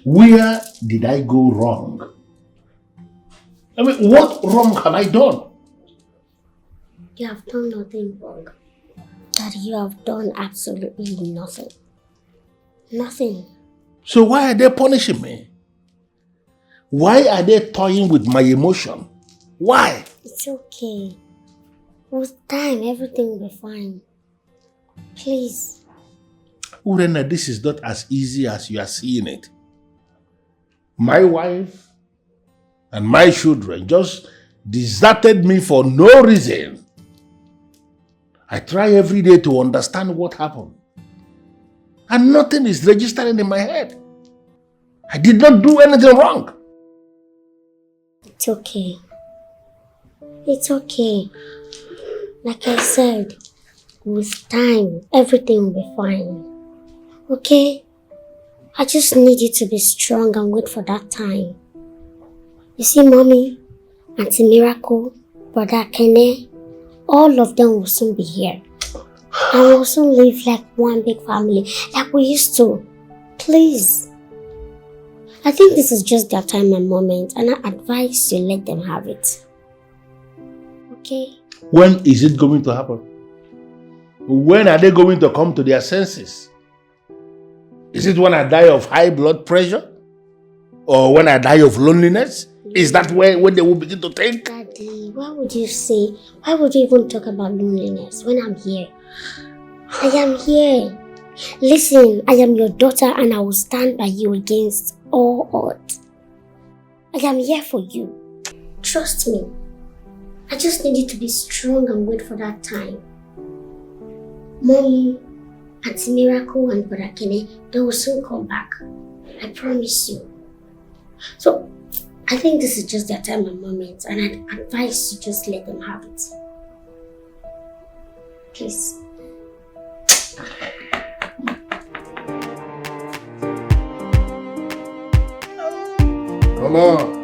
Where did I go wrong? I mean, what wrong have I done? You have done nothing wrong. Daddy, you have done absolutely nothing. Nothing. So why are they punishing me? Why are they toying with my emotion? Why? It's okay. With time, everything will be fine. Please. Urena, this is not as easy as you are seeing it. My wife and my children just deserted me for no reason. I try every day to understand what happened. And nothing is registering in my head. I did not do anything wrong. It's okay. It's okay. Like I said, with time, everything will be fine. Okay? I just need you to be strong and wait for that time. You see, Mommy, Auntie Miracle, Brother Kene, all of them will soon be here. And we'll soon live like one big family, like we used to. Please. I think this is just their time and moment, and I advise you let them have it. Okay? When is it going to happen? When are they going to come to their senses? Is it when I die of high blood pressure? Or when I die of loneliness? Is that when they will begin to think? Daddy, why would you even talk about loneliness when I'm here? I am here. Listen, I am your daughter and I will stand by you against all odds. I am here for you. Trust me. I just need you to be strong and wait for that time. Mommy, Auntie Miracle and Brother Kene, they will soon come back. I promise you. So, I think this is just their time and moment, and I'd advise you just let them have it. Please. Come on.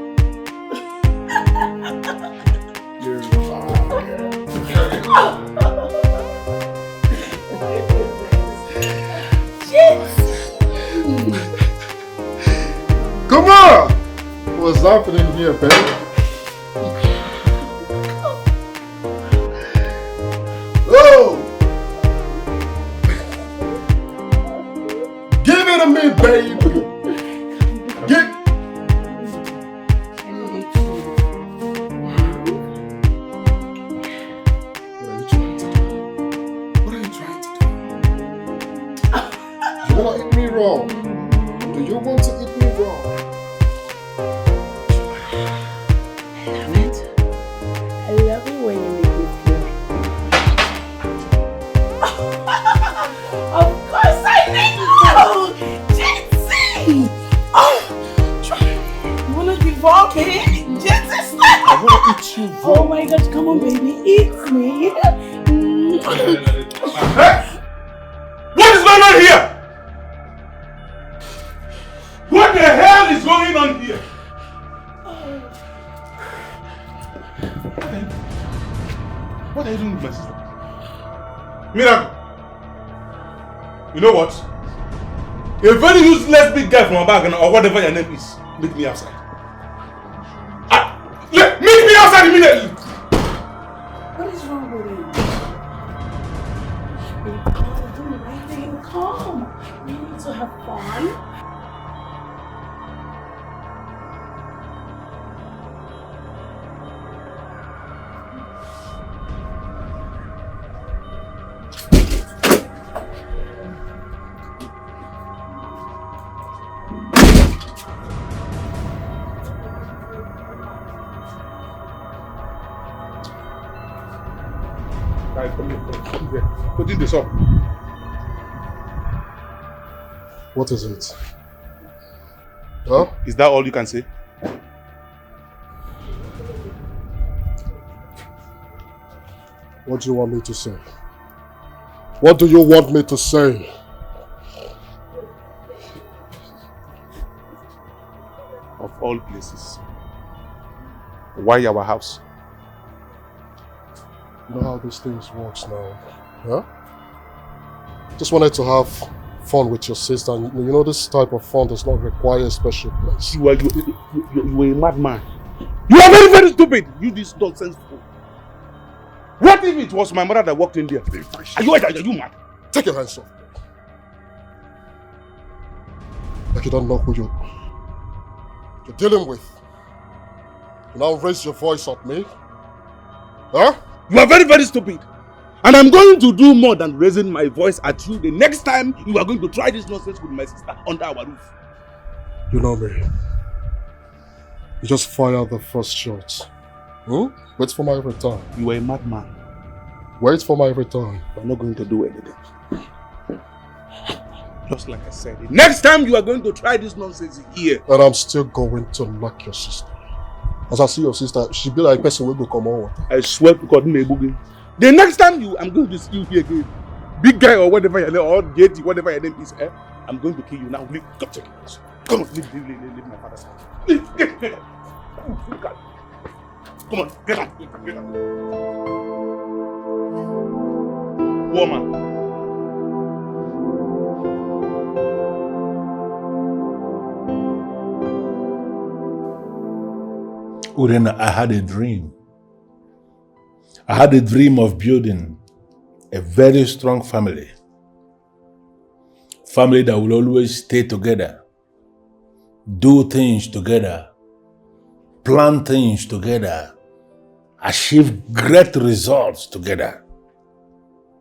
You're Come on! What's happening here, babe? Oh! Give it to me, baby! What are you trying to do? You want to eat me raw? Do you want to eat me raw? I love it when you make me feel. Of course I know! Jesse! Oh! You wanna give up, eh? Jesse, stop! I wanna eat you, bro. Oh my gosh, come on, baby, eat me. Hey! What is going on here? What the hell is going on here? What are you doing with my sister? Miracle! You know what? A very useless big guy from a bag or whatever your name is, meet me outside. Meet me outside immediately! What is wrong with you? Baby, calm, do the right thing, calm. We need to have fun. Putting this up. What is it? Huh? Is that all you can say? What do you want me to say? What do you want me to say? Of all places. Why our house? You know how these things works now, huh? Just wanted to have fun with your sister. And you know this type of fun does not require a special place. You are a madman. You are very, very stupid. You this nonsense fool. What if it was my mother that walked in there? Are you mad? Take your hands off. Like you don't know who you're dealing with. You now raise your voice at me? Huh? You are very, very stupid. And I'm going to do more than raising my voice at you the next time you are going to try this nonsense with my sister under our roof. You know me. You just fire the first shot. Wait for my return. You are a madman. Wait for my return. We're not going to do anything. Just like I said, the next time you are going to try this nonsense here. And I'm still going to knock your sister. As I see your sister, she'll be like a person who will come over. I swear to God, the next time I'm going to see you here again, big guy or whatever your name, or Yeti, whatever your name is, I'm going to kill you now. Leave, come take it. Come on, leave my father's house. Get up. Come on, get up. Woman. Urena, I had a dream. I had a dream of building a very strong family. Family that will always stay together, do things together, plan things together, achieve great results together.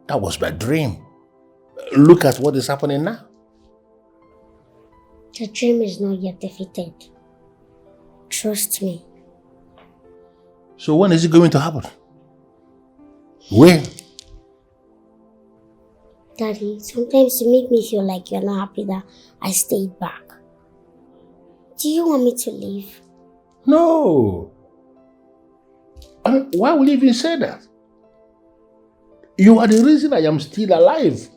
That was my dream. Look at what is happening now. The dream is not yet defeated. Trust me. So when is it going to happen? When? Daddy, sometimes you make me feel like you're not happy that I stayed back. Do you want me to leave? No. I mean, why would you even say that? You are the reason I am still alive.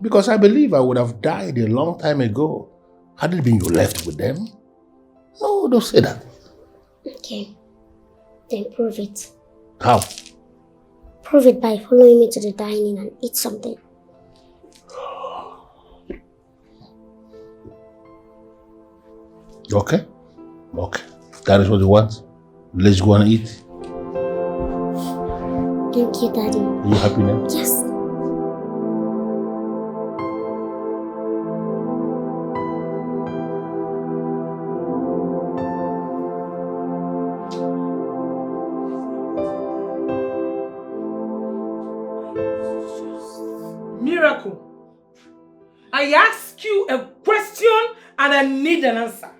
Because I believe I would have died a long time ago. Had it been you left with them? No, don't say that. Okay. Then prove it. How? Prove it by following me to the dining and eat something. Okay. Okay. That is what you want. Let's go and eat. Thank you, Daddy. Are you happy now? Yes. Miracle. I ask you a question and I need an answer.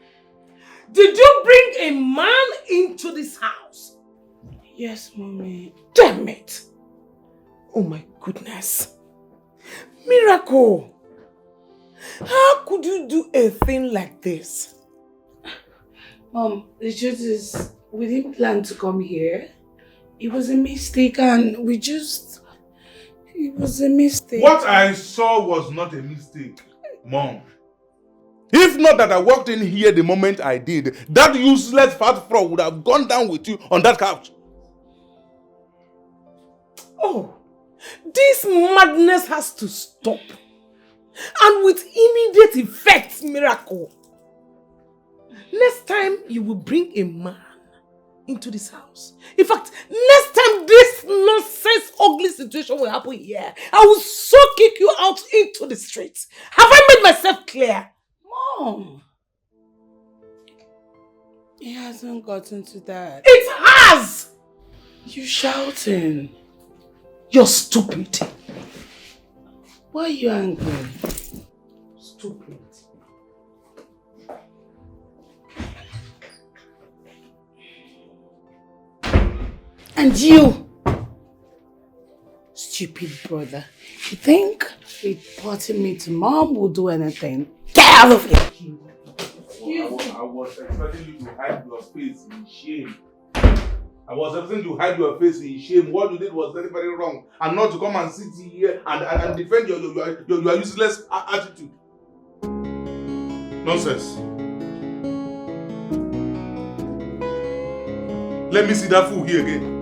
Did you bring a man into this house? Yes, Mommy. Damn it! Oh my goodness. Miracle! How could you do a thing like this? Mom, the truth is, we didn't plan to come here. It was a mistake and it was a mistake. What I saw was not a mistake, Mom. If not that I walked in here the moment I did, that useless fat frog would have gone down with you on that couch. Oh, this madness has to stop. And with immediate effect, Miracle. Next time you will bring a man into this house. In fact, next time this nonsense, ugly situation will happen here, I will so kick you out into the streets. Have I made myself clear? Mom! It hasn't gotten to that. It has! You shouting. You're stupid. Why are you angry? Stupid. And you, stupid brother, you think reporting me to Mom will do anything? Get out of here! I was expecting you to hide your face in shame. I was expecting you to hide your face in shame. What you did was very, very wrong. And not to come and sit here and defend your useless attitude. Nonsense. Let me see that fool here again.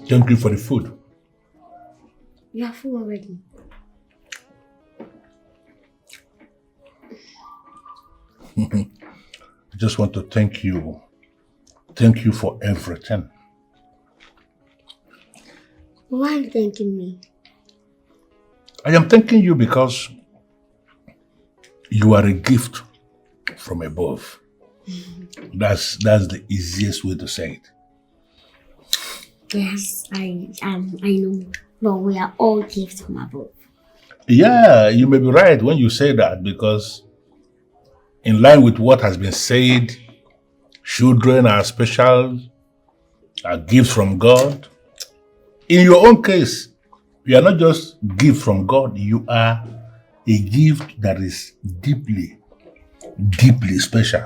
Thank you for the food. You are full already. I just want to thank you. Thank you for everything. Why are you thanking me? I am thanking you because you are a gift from above. That's the easiest way to say it. Yes, I know. But we are all gifts from above. Yeah, you may be right when you say that because in line with what has been said, children are special, are gifts from God. In your own case, you are not just gift from God, you are a gift that is deeply, deeply special.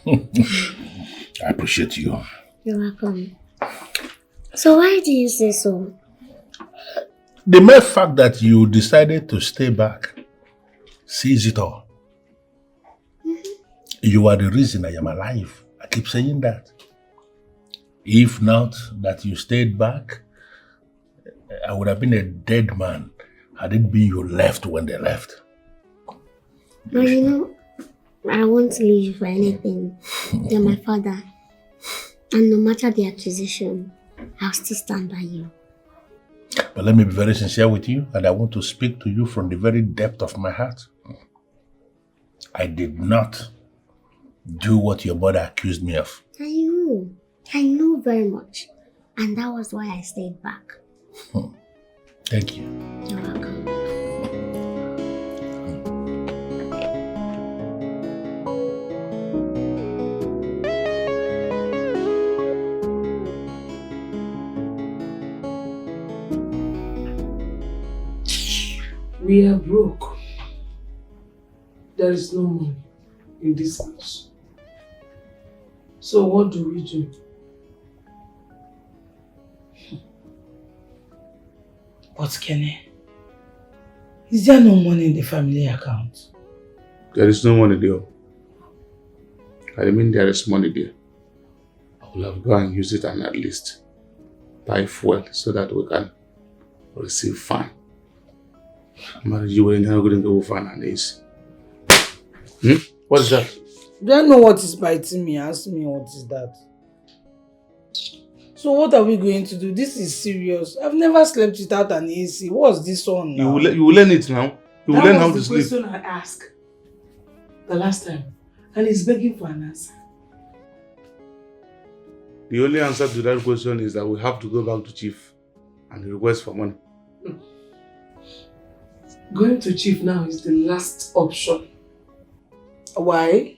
I appreciate you. You're welcome. So why do you say so? The mere fact that you decided to stay back sees it all. You are the reason I am alive. I keep saying that. If not that you stayed back, I would have been a dead man had it been you left when they left. But you know, I won't leave you for anything. You're my father. And no matter the accusation, I'll still stand by you. But let me be very sincere with you, and I want to speak to you from the very depth of my heart. I did not do what your mother accused me of. I know very much. And that was why I stayed back. Thank you. You're welcome. We are broke. There is no money in this house. So what do we do? But Kenny, is there no money in the family account? There is no money there. I mean there is money there. I will have go and use it and at least buy fuel so that we can receive fun. Marriage you ain't going to go fun and this. What is that? Do I know what is biting me? Ask me what is that. So what are we going to do? This is serious. I've never slept without an AC. What's this one now? You will learn it now. You will learn how to sleep. That was the question I asked the last time. And he's begging for an answer. The only answer to that question is that we have to go back to Chief and request for money. Going to Chief now is the last option. Why?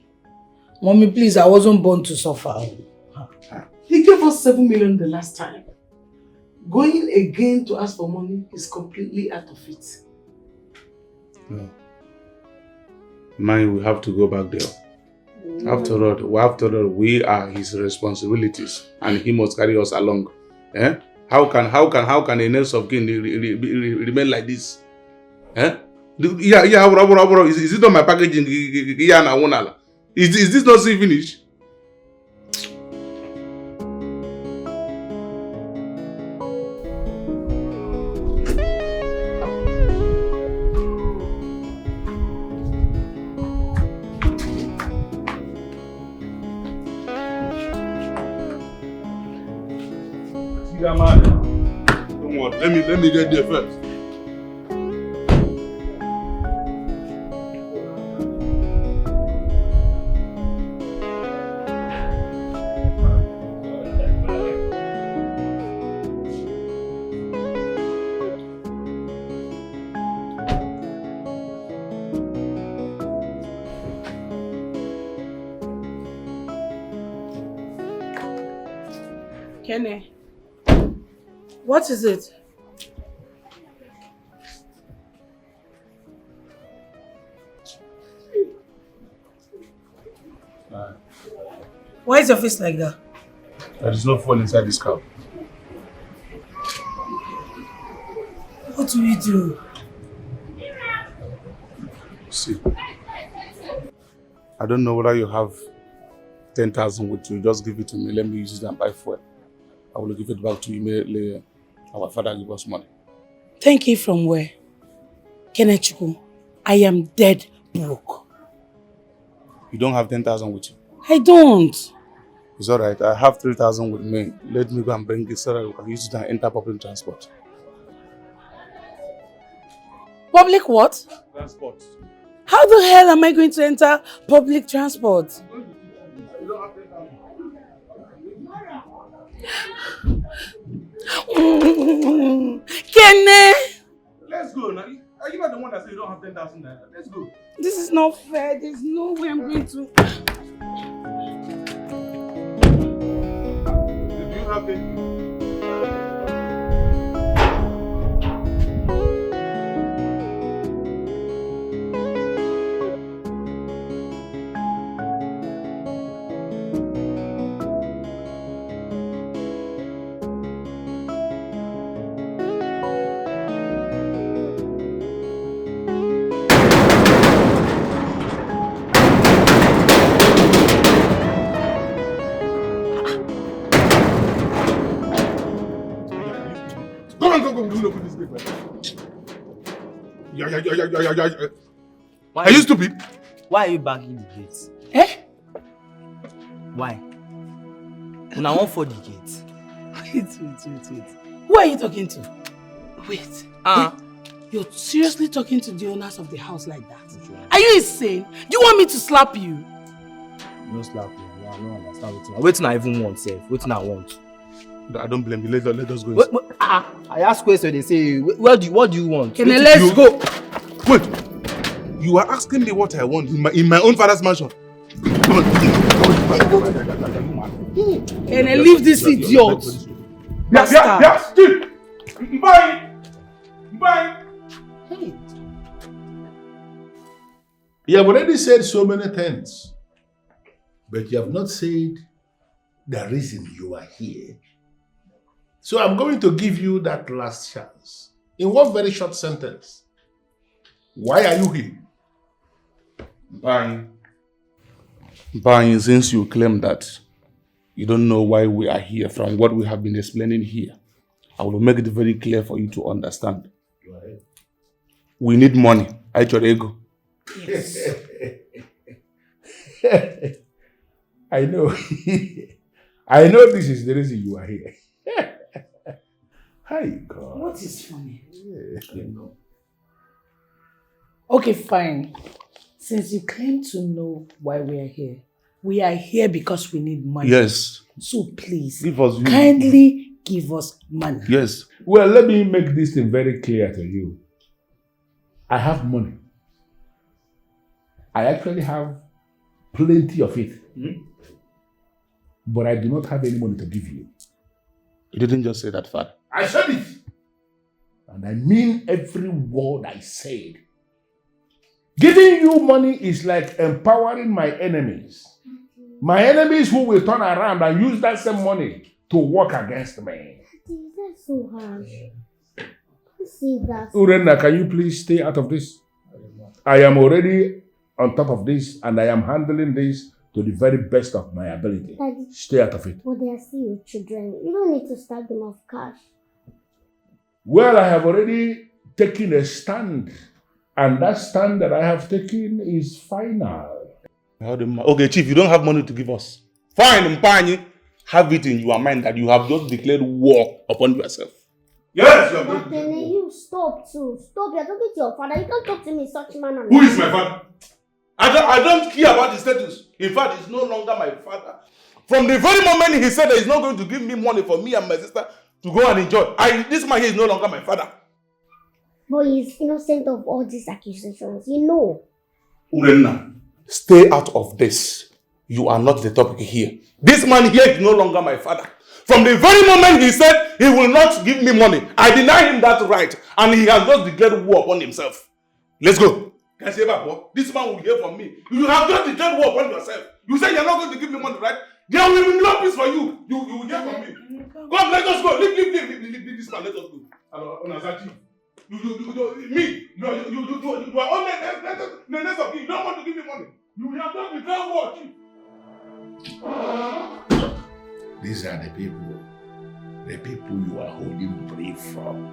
Mommy, please, I wasn't born to suffer. He gave us 7 million the last time. Going again to ask for money is completely out of it. No. Mine, we have to go back there. After all, we are his responsibilities and he must carry us along. Eh? How can a nest of kin remain like this? Eh? Is it not my packaging? Is this not still finished? Don't worry, let me get there first. Kenny, what is it? Why is your face like that? There is no phone inside this car. What do we do? See, I don't know whether you have 10,000 with you. Just give it to me. Let me use it and buy fuel. I will give it back to you immediately. Our father give us money. Thank you from where? Kenechukwu, I am dead broke. You don't have 10,000 with you? I don't. It's alright, I have 3,000 with me. Let me go and bring it so that we can use it and enter public transport. Public what? Transport. How the hell am I going to enter public transport? Kene! Let's go now. Are you not the one that said you don't have 10,000 naira? Let's go. This is not fair. There's no way I'm going to. Do you have it? Why Are you stupid? Why are you banging the gate? Eh? Why? When I want for the gate. Wait. Who are you talking to? Wait. You're seriously talking to the owners of the house like that? Are you insane? Do you want me to slap you? No slap you. I don't understand what waiting I even want, sef. Waiting I want. I don't blame you. Let us go. I ask questions, they say, what do you want? Kene, let's go. Wait. You are asking me what I want in my own father's mansion. Kene, leave this idiot. Bastard. Bye. Hey. You have already said so many things, but you have not said the reason you are here. So I'm going to give you that last chance. In one very short sentence. Why are you here? Buying, since you claim that you don't know why we are here from what we have been explaining here, I will make it very clear for you to understand. Go ahead. We need money. Ego. Yes. I know. I know this is the reason you are here. Hi, God. What is funny? Yeah. Okay, fine. Since you claim to know why we are here because we need money. Yes. So please, Give us kindly give us money. Yes. Well, let me make this thing very clear to you. I have money. I actually have plenty of it. But I do not have any money to give you. You didn't just say that, Father. I said it. And I mean every word I said. Giving you money is like empowering my enemies. My enemies who will turn around and use that same money to work against me. That's so harsh. See that. Urena, can you please stay out of this? I am already on top of this and I am handling this to the very best of my ability. Daddy, stay out of it. but they are still your children. You don't need to starve them of cash. Well, I have already taken a stand. And that stand that I have taken is final. Okay, Chief, you don't have money to give us. Fine, Mpanyi. Have it in your mind that you have just declared war upon yourself. Yes, you are But then you stop too. Stop. You're talking to your father. You can't talk to me in such manner. Who is my father? I don't care about his status. In fact, he's no longer my father. From the very moment he said that he's not going to give me money for me and my sister to go and enjoy, this man here is no longer my father. But he's innocent of all these accusations. You know. Urenna, stay out of this. You are not the topic here. This man here is no longer my father. From the very moment he said he will not give me money, I deny him that right, and he has just declared war upon himself. Let's go. Can I say back, what? This man will hear from me. You have just declared war upon yourself. You say you're not going to give me money, right? There will be no peace for you. You will hear from me. Come, let us go. Leave this man. Let us go. You are on the next of me. You don't want to give me money. You have just declared war, Chief. These are the people the people you are holding brief from.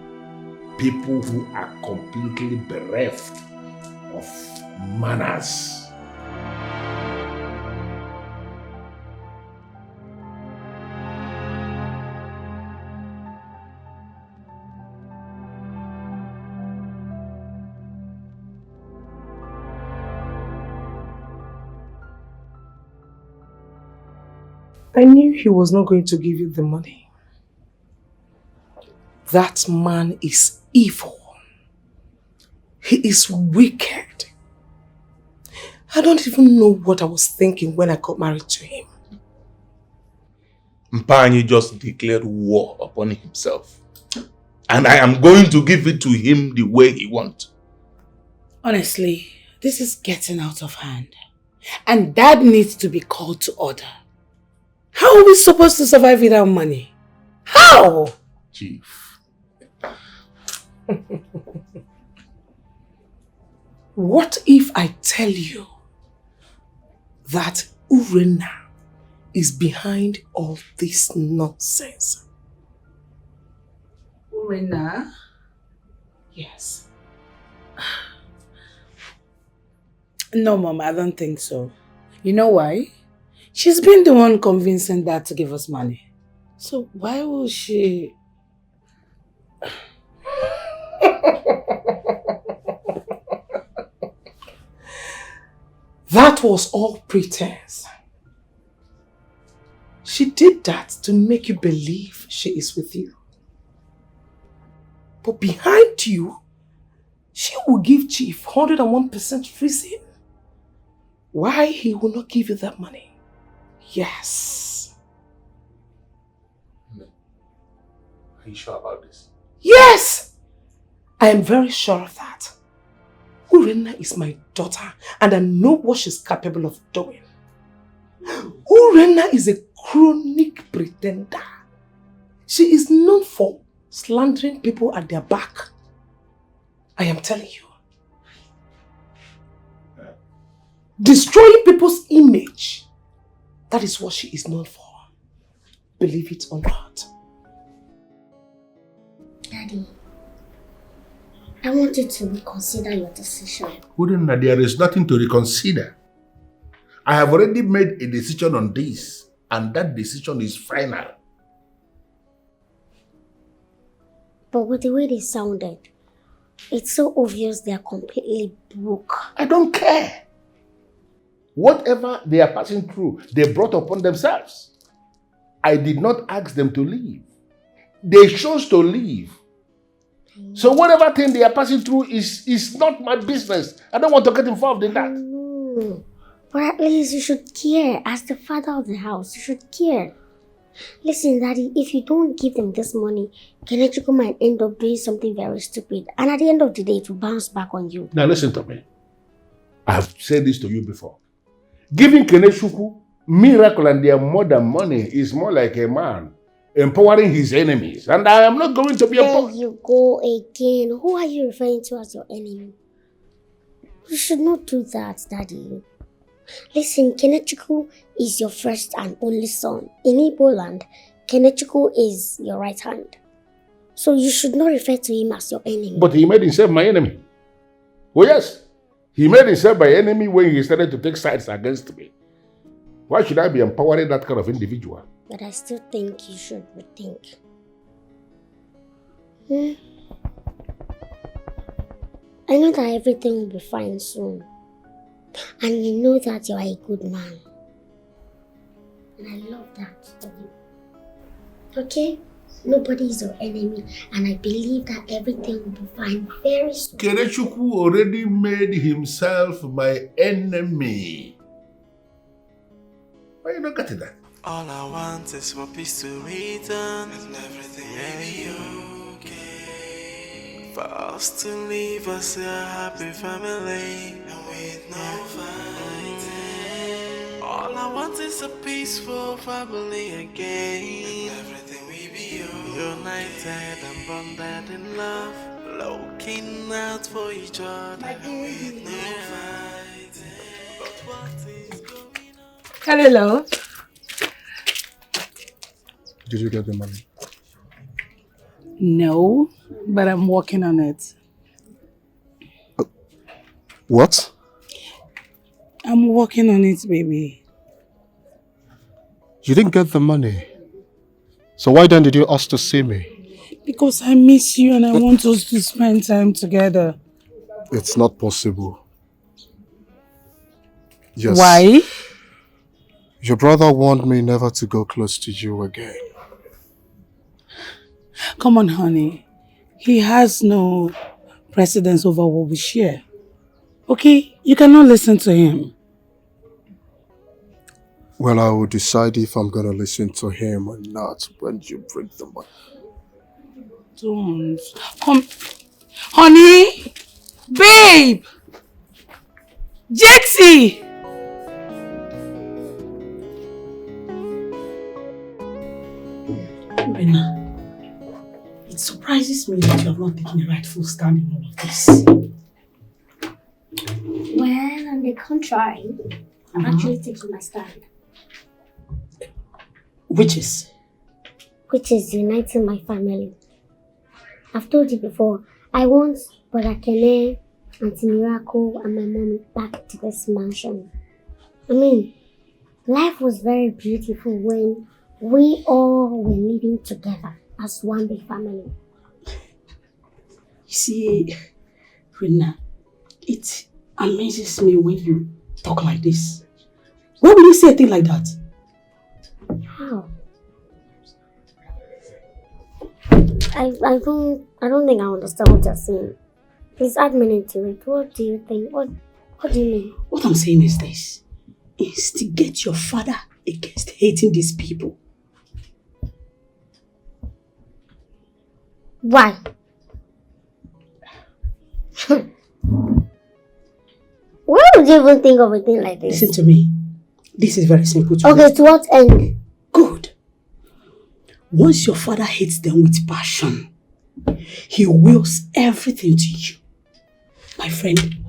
People who are completely bereft of manners. I knew he was not going to give you the money. That man is evil. He is wicked. I don't even know what I was thinking when I got married to him. Mpanyi just declared war upon himself. And I am going to give it to him the way he wants. Honestly, this is getting out of hand. And Dad needs to be called to order. How are we supposed to survive without money? How? Chief. What if I tell you that Urena is behind all this nonsense? Urena? Yes. No, Mom, I don't think so. You know why? She's been the one convincing Dad to give us money. So why will she... That was all pretense. She did that to make you believe she is with you. But behind you, she will give Chief 101% reason why he will not give you that money. Yes. Are you sure about this? Yes! I am very sure of that. Urena is my daughter and I know what she's capable of doing. Urena is a chronic pretender. She is known for slandering people at their back. I am telling you. Destroying people's image. That is what she is known for. Believe it or not. Daddy, I want you to reconsider your decision. Urena, there is nothing to reconsider. I have already made a decision on this, and that decision is final. But with the way they sounded, it's so obvious they are completely broke. I don't care. Whatever they are passing through, they brought upon themselves. I did not ask them to leave. They chose to leave. So whatever thing they are passing through is not my business. I don't want to get involved in that. No. But at least you should care. As the father of the house, you should care. Listen, Daddy, if you don't give them this money, Kenechukwu might end up doing something very stupid. And at the end of the day, it will bounce back on you. Now listen to me. I have said this to you before. Giving Kenechukwu miracle and their mother money is more like a man empowering his enemies. And I am not going to be There you go again. Who are you referring to as your enemy? You should not do that, Daddy. Listen, Kenechukwu is your first and only son. In Igbo land, Kenechukwu is your right hand. So you should not refer to him as your enemy. But he made himself my enemy. Oh yes, he made himself my enemy when he started to take sides against me. Why should I be empowering that kind of individual? But I still think you should rethink. I know that everything will be fine soon. And you know that you are a good man. And I love that for you. Okay? Nobody is your enemy. And I believe that everything will be fine very soon. Kenechukwu already made himself my enemy. Why you not getting that? All I want is for peace to return and everything will be okay. For us to leave us a happy family and with no fighting. All I want is a peaceful family again. And everything will be okay. United and bonded in love, looking out for each other and with no fighting. But what is going on? Hello. Did you get the money? No, but I'm working on it. What? I'm working on it, baby. You didn't get the money. So why then did you ask to see me? Because I miss you and I want us to spend time together. It's not possible. Yes. Why? Your brother warned me never to go close to you again. Come on, honey. He has no precedence over what we share. Okay? You cannot listen to him. Well, I will decide if I'm gonna listen to him or not when you bring the money. Don't. Come. Honey! Babe! Jexy! Bena, it surprises me that you have not taken a rightful stand in all of this. Well, on the contrary, I'm actually taking my stand. Which is? Which is uniting my family. I've told you before, I want Brother Kene, Auntie Miracle, and my mom back to this mansion. I mean, life was very beautiful when we all were living together as one big family. You see, Rina, it amazes me when you talk like this. Why would you say a thing like that? How? I don't think I understand what you're saying. Please add meaning to it. What do you think? What do you mean? What I'm saying is this. Instigate your father against hating these people. Why? Why would you even think of a thing like this? Listen to me. This is very simple to Okay, to what end? Good. Once your father hates them with passion, he wills everything to you. My friend,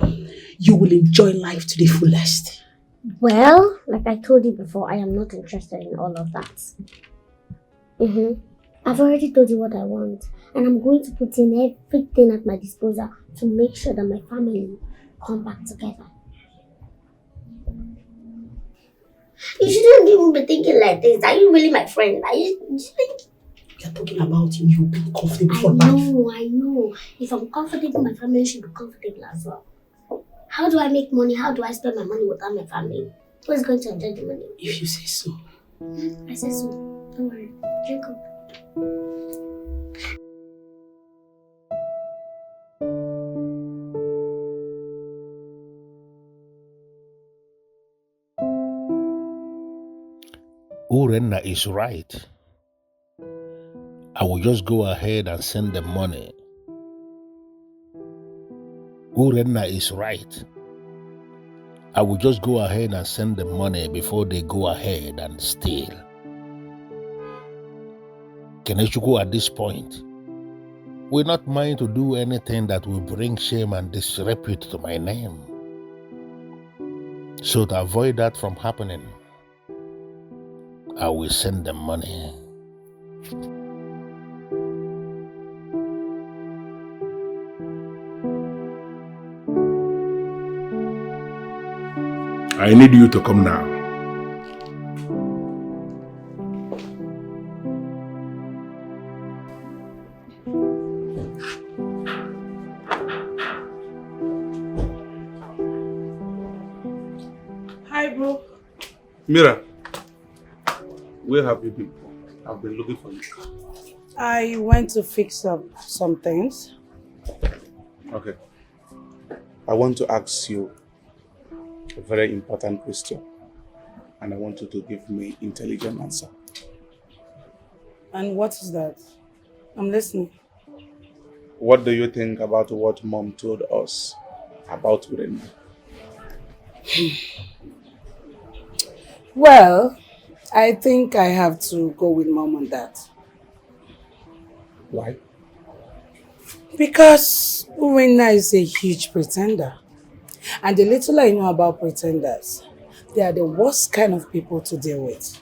you will enjoy life to the fullest. Well, like I told you before, I am not interested in all of that. I've already told you what I want, and I'm going to put in everything at my disposal to make sure that my family come back together. You shouldn't even be thinking like this. Are you really my friend? Are you think? You're talking about you being comfortable for life. I know. If I'm comfortable, my family should be comfortable as well. How do I make money? How do I spend my money without my family? Who's going to enjoy the money? If you say so. I say so. Don't worry. Drink up. Urenna is right. I will just go ahead and send them money. Urenna is right. I will just go ahead and send them money before they go ahead and steal. Keneshukwu at this point will not mind to do anything that will bring shame and disrepute to my name. So to avoid that from happening, I will send them money. I need you to come now. Hi, bro. Mira, where have you been? I've been looking for you. I went to fix up some things. Okay. I want to ask you a very important question, and I want you to give me intelligent answer. And what is that? I'm listening. What do you think about what Mom told us about Urenna? Well, I think I have to go with Mom on that. Why? Because Urenna is a huge pretender. And the little I know about pretenders, they are the worst kind of people to deal with.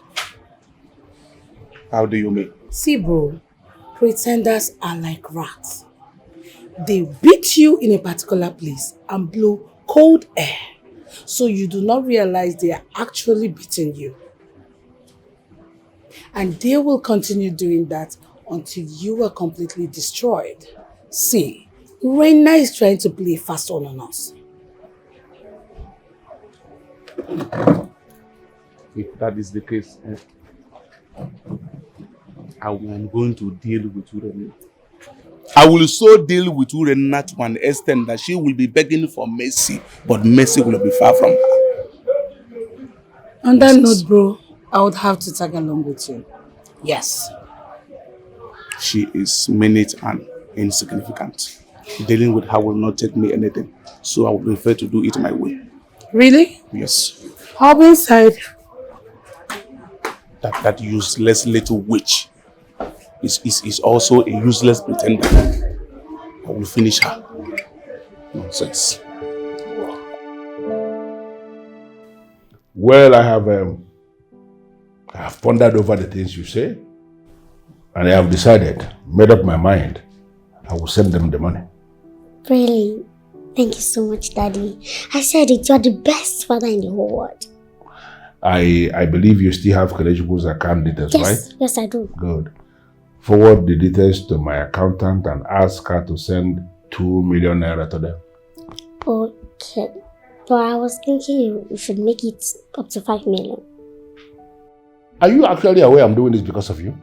How do you mean? See, bro, Pretenders are like rats. They beat you in a particular place and blow cold air, so you do not realize they are actually beating you. And they will continue doing that until you are completely destroyed. See, Reina is trying to play fast on us. If that is the case, I am going to deal with Urena. I will so deal with Urena to an extent that she will be begging for mercy, but mercy will be far from her. On that note, bro, I would have to tag along with you. Yes. She is minute and insignificant. Dealing with her will not take me anything, so I would prefer to do it my way. Really? Yes. I'll be inside. That useless little witch is also a useless pretender. I will finish her. Nonsense. Well, I have pondered over the things you say, and I have decided, made up my mind, I will send them the money. Really? Thank you so much, Daddy. I said it, you're the best father in the whole world. I believe you still have Kelechibu's account details, Yes, right? yes I do. Good. Forward the details to my accountant and ask her to send 2 million naira to them. Okay. But I was thinking you should make it up to 5 million. Are you actually aware I'm doing this because of you?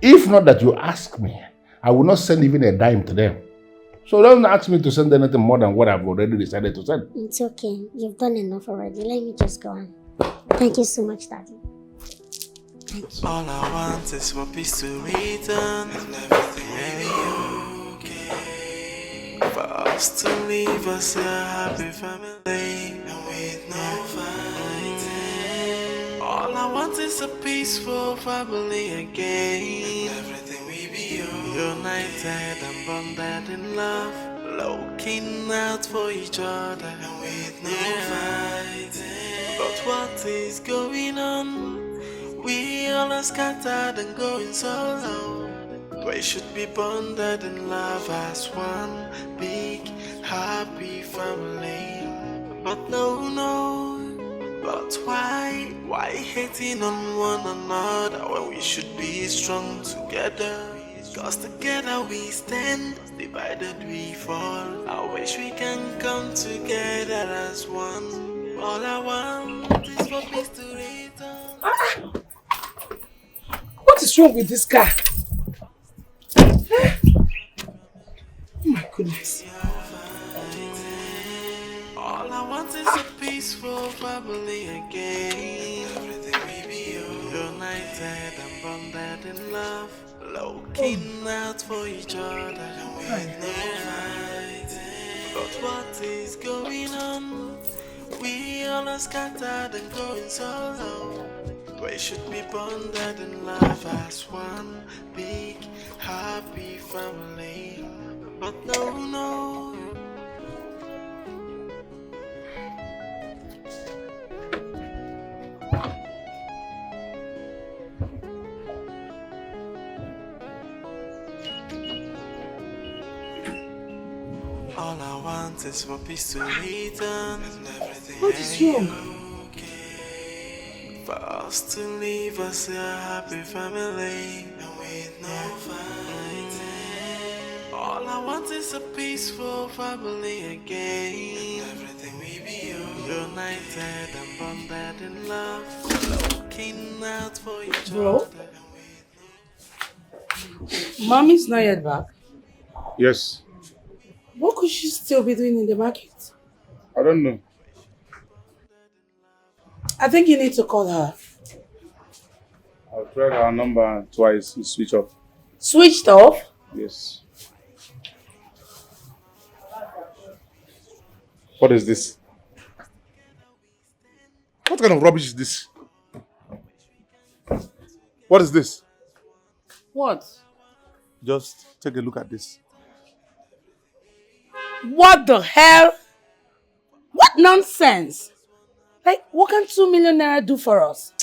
If not that you ask me, I will not send even a dime to them. So don't ask me to send anything more than what I've already decided to send. It's okay. You've done enough already. Let me just go on. Thank you so much, Daddy. Thank you. All I want is for peace to return and everything will be okay. For us to leave us a happy family and with no fighting. All I want is a peaceful family again. Everything we be united and bonded in love, looking out for each other and with no fighting. But what is going on? We all are scattered and going solo. We should be bonded in love as one big happy family. But no, but why? Why hating on one another when we should be strong together? Cause together we stand, divided we fall. I wish we can come together as one. All I want is for peace to return. What is wrong with this car? Oh my goodness. All I want is a peaceful family again. Everything we be united and bonded in love, looking out for each other and with no fighting. But what is going on? We all are scattered and going solo. We should be bonded in love as one big happy family. But no. All I want is for peace to return and everything What is wrong? okay. For us to leave us a happy family and with no fighting. All I want is a peaceful family again. Everything we be united and bonded in love, looking out for each other. Mommy's not yet back. Yes. What could she still be doing in the market? I don't know. I think you need to call her. I'll try her number twice. You switch off. Switched off? Yes. What is this? What kind of rubbish is this? What is this? What? Just take a look at this. What the hell? What nonsense? Like, what can 2 million naira do for us?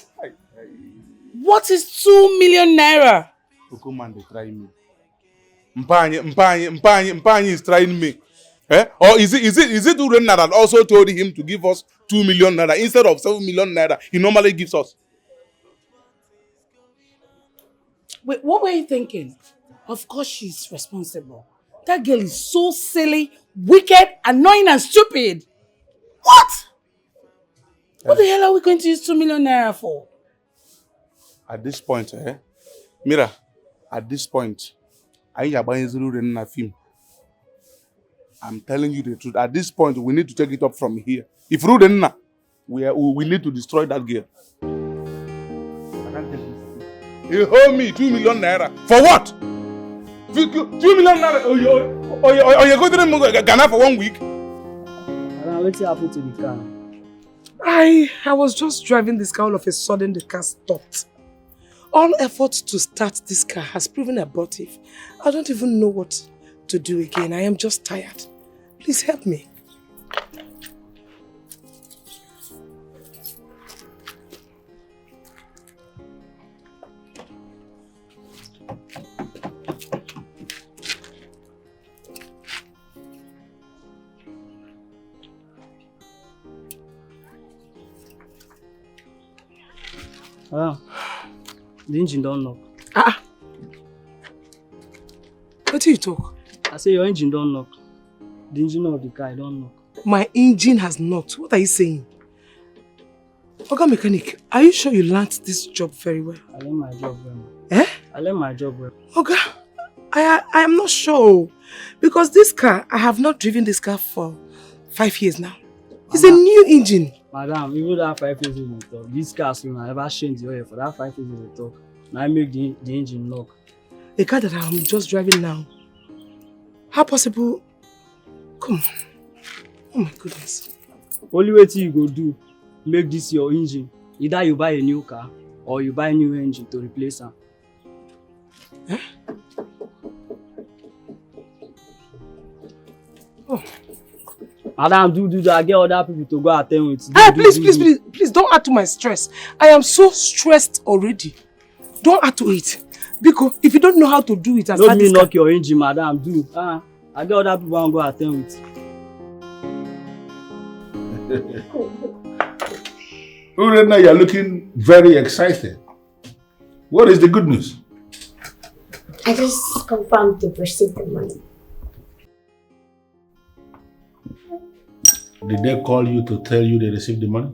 What is 2 million naira? Okuman, they try me. Mpanye is trying me. Eh? Or is it Urenna that also told him to give us 2 million naira instead of 7 million naira he normally gives us? Wait, what were you thinking? Of course she's responsible. That girl is so silly, wicked, annoying, and stupid. What? What the hell are we going to use 2 million naira for? At this point, Mira, at this point, I'm telling you the truth. At this point, we need to take it up from here. If Rudenna, we need to destroy that girl. I can't take this. You owe me 2 million naira. For what? 2 million naira? Or you're going to Ghana for 1 week? What happened to the car? I was just driving this car. All of a sudden, the car stopped. All efforts to start this car has proven abortive. I don't even know what to do again. I am just tired. Please help me. The engine don't knock. What do you talk? I say your engine don't knock. The engine of the car don't knock. My engine has knocked. What are you saying? Oga Mechanic, are you sure you learned this job very well? I learned my job well. Eh? I learned my job well. Oga, I am not sure. Because this car, I have not driven this car for 5 years now. It's a new engine. Madam, even that 5 years in the talk, this car will never change the oil for that 5 years in the talk. Now I make the engine knock. A car that I'm just driving now. How possible? Come on. Oh my goodness. Only way you go do, make this your engine. Either you buy a new car or you buy a new engine to replace them. Eh? Oh. Madam, do that. Get other people to go attend with. Please don't add to my stress. I am so stressed already. Don't add to it. Because if you don't know how to do it, don't me knock your engine, madam. Do. I get other people and go attend with. Urena, you're looking very excited. What is the good news? I just confirmed to receive the money. Did they call you to tell you they received the money?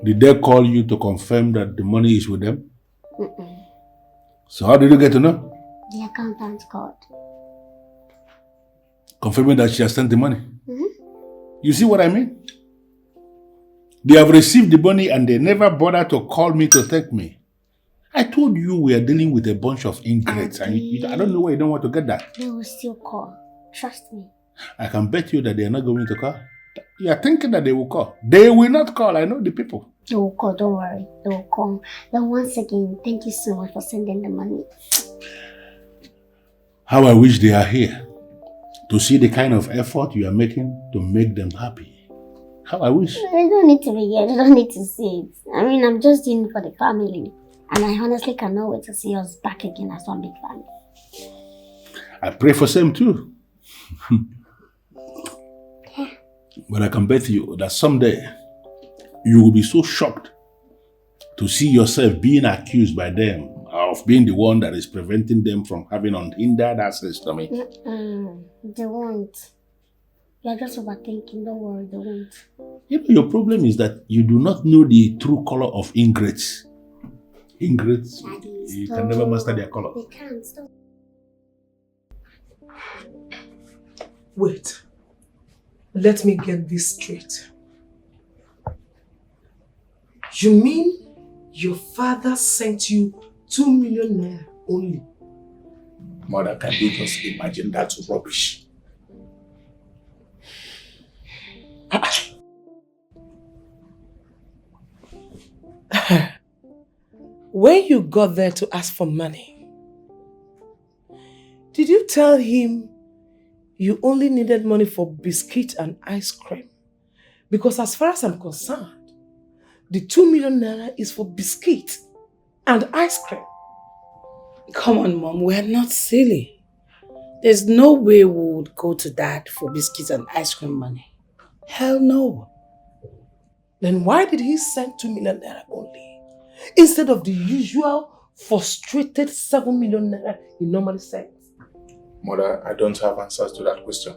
Did they call you to confirm that the money is with them? So how did you get to know? The accountant called. Confirming that she has sent the money? You see what I mean? They have received the money and they never bothered to call me to thank me. I told you we are dealing with a bunch of ingrates and I don't know why you don't want to get that. They will still call. Trust me. I can bet you that they are not going to call. You are thinking that they will call. They will not call. I know the people. They will call. Don't worry. They will call. Then once again, thank you so much for sending the money. How I wish they are here to see the kind of effort you are making to make them happy. How I wish. They don't need to be here. They don't need to see it. I mean, I'm just doing it for the family. And I honestly cannot wait to see us back again as one big family. I pray for them too. But I can bet you that someday you will be so shocked to see yourself being accused by them of being the one that is preventing them from having unhindered access to me. They won't. You're just overthinking. Don't worry, they won't. You know, your problem is that you do not know the true color of ingrates. Ingrates, you can never master their color. They can't. Stop. Wait. Let me get this straight. You mean your father sent you 2 million naira only? Mother, can you just imagine that rubbish? When you got there to ask for money, did you tell him you only needed money for biscuit and ice cream? Because as far as I'm concerned, the 2 million naira is for biscuit. and ice cream. Come on, Mom, we're not silly. There's no way we would go to Dad for biscuits and ice cream money. Hell no. Then why did he send 2 million naira only? Instead of the usual frustrated 7 million naira he normally sends? Mother, I don't have answers to that question.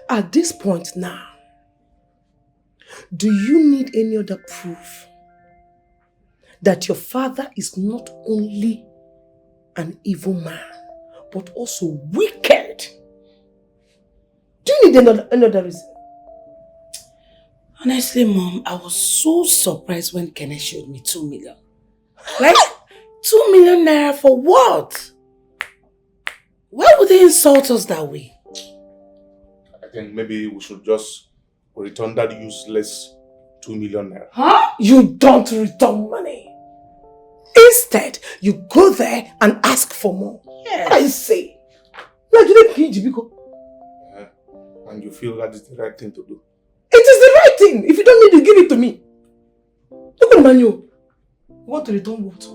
At this point now, do you need any other proof that your father is not only an evil man, but also wicked? Do you need another reason? Honestly, Mom, I was so surprised when Kenneth showed me 2 million. Like, 2 million naira for what? Why would they insult us that way? I think maybe we should just return that useless 2 million naira. Huh? You don't return money. Instead, you go there and ask for more. Yes. I say. Like you didn't And you feel that is the right thing to do. It is the right thing. If you don't need to give it to me. Look at man, you want to return what?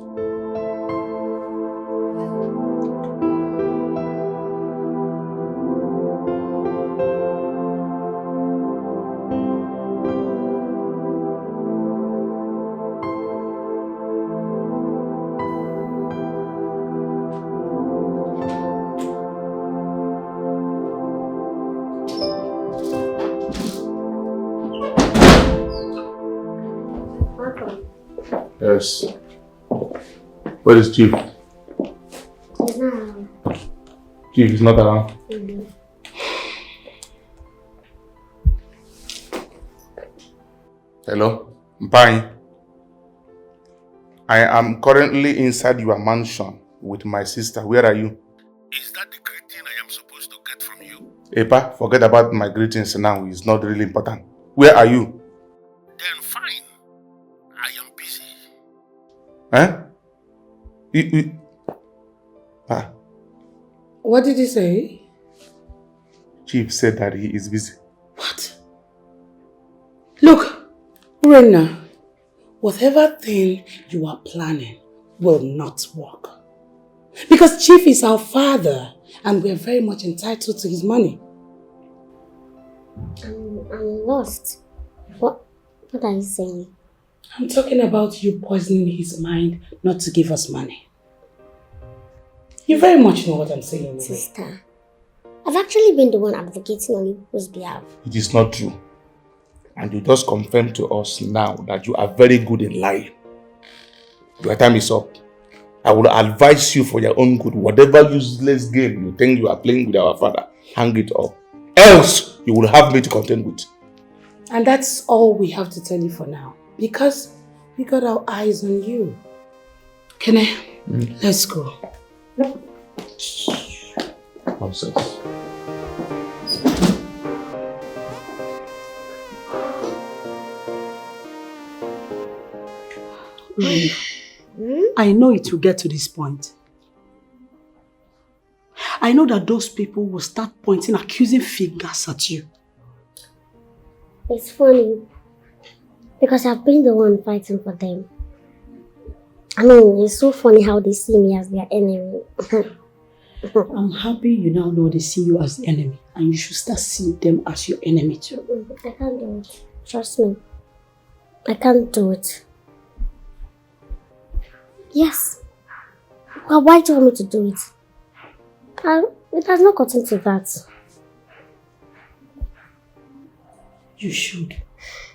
Yes. Where is Chief? No. Chief is not around. Hello? Mpai. I am currently inside your mansion with my sister. Where are you? Is that the greeting I am supposed to get from you? Epa, forget about my greetings now. It's not really important. Where are you? Then fine. I am busy. Huh? What did he say? Chief said that he is busy. What? Look, Rena, whatever thing you are planning will not work. Because Chief is our father and we are very much entitled to his money. I'm lost. What are you saying? I'm talking about you poisoning his mind not to give us money. You very much know what I'm saying. Sister, I've actually been the one advocating on people's behalf. It is not true. And you just confirm to us now that you are very good in lying. Your time is up. I will advise you for your own good. Whatever useless game you think you are playing with our father, hang it up. Else, you will have me to contend with. And that's all we have to tell you for now. Because we got our eyes on you. Kene, let's go. Nonsense. I know it will get to this point. I know that those people will start pointing accusing fingers at you. It's funny because I've been the one fighting for them. I mean, it's so funny how they see me as their enemy. I'm happy you now know they see you as the enemy and you should start seeing them as your enemy too. I can't do it. Trust me. I can't do it. Yes. Well, why do you want me to do it? It has not gotten to that. You should.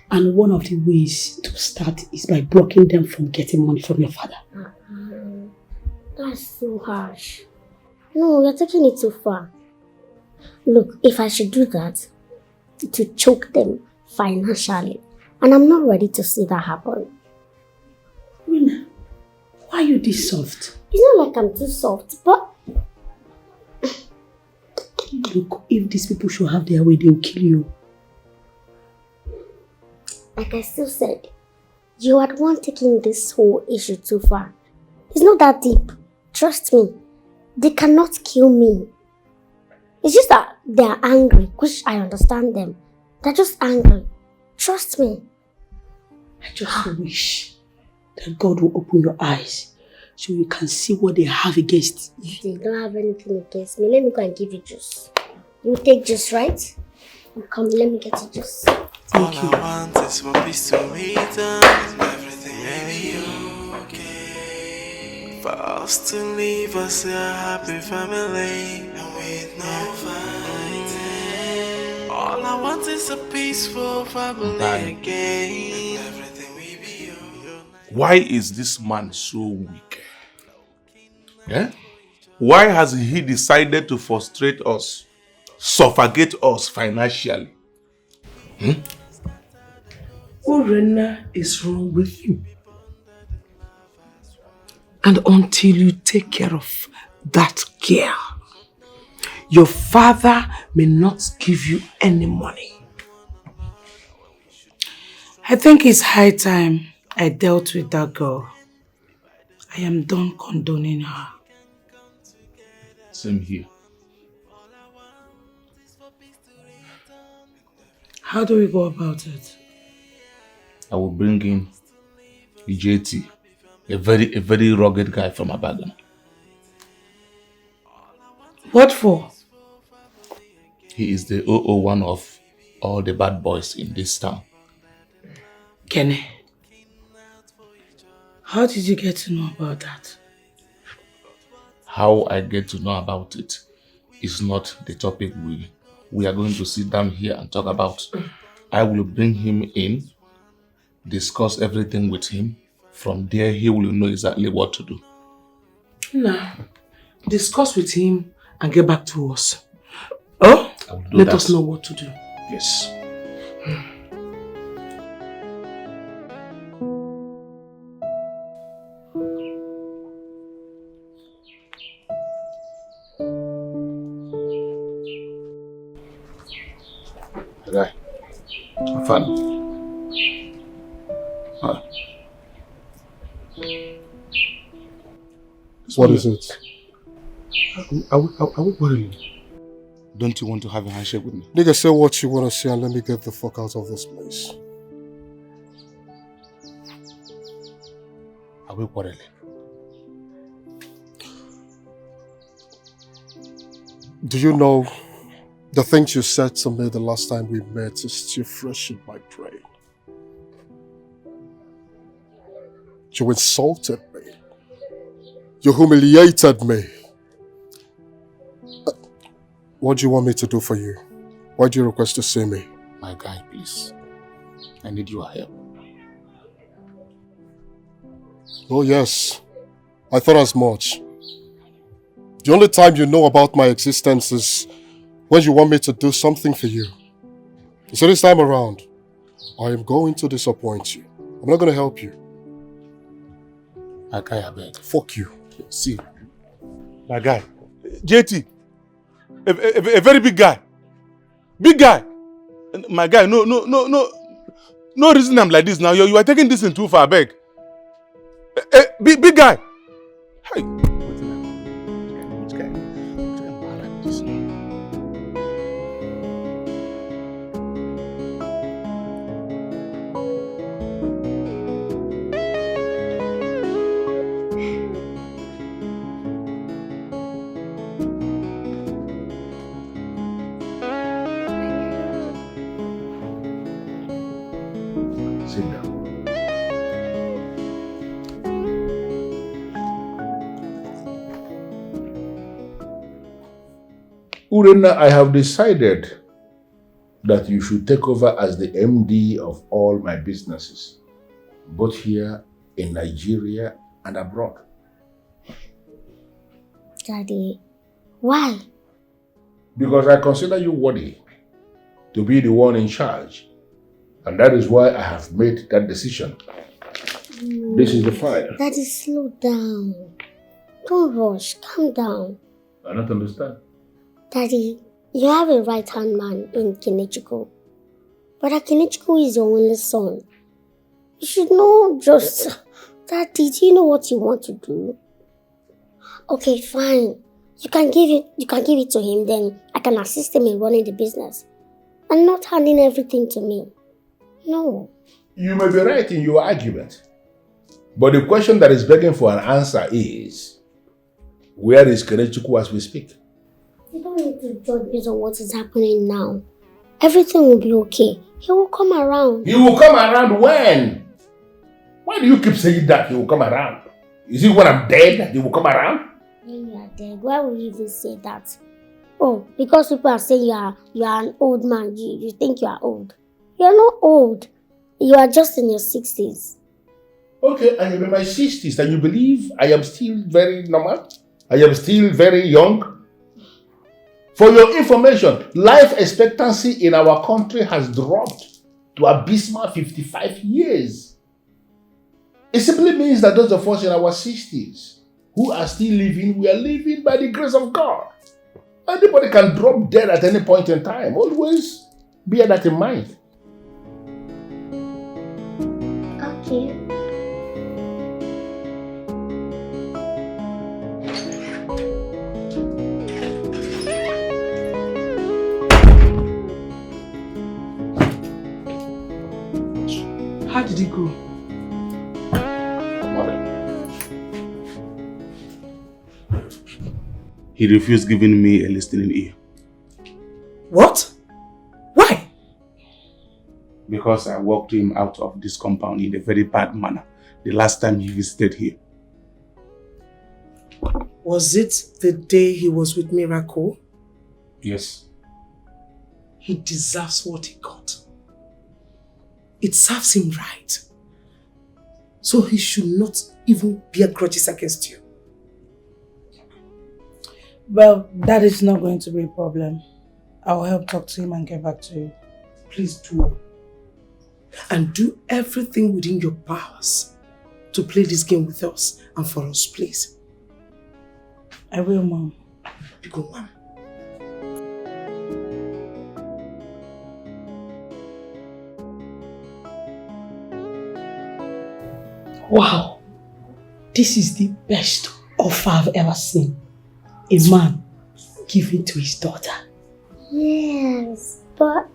And one of the ways to start is by blocking them from getting money from your father. That's so harsh. No, you're taking it too far. Look, if I should do that, to choke them financially, and I'm not ready to see that happen. Rina, why are you this soft? It's not like I'm too soft, but... Look, if these people should have their way, they'll kill you. Like I still said, you are the one taking this whole issue too far. It's not that deep. Trust me. They cannot kill me. It's just that they are angry, which I understand them. They're just angry. Trust me. I just wish that God will open your eyes so you can see what they have against you. They don't have anything against me. Let me go and give you juice. You take juice, right? Come, let me get you juice. All I want is for peace to return. Everything may be okay. For us to leave us a happy family and with no fighting. All I want is a peaceful family again. Everything will be okay. Why is this man so weak? Yeah? Why has he decided to frustrate us, suffocate us financially? Urena is wrong with you. And until you take care of that girl, your father may not give you any money. I think it's high time I dealt with that girl. I am done condoning her. Same here. How do we go about it? I will bring in JT, a very rugged guy from Abadan. What for? He is the 001 of all the bad boys in this town. Kenny, how did you get to know about that? How I get to know about it is not the topic we are going to sit down here and talk about. I will bring him in, discuss everything with him. From there, he will know exactly what to do. No. Discuss with him and get back to us. Oh? Let us know what to do. Yes. Guy, fun. Huh. What is it? Are we quarreling? Don't you want to have a handshake with me? Nigga, say what you want to say and let me get the fuck out of this place. Are we quarreling? Do you know the things you said to me the last time we met is still fresh in my brain? You insulted me. You humiliated me. What do you want me to do for you? Why do you request to see me? My guy, please. I need your help. Oh yes, I thought as much. The only time you know about my existence is when you want me to do something for you. So this time around, I am going to disappoint you. I'm not going to help you. My guy, I beg. Fuck you. See, my guy, JT, a very big guy. Big guy. My guy, no reason I'm like this now. You are taking this in too far, beg. Big guy. Hi. Urena, I have decided that you should take over as the MD of all my businesses, both here in Nigeria and abroad. Daddy, why? Because I consider you worthy to be the one in charge. And that is why I have made that decision. This is the file. Daddy, slow down. Don't rush. Calm down. I don't understand. Daddy, you have a right-hand man in Kenichiko. But Kenichiko is your only son. You should know just... Daddy, do you know what you want to do? Okay, fine. You can give it to him, then I can assist him in running the business. and not handing everything to me. No. You may be right in your argument, but the question that is begging for an answer is, where is Kenechukwu as we speak? You don't need to judge based on what is happening now. Everything will be okay. He will come around. He will come around when? Why do you keep saying that he will come around? Is it when I'm dead that he will come around? When you are dead, why would you even say that? Oh, because people are saying you are an old man. You think you are old. You are not old. You are just in your 60s. Okay, I am in my 60s and you believe I am still very normal? I am still very young? For your information, life expectancy in our country has dropped to abysmal 55 years. It simply means that those of us in our 60s who are still living, we are living by the grace of God. Anybody can drop dead at any point in time. Always bear that in mind. Okay. How did it go? He refused giving me a listening ear. What? Why? Because I walked him out of this compound in a very bad manner the last time he visited here. Was it the day he was with Miracle? Yes. He deserves what he got. It serves him right. So he should not even bear grudges against you. Well, that is not going to be a problem. I'll help talk to him and get back to you. Please do. And do everything within your powers to play this game with us and for us, please. I will, Mom. You go, Mom. Wow. This is the best offer I've ever seen. A man giving to his daughter. Yes, but...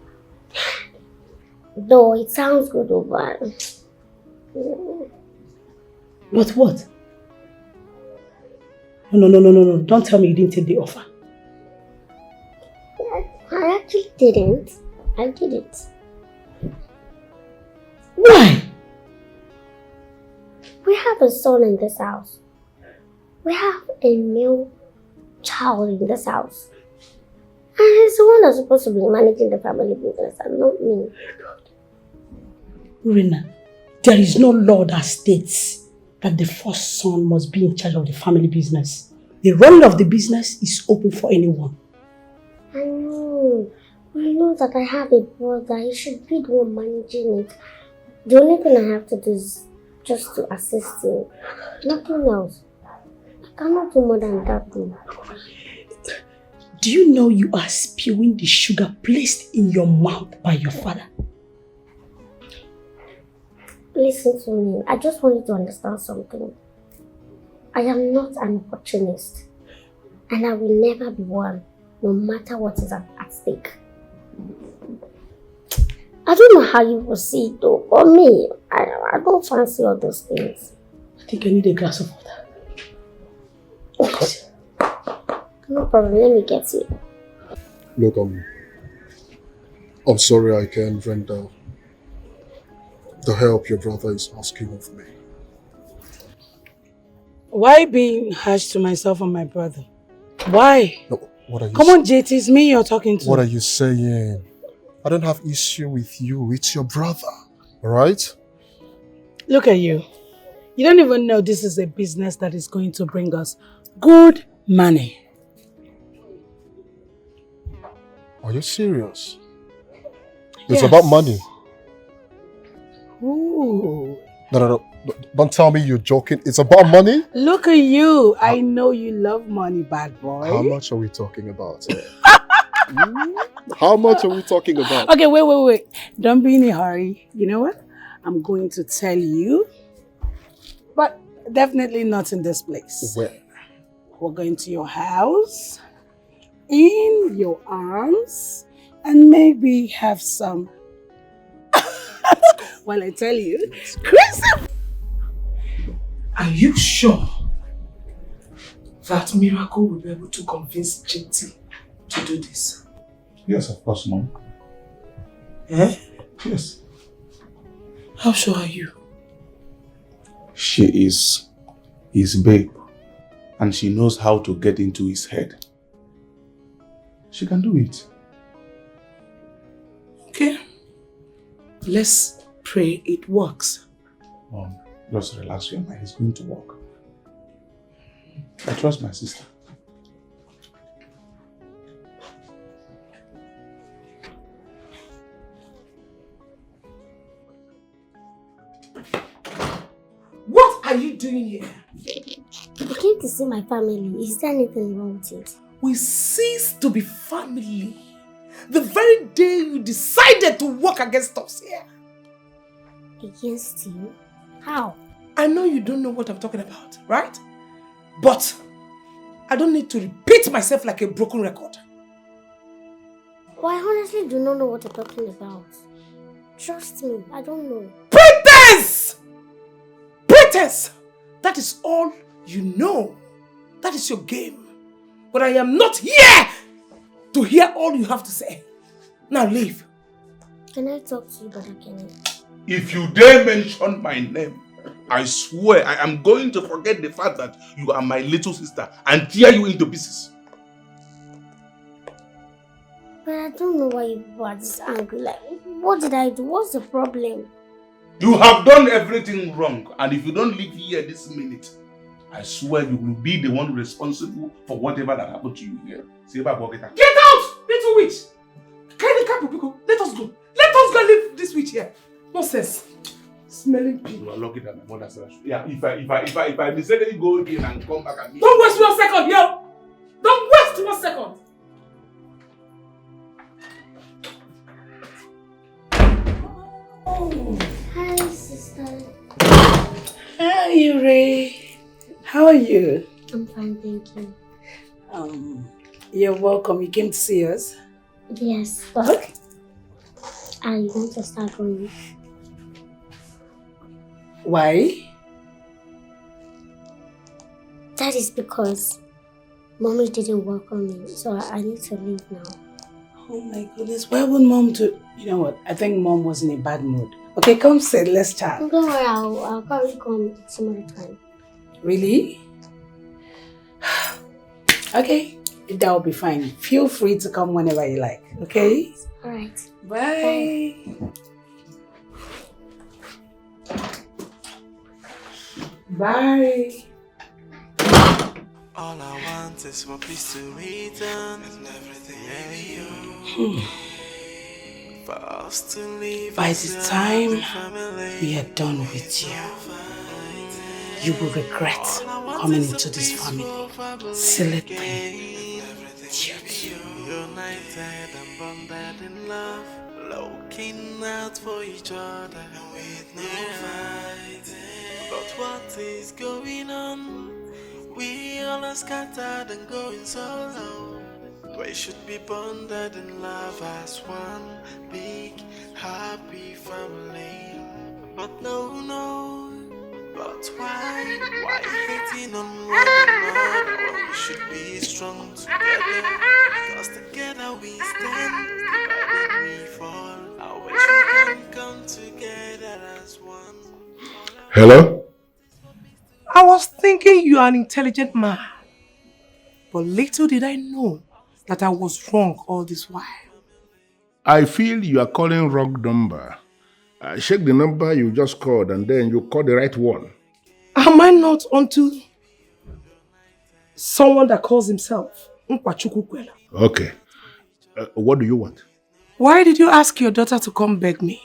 Though it sounds good, but... But what? No. Don't tell me you didn't take the offer. I actually didn't. I didn't. Why? We have a son in this house. We have a male child in this house. And he's the one that's supposed to be managing the family business and not me. Rina, there is no law that states that the first son must be in charge of the family business. The running of the business is open for anyone. I know. I know that I have a brother. He should be the one managing it. The only thing I have to do is just to assist him. Nothing else. I cannot do more than that though. Do you know you are spewing the sugar placed in your mouth by your father? Listen to me. I just want you to understand something. I am not an opportunist. And I will never be one, no matter what is at stake. I don't know how you will see it though, but me, I don't fancy all those things. I think I need a glass of water. Okay. No problem, let me get you. Look, I'm sorry I can't render the help your brother is asking of me. Why being harsh to myself and my brother? Why? No, what are you Come on, JT, it's me you're talking to. What are you saying? I don't have issue with you. It's your brother, alright? Look at you. You don't even know this is a business that is going to bring us good money. Are you serious? It's Yes. about money. Ooh. No. Don't tell me you're joking. It's about money? Look at you. I know you love money, bad boy. How much are we talking about? How much are we talking about? Okay, wait. Don't be in a hurry. You know what? I'm going to tell you. But definitely not in this place. Where? We're going to your house. In your arms. and maybe have some. Well, I tell you, Chris, are you sure that Miracle will be able to convince JT to do this? Yes, of course, Mom. Eh? Yes. How sure are you? She is his babe, and she knows how to get into his head. She can do it. Okay. Let's pray it works. Mom, just relax your mind. It's going to work. I trust my sister. What are you doing here? I came to see my family. Is there anything wrong with it? We cease to be family the very day you decided to work against us here. Against you? How? I know you don't know what I'm talking about, right? But I don't need to repeat myself like a broken record. Well, I honestly do not know what you're talking about. Trust me, I don't know. Pretense! Pretense! That is all you know. That is your game. But I am not here to hear all you have to say. Now leave. Can I talk to you, Brother Kenny? If you dare mention my name, I swear I am going to forget the fact that you are my little sister and tear you into pieces. But I don't know why you are this angry. Like, what did I do? What's the problem? You have done everything wrong, and if you don't leave here this minute, I swear you will be the one responsible for whatever that happened to you here. Get out, little witch! Let us go. Let us go leave this witch here. Nonsense. Smelling pig. You are lucky that my mother said, yeah, if I mistakenly go in and come back and meet. Don't waste 1 second, yo! Don't waste 1 second! Oh. Hi, sister. Hi, Yuri. How are you? I'm fine, thank you. You're welcome. You came to see us? Yes, but I want to start going. Why? That is because Mommy didn't welcome me, so I need to leave now. Oh my goodness, why would Mom do? You know what? I think Mom was in a bad mood. Okay, come sit, let's chat. Don't worry, I'll probably come some other time. Really? Okay, that will be fine. Feel free to come whenever you like, okay? Alright. Bye. Bye. All I want is for peace to return and everything for us to live. By the time we are done with you, you will regret coming into this family. Silly thing. United and bonded in love, looking out for each other and with no fight. But what is going on? We all are scattered and going solo. We should be bonded in love as one big happy family. But no. But why? Why hating on one another? We should be strong together. Cause together we stand, divided we fall. I wish we can come together as one. Hello? I was thinking you are an intelligent man. But little did I know that I was wrong all this while. I feel you are calling wrong number. Check the number you just called and then you call the right one. Am I not onto someone that calls himself Nkwachukwukwela? Okay. What do you want? Why did you ask your daughter to come beg me?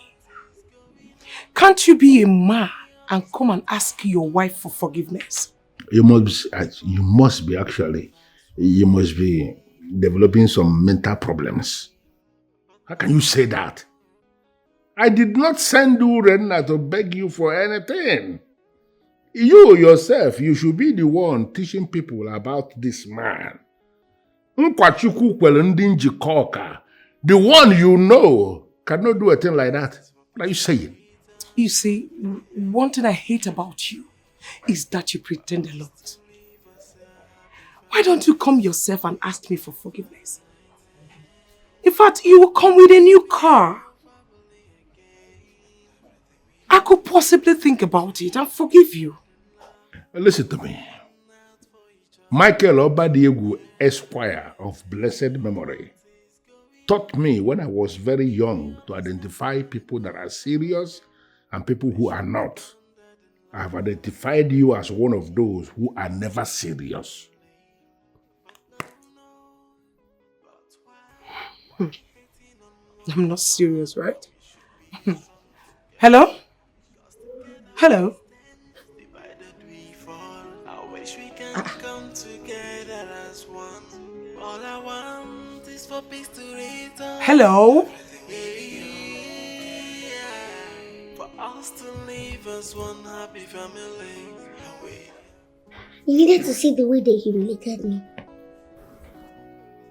Can't you be a man and come and ask your wife for forgiveness? You must be developing some mental problems. How can you say that? I did not send you, Renna, to beg you for anything. You yourself, you should be the one teaching people about this man. Nkwachukwukwele ndị njikọ ọka The one you know cannot do a thing like that. What are you saying? You see, one thing I hate about you is that you pretend a lot. Why don't you come yourself and ask me for forgiveness? In fact, you will come with a new car. I could possibly think about it and forgive you. Listen to me. Michael Obadiegu, Esquire of blessed memory, taught me when I was very young to identify people that are serious and people who are not. I have identified you as one of those who are never serious. I'm not serious, right? Hello? Hello? Come together as one. All I want is for peace to return. Hello? For us to live as one happy family. You needed to see the way they humiliated me.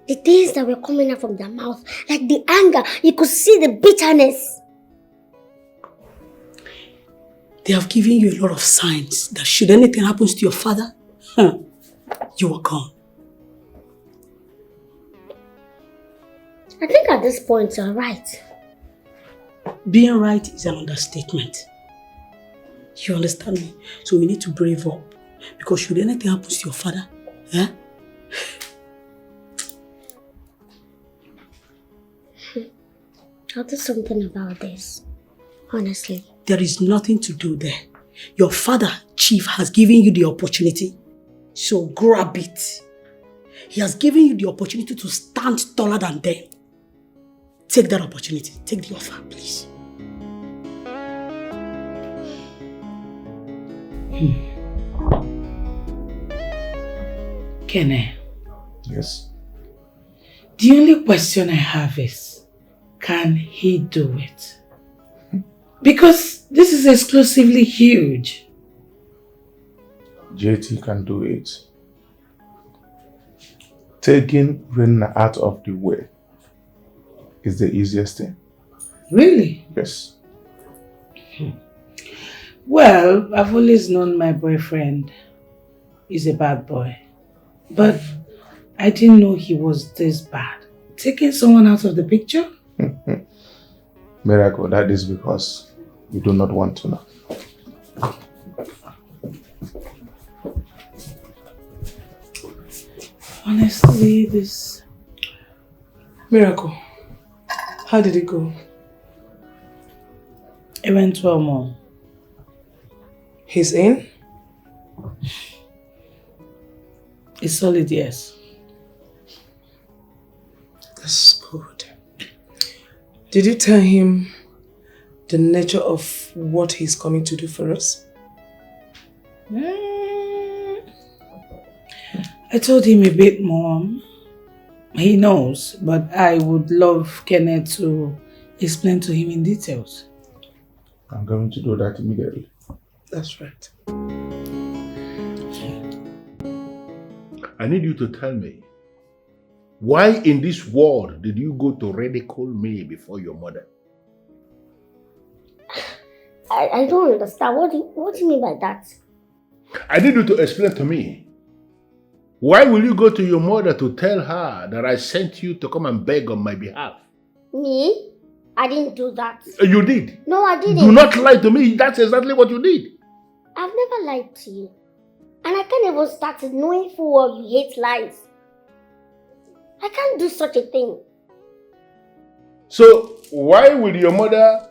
The things that were coming out from their mouth, like the anger, you could see the bitterness. They have given you a lot of signs that should anything happen to your father, you are gone. I think at this point you're right. Being right is an understatement. You understand me? So we need to brave up. Because should anything happen to your father, I'll do something about this. Honestly. There is nothing to do there. Your father, Chief, has given you the opportunity. So grab it. He has given you the opportunity to stand taller than them. Take that opportunity. Take the offer, please. Kene. Yes. The only question I have is, can he do it? Because this is exclusively huge. JT can do it. Taking Rena out of the way is the easiest thing. Really? Yes. Well, I've always known my boyfriend is a bad boy. But I didn't know he was this bad. Taking someone out of the picture? Miracle, that is because you do not want to know. Honestly, this... Miracle, how did it go? It went well, Mom. He's in? A solid yes. That's good. Did you tell him the nature of what he's coming to do for us? I told him a bit more. He knows, but I would love Kenneth to explain to him in details. I'm going to do that immediately. That's right. I need you to tell me, why in this world did you go to ridicule me before your mother? I don't understand. What do you mean by that? I need you to explain to me. Why will you go to your mother to tell her that I sent you to come and beg on my behalf? Me? I didn't do that. You did. No, I didn't. Do not lie to me. That's exactly what you did. I've never lied to you. And I can't even start knowing full well you hate lies. I can't do such a thing. So why will your mother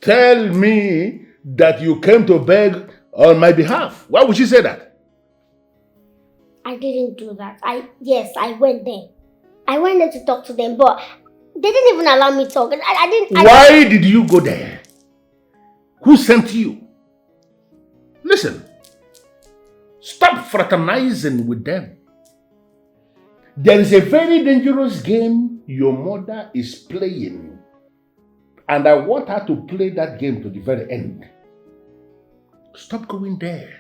tell me that you came to beg on my behalf? Why would she say that? I didn't do that. Yes, I went there. I went there to talk to them, but they didn't even allow me to talk. Why did you go there? Who sent you? Listen, stop fraternizing with them. There is a very dangerous game your mother is playing, and I want her to play that game to the very end. Stop going there.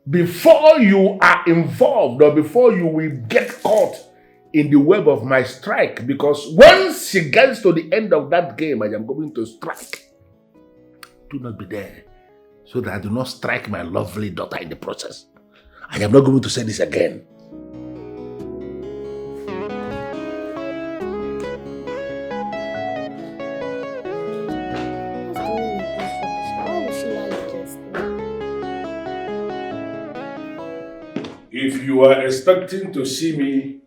Before you are involved or before you will get caught in the web of my strike, because once she gets to the end of that game, I am going to strike. Do not be there, so that I do not strike my lovely daughter in the process. I am not going to say this again. If you are expecting to see me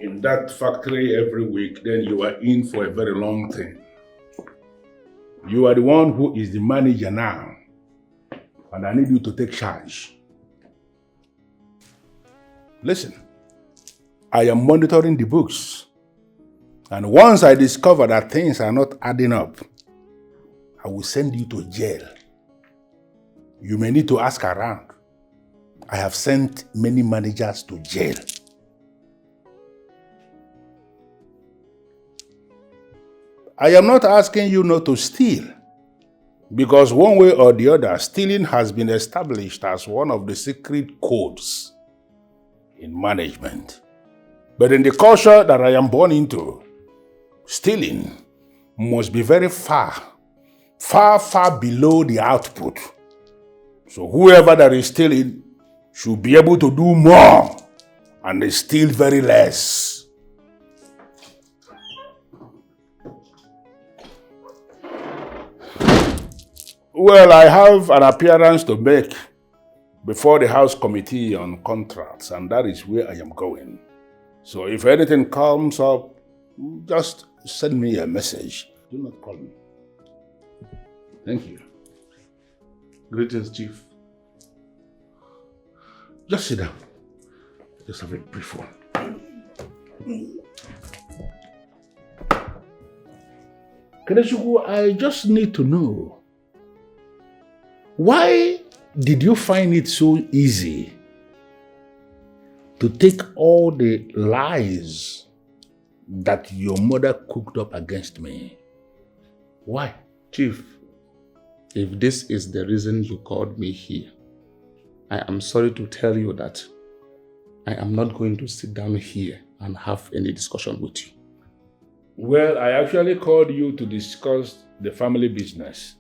in that factory every week, then you are in for a very long thing. You are the one who is the manager now, and I need you to take charge. Listen, I am monitoring the books, and once I discover that things are not adding up, I will send you to jail. You may need to ask around. I have sent many managers to jail. I am not asking you not to steal, because one way or the other, stealing has been established as one of the secret codes in management. But in the culture that I am born into, stealing must be very far below the output. So whoever that is stealing should be able to do more and they steal very less. Well, I have an appearance to make before the House Committee on Contracts, and that is where I am going. So if anything comes up, just send me a message. Do not call me. Thank you. Greetings, Chief. Just sit down. Just have a brief one. Keneshuku, I just need to know, why did you find it so easy to take all the lies that your mother cooked up against me? Why? Chief, if this is the reason you called me here, I am sorry to tell you that I am not going to sit down here and have any discussion with you. Well, I actually called you to discuss the family business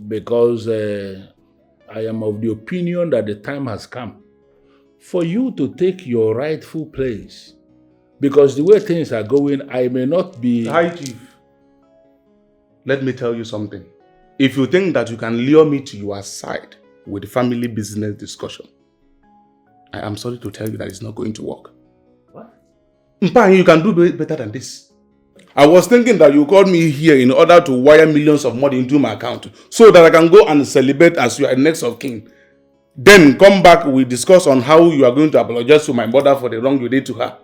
because I am of the opinion that the time has come for you to take your rightful place. Because the way things are going, I may not be... Hi, Chief. Let me tell you something. If you think that you can lure me to your side with the family business discussion, I am sorry to tell you that it's not going to work. What? You can do better than this. I was thinking that you called me here in order to wire millions of money into my account so that I can go and celebrate as you are next of kin. Then come back, we discuss on how you are going to apologize to my mother for the wrong you did to her.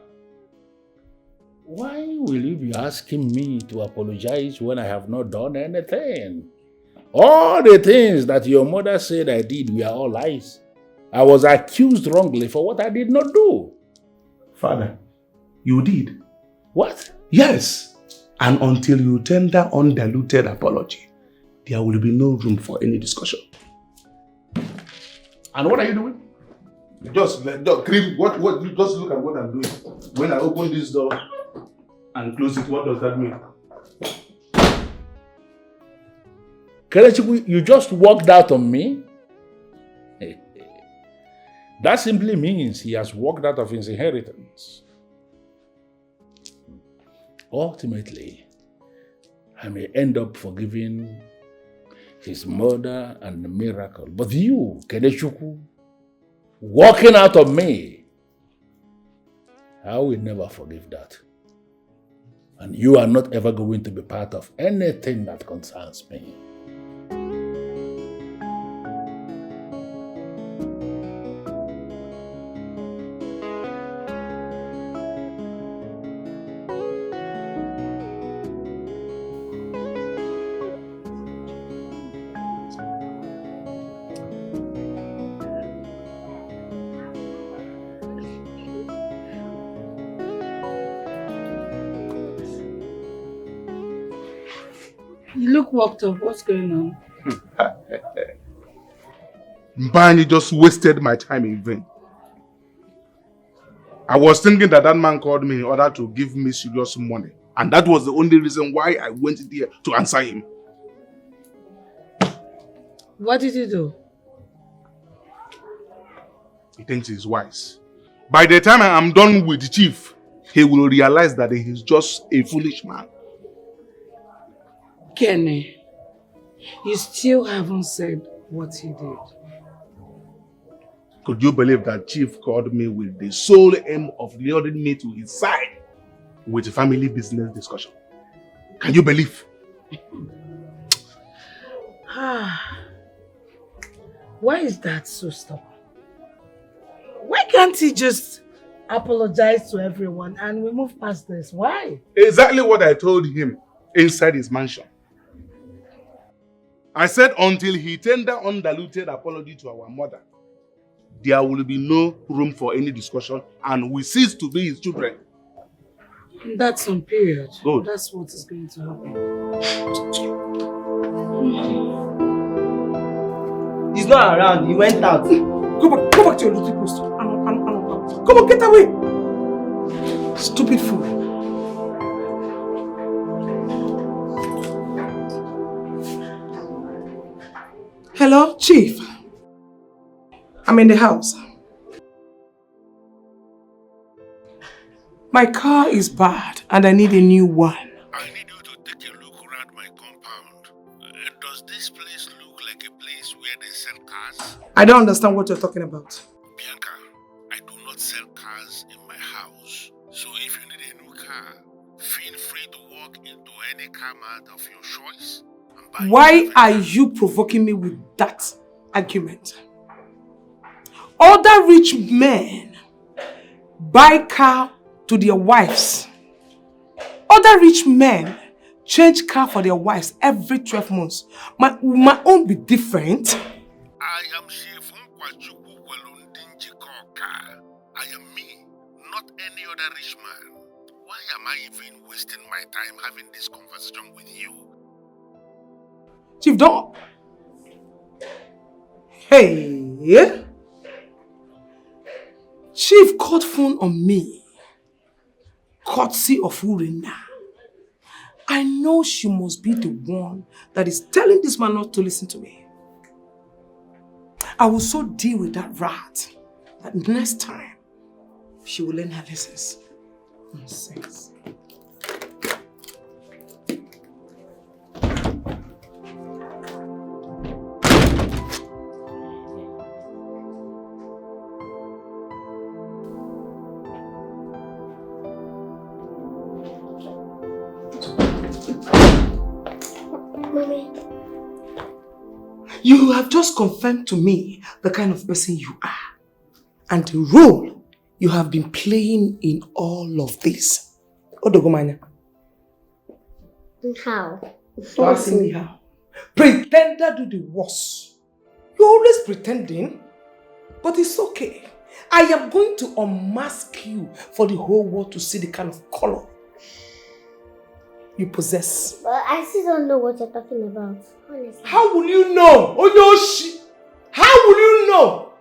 Why will you be asking me to apologize when I have not done anything? All the things that your mother said I did were all lies. I was accused wrongly for what I did not do. Father, you did. What? Yes. And until you tender undiluted apology, there will be no room for any discussion. And what are you doing? Just look at what I'm doing. When I open this door and close it, what does that mean? Kelechiku, you just walked out on me? That simply means he has walked out of his inheritance. Ultimately, I may end up forgiving his murder and the miracle. But you, Kelechiku, walking out of me, I will never forgive that. And you are not ever going to be part of anything that concerns me. You look worked up. What's going on? Mbani just wasted my time in vain. I was thinking that that man called me in order to give me serious money. And that was the only reason why I went there to answer him. What did you do? He thinks he's wise. By the time I am done with the chief, he will realize that he is just a foolish man. Kenny, you still haven't said what he did. Could you believe that chief called me with the sole aim of luring me to his side with a family business discussion? Can you believe? Why is that so stubborn? Why can't he just apologize to everyone and we move past this? Why? Exactly what I told him inside his mansion. I said until he tender undiluted apology to our mother, there will be no room for any discussion and we cease to be his children. That's on period. Good. That's what is going to happen. He's not around. He went out. Go back to your duty post. Come on, get away! Stupid fool. Hello, Chief. I'm in the house. My car is bad and I need a new one. I need you to take a look around my compound. Does this place look like a place where they sell cars? I don't understand what you're talking about. Bianca, I do not sell cars in my house. So if you need a new car, feel free to walk into any car mart of your choice. Why are you provoking me with that argument? Other rich men buy car to their wives. Other rich men change car for their wives every 12 months. My own be different. I am Chief Nkwachuku Kwelundinjikoka. I am me, not any other rich man. Why am I even wasting my time having this conversation with you? Chief, don't. Hey. Chief called phone on me. Courtesy of Urena. I know she must be the one that is telling this man not to listen to me. I will so deal with that rat that next time she will learn her lessons. Nonsense. You have just confirmed to me the kind of person you are and the role you have been playing in all of this. Odogomanya. How? You're asking me how? Pretender do the worst. You're always pretending, but it's okay. I am going to unmask you for the whole world to see the kind of color you possess. But I still don't know what you're talking about, honestly. How will you know? Oyoshi! How will you know?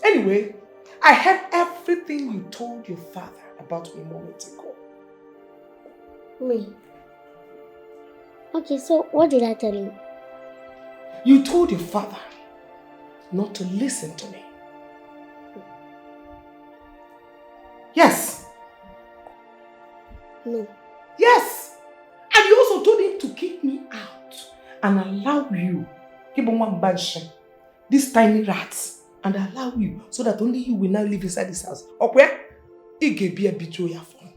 Anyway, I heard everything you told your father about me a moment ago. Me? Okay, so what did I tell you? You told your father not to listen to me. Yes. No. Yes. And you also told him to kick me out and allow you, these tiny rats, and allow you so that only you will now live inside this house. Okay? It can be a betrayal for me.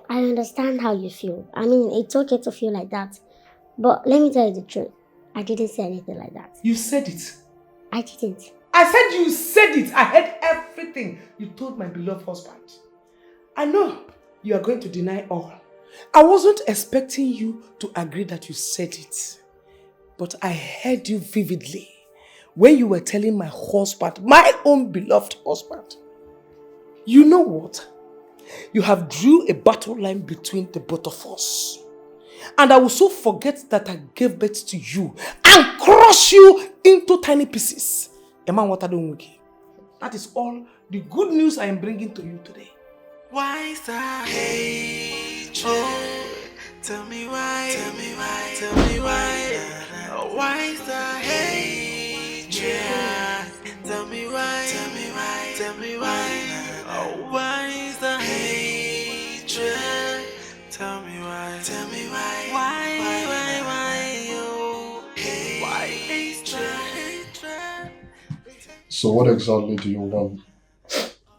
I understand how you feel. I mean, it's okay to feel like that. But let me tell you the truth. I didn't say anything like that. You said it. I didn't. I said you said it. I heard everything you told my beloved husband. I know you are going to deny all. I wasn't expecting you to agree that you said it. But I heard you vividly when you were telling my husband, my own beloved husband. You know what? You have drew a battle line between the both of us. And I will so forget that I gave birth to you and crush you into tiny pieces. And That is all the good news I am bringing to you today. Why is that hatred? Oh, tell me why, tell me why, tell me why. Oh, why is that hatred? Tell me why, tell me why, tell me why. Oh, why is that hatred? Tell me why, tell me why, why, oh, why is that hatred? So what exactly do you want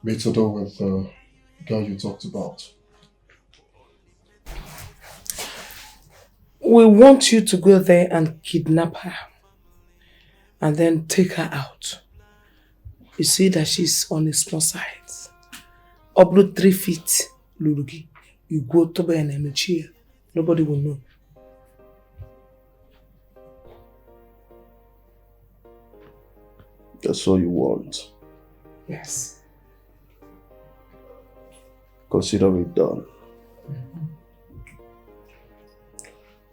me to do with the girl you talked about? We want you to go there and kidnap her and then take her out. You see that she's on a small size. Upload 3 feet, Lurugi. You go to buy an chair. Nobody will know. That's all you want. Yes. Consider it done.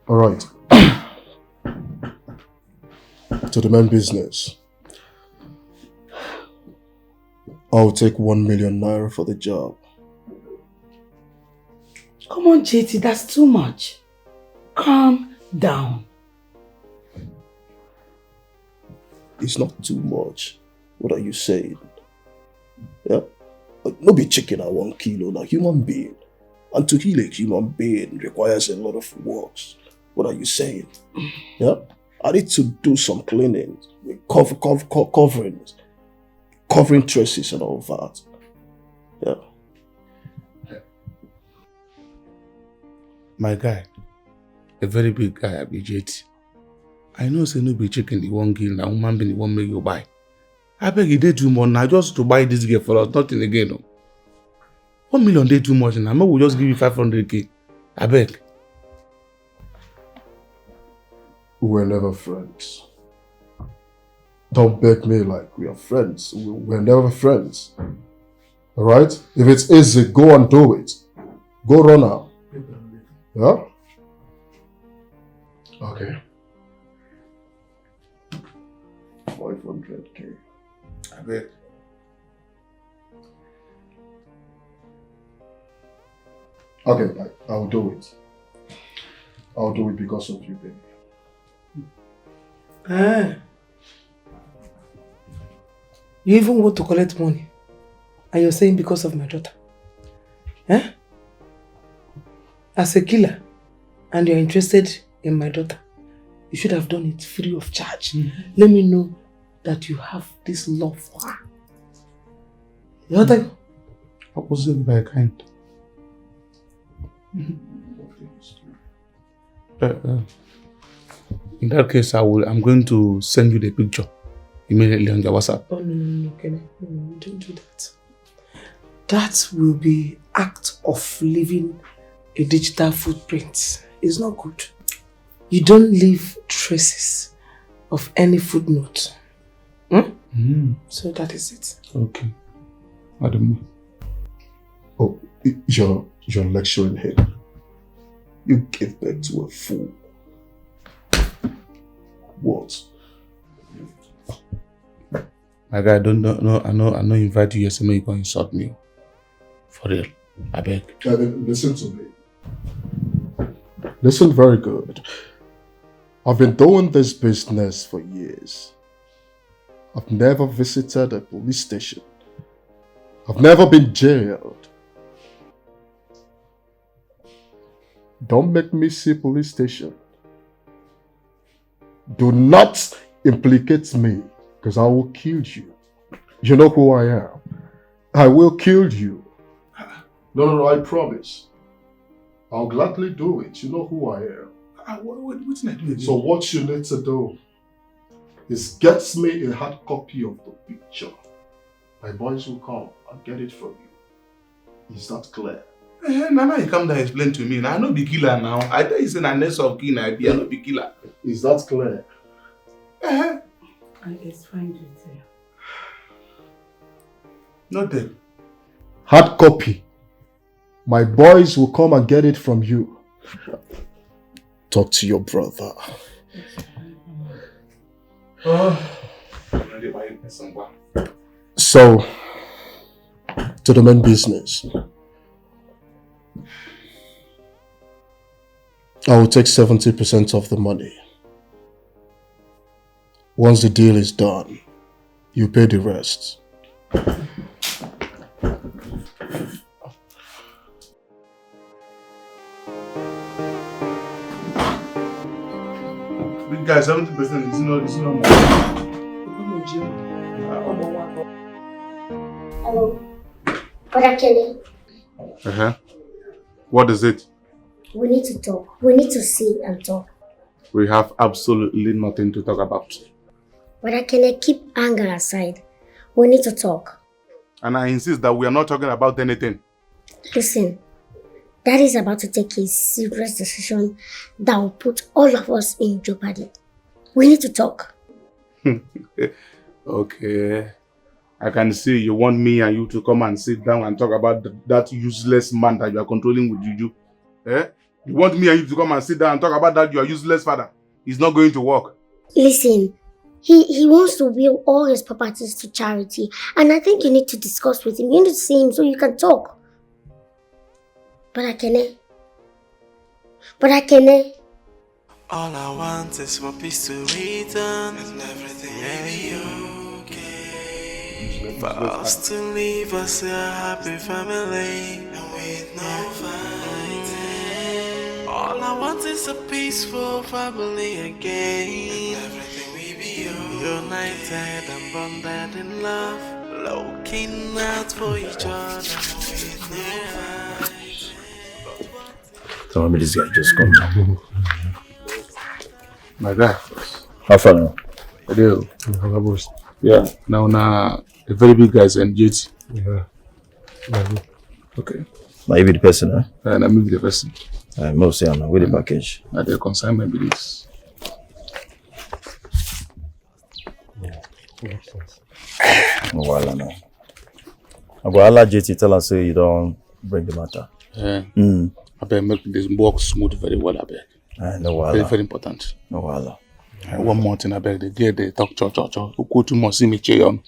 All right. To the main business. I'll take 1 million naira for the job. Come on, JT, that's too much. Calm down. It's not too much. What are you saying? Yeah? No be chicken at 1 kilo, na human being. And to heal a human being requires a lot of works. What are you saying? Yeah? I need to do some cleaning, covering traces and all that. Yeah. My guy, a very big guy, I be JT. I know say no be chicken the one kill, na human being the one make you buy. I beg you, they too much now just to buy this girl for us, nothing again. No. 1 million they too much now, we'll just give you 500k. I beg. We were never friends. Don't beg me like we are friends. We're never friends. Alright? If it's easy, go and do it. Go run out. Yeah? Okay. 500k. I beg. Okay, I'll do it. I'll do it because of you, baby. Ah. You even want to collect money. And you're saying because of my daughter. Eh? As a killer, and you're interested in my daughter, you should have done it free of charge. Let me know that you have this love for her. You know what Opposite by kind. In that case, I'm going to send you the picture immediately on your WhatsApp. Oh, no, Kenny. No, don't do that. That will be act of leaving a digital footprint. It's not good. You don't leave traces of any footnote. So that is it. Okay. Madam. Oh, you're lecturing him. You gave birth to a fool. What? My guy, I know invite you yesterday, you can insult me. For real. I beg. Listen to me. Listen very good. I've been doing this business for years. I've never visited a police station. I've never been jailed. Don't make me see police station. Do not implicate me, because I will kill you. You know who I am. I will kill you. No, I promise. I'll gladly do it. You know who I am. What did I do again? So what you need to do is get me a hard copy of the picture. My boys will come and get it from you. Is that clear? Now you come down and explain to me. Now I know be killer now. I tell you say na next of kin I be, I know be killer. Is that clear? It's fine, JT. Noted. Hard copy. My boys will come and get it from you. Talk to your brother. So, to the main business. I will take 70% of the money. Once the deal is done, you pay the rest. Big guy, 70% is not more. Hello. Brother Kelly. What is it? We need to talk. We need to sit and talk. We have absolutely nothing to talk about. Brother Kelly, keep anger aside. We need to talk. And I insist that we are not talking about anything. Listen, Daddy is about to take a serious decision that will put all of us in jeopardy. We need to talk. Okay. I can see you want me and you to come and sit down and talk about that useless man that you are controlling with Juju. Eh? You want me and you to come and sit down and talk about that your useless father. It's not going to work. Listen, he wants to will all his properties to charity, and I think you need to discuss with him. You need to see him so you can talk. But I can't. All I want is for peace to return and everything will be okay. For us to leave us a happy family and with no fighting. All I want is a peaceful family again. Everything will be united and bonded in love, looking out for each other with no fighting. Tell me this guy just come now. My guy. How far now? I do. Yeah. Now, a very big guy's in duty. Yeah. Okay. Now you be the person, huh? And I'm the person. I'm not saying now. With the package. Now the consignment be this. No while now. I go allow JT tell us say you don't bring the matter. Yeah. I better make this work smooth very well. I beg. No while. Very, very important. No while. One more thing, I beg. They talk cho. Who go too much see me cheer on.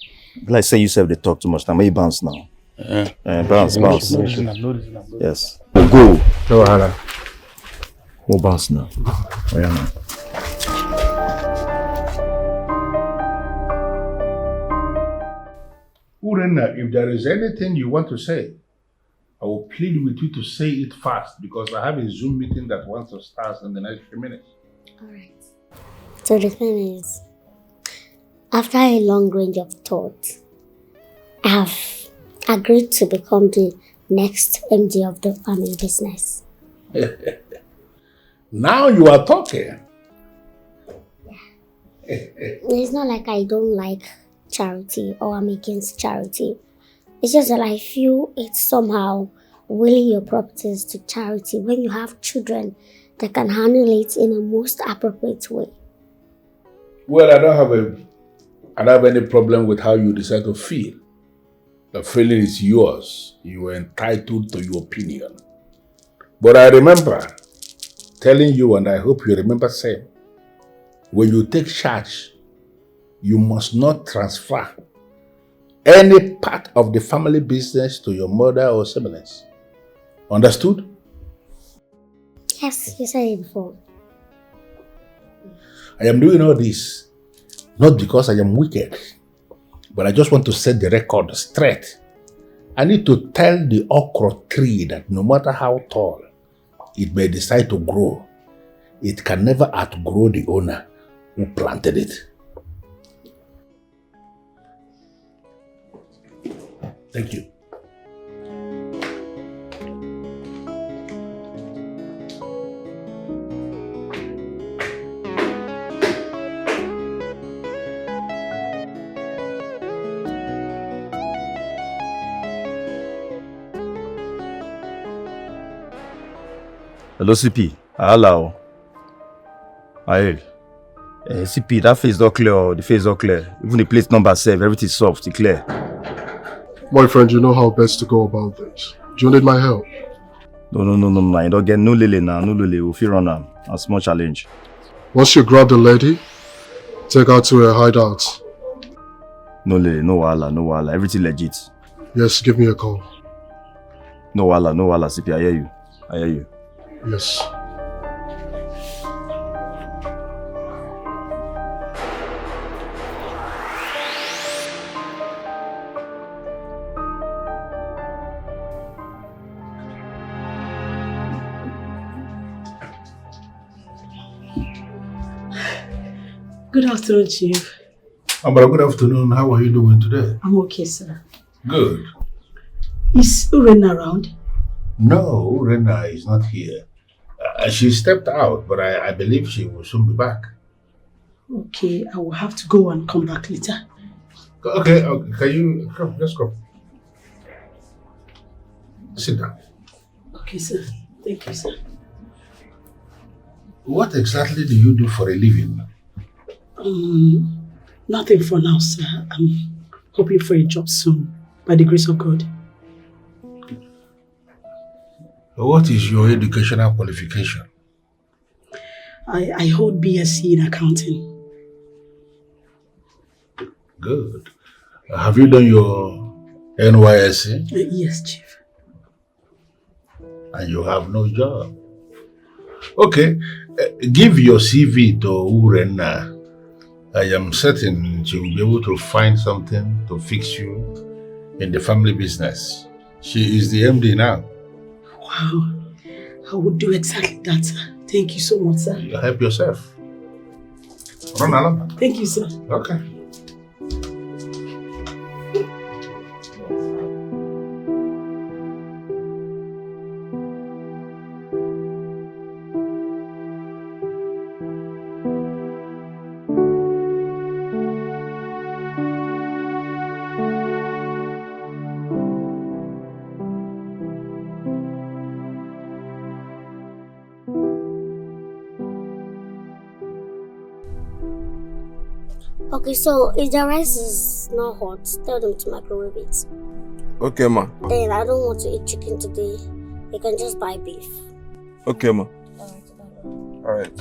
Like say you said they talk too much. Now may bounce now. Bounce. Yes. Go. No, Hannah. We'll bounce now. Oh yeah, man. Urenna, if there is anything you want to say, I will plead with you to say it fast because I have a Zoom meeting that wants to start in the next few minutes. Alright. So the thing is, after a long range of thought, I have agreed to become the next MD of the family business. Now you are talking. It's not like I don't like charity or I'm against charity. It's just that I feel it's somehow willing your properties to charity when you have children that can handle it in a most appropriate way. Well, I don't have any problem with how you decide to feel. The feeling is yours. You are entitled to your opinion. But I remember telling you, and I hope you remember saying, when you take charge, you must not transfer any part of the family business to your mother or siblings. Understood? Yes, you said it before. I am doing all this not because I am wicked, but I just want to set the record straight. I need to tell the okra tree that no matter how tall it may decide to grow, it can never outgrow the owner who planted it. Thank you. Hello, CP. Hello. Ael. CP, that face not clear. The face not clear. Even the plate number 7, everything soft, it's clear. Boyfriend, you know how best to go about this. Do you need my help? No. You don't get no lily now. No lily. We'll feel run now. A small challenge. Once you grab the lady, take her to her hideout. No, no wahala. Everything legit. Yes, give me a call. No wahala, CP. I hear you. Yes. Good afternoon, Chief. Ambara, good afternoon. How are you doing today? I'm okay, sir. Good. Is Urena around? No, Urena is not here. She stepped out, but I believe she will soon be back. Okay, I will have to go and come back later. Okay. Can you come? Let's go. Sit down. Okay, sir. Thank you, sir. What exactly do you do for a living? Nothing for now, sir. I'm hoping for a job soon, by the grace of God. What is your educational qualification? I hold BSc in accounting. Good. Have you done your NYSC? Yes, Chief. And you have no job? Okay. Give your CV to Urena. I am certain she will be able to find something to fix you in the family business. She is the MD now. Wow. I will do exactly that, sir. Thank you so much, sir. You help yourself. Run along. Thank you, sir. Okay. Okay, so if the rice is not hot, tell them to microwave it. Okay, ma. Then I don't want to eat chicken today. You can just buy beef. Okay, ma. Alright.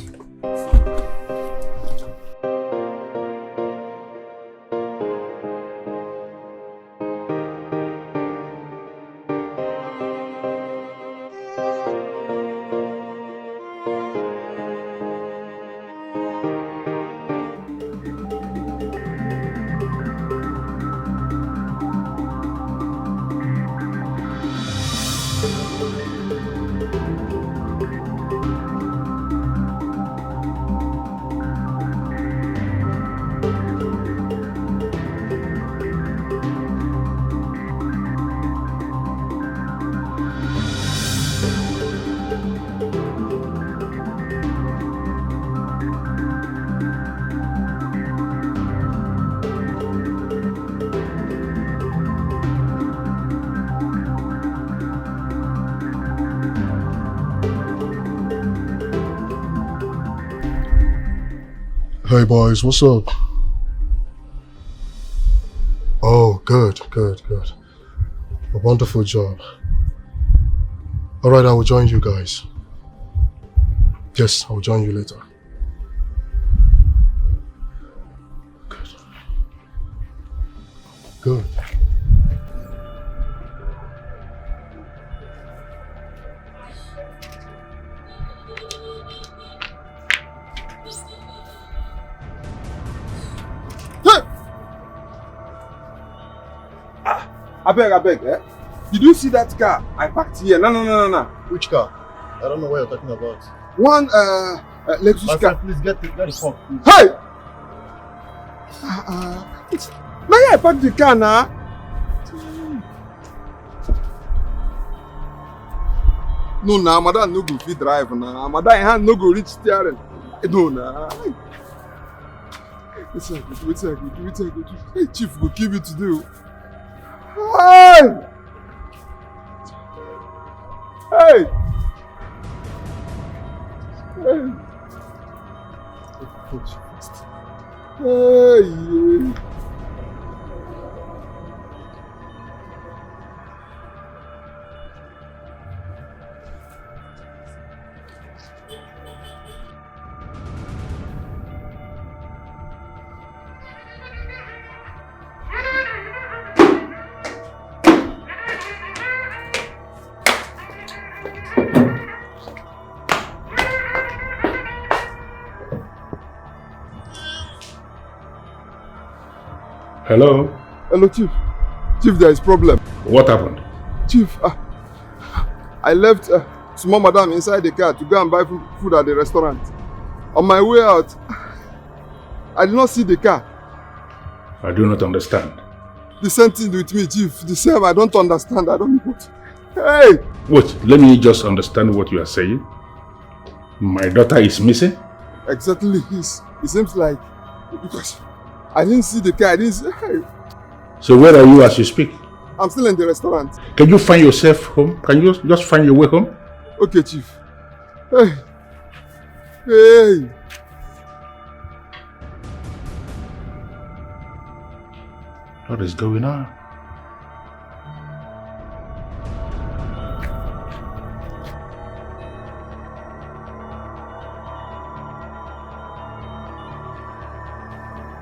Hey boys, what's up? Oh, good. A wonderful job. Alright, I will join you guys. Yes, I will join you later. Good. I beg, eh? Did you see that car I parked here? No. Which car? I don't know what you're talking about. One, Lexus My car. friend, please get the phone, please. Hey! Now I parked the car now. No, madam no go fit drive now. Madam hand no go reach steering. No, nah. What's I go do? Hey, Chief go give it to do. Hey! Hey! Hey! Hello? Hello, Chief. Chief, there is problem. What happened? Chief, I left small madam inside the car to go and buy food at the restaurant. On my way out, I did not see the car. I do not understand. The same thing with me, Chief. The same, I don't understand. I don't know what. Hey! Wait, let me just understand what you are saying. My daughter is missing? Exactly. It seems like, because I didn't see the car. I didn't see. Hey. So where are you as you speak? I'm still in the restaurant. Can you find yourself home? Can you just find your way home? Okay, Chief. Hey. Hey. What is going on?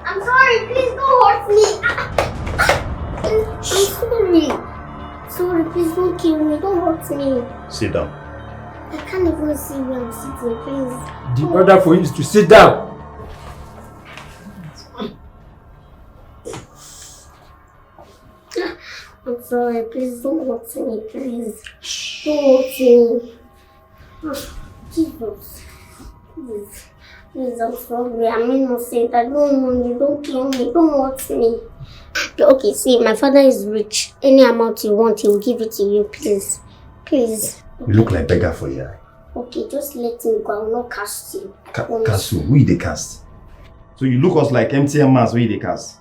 I'm sorry, please don't hurt me. I'm sorry. Sorry, please don't kill me. Don't hurt me. Sit down. I can't even see where I'm sitting, please. The order for you is to sit down. I'm sorry, please don't hurt me, please. Don't hurt me. Jesus. Please, I'm sorry. I'm innocent. I don't want you. Don't kill me. Don't hurt me. Okay, see, my father is rich. Any amount you want, he will give it to you, please. Please. You look like beggar for your eye. Okay, just let me go. I will not cast you. Cast who? Who is the cast? So you look us like MTN mass where you the cast?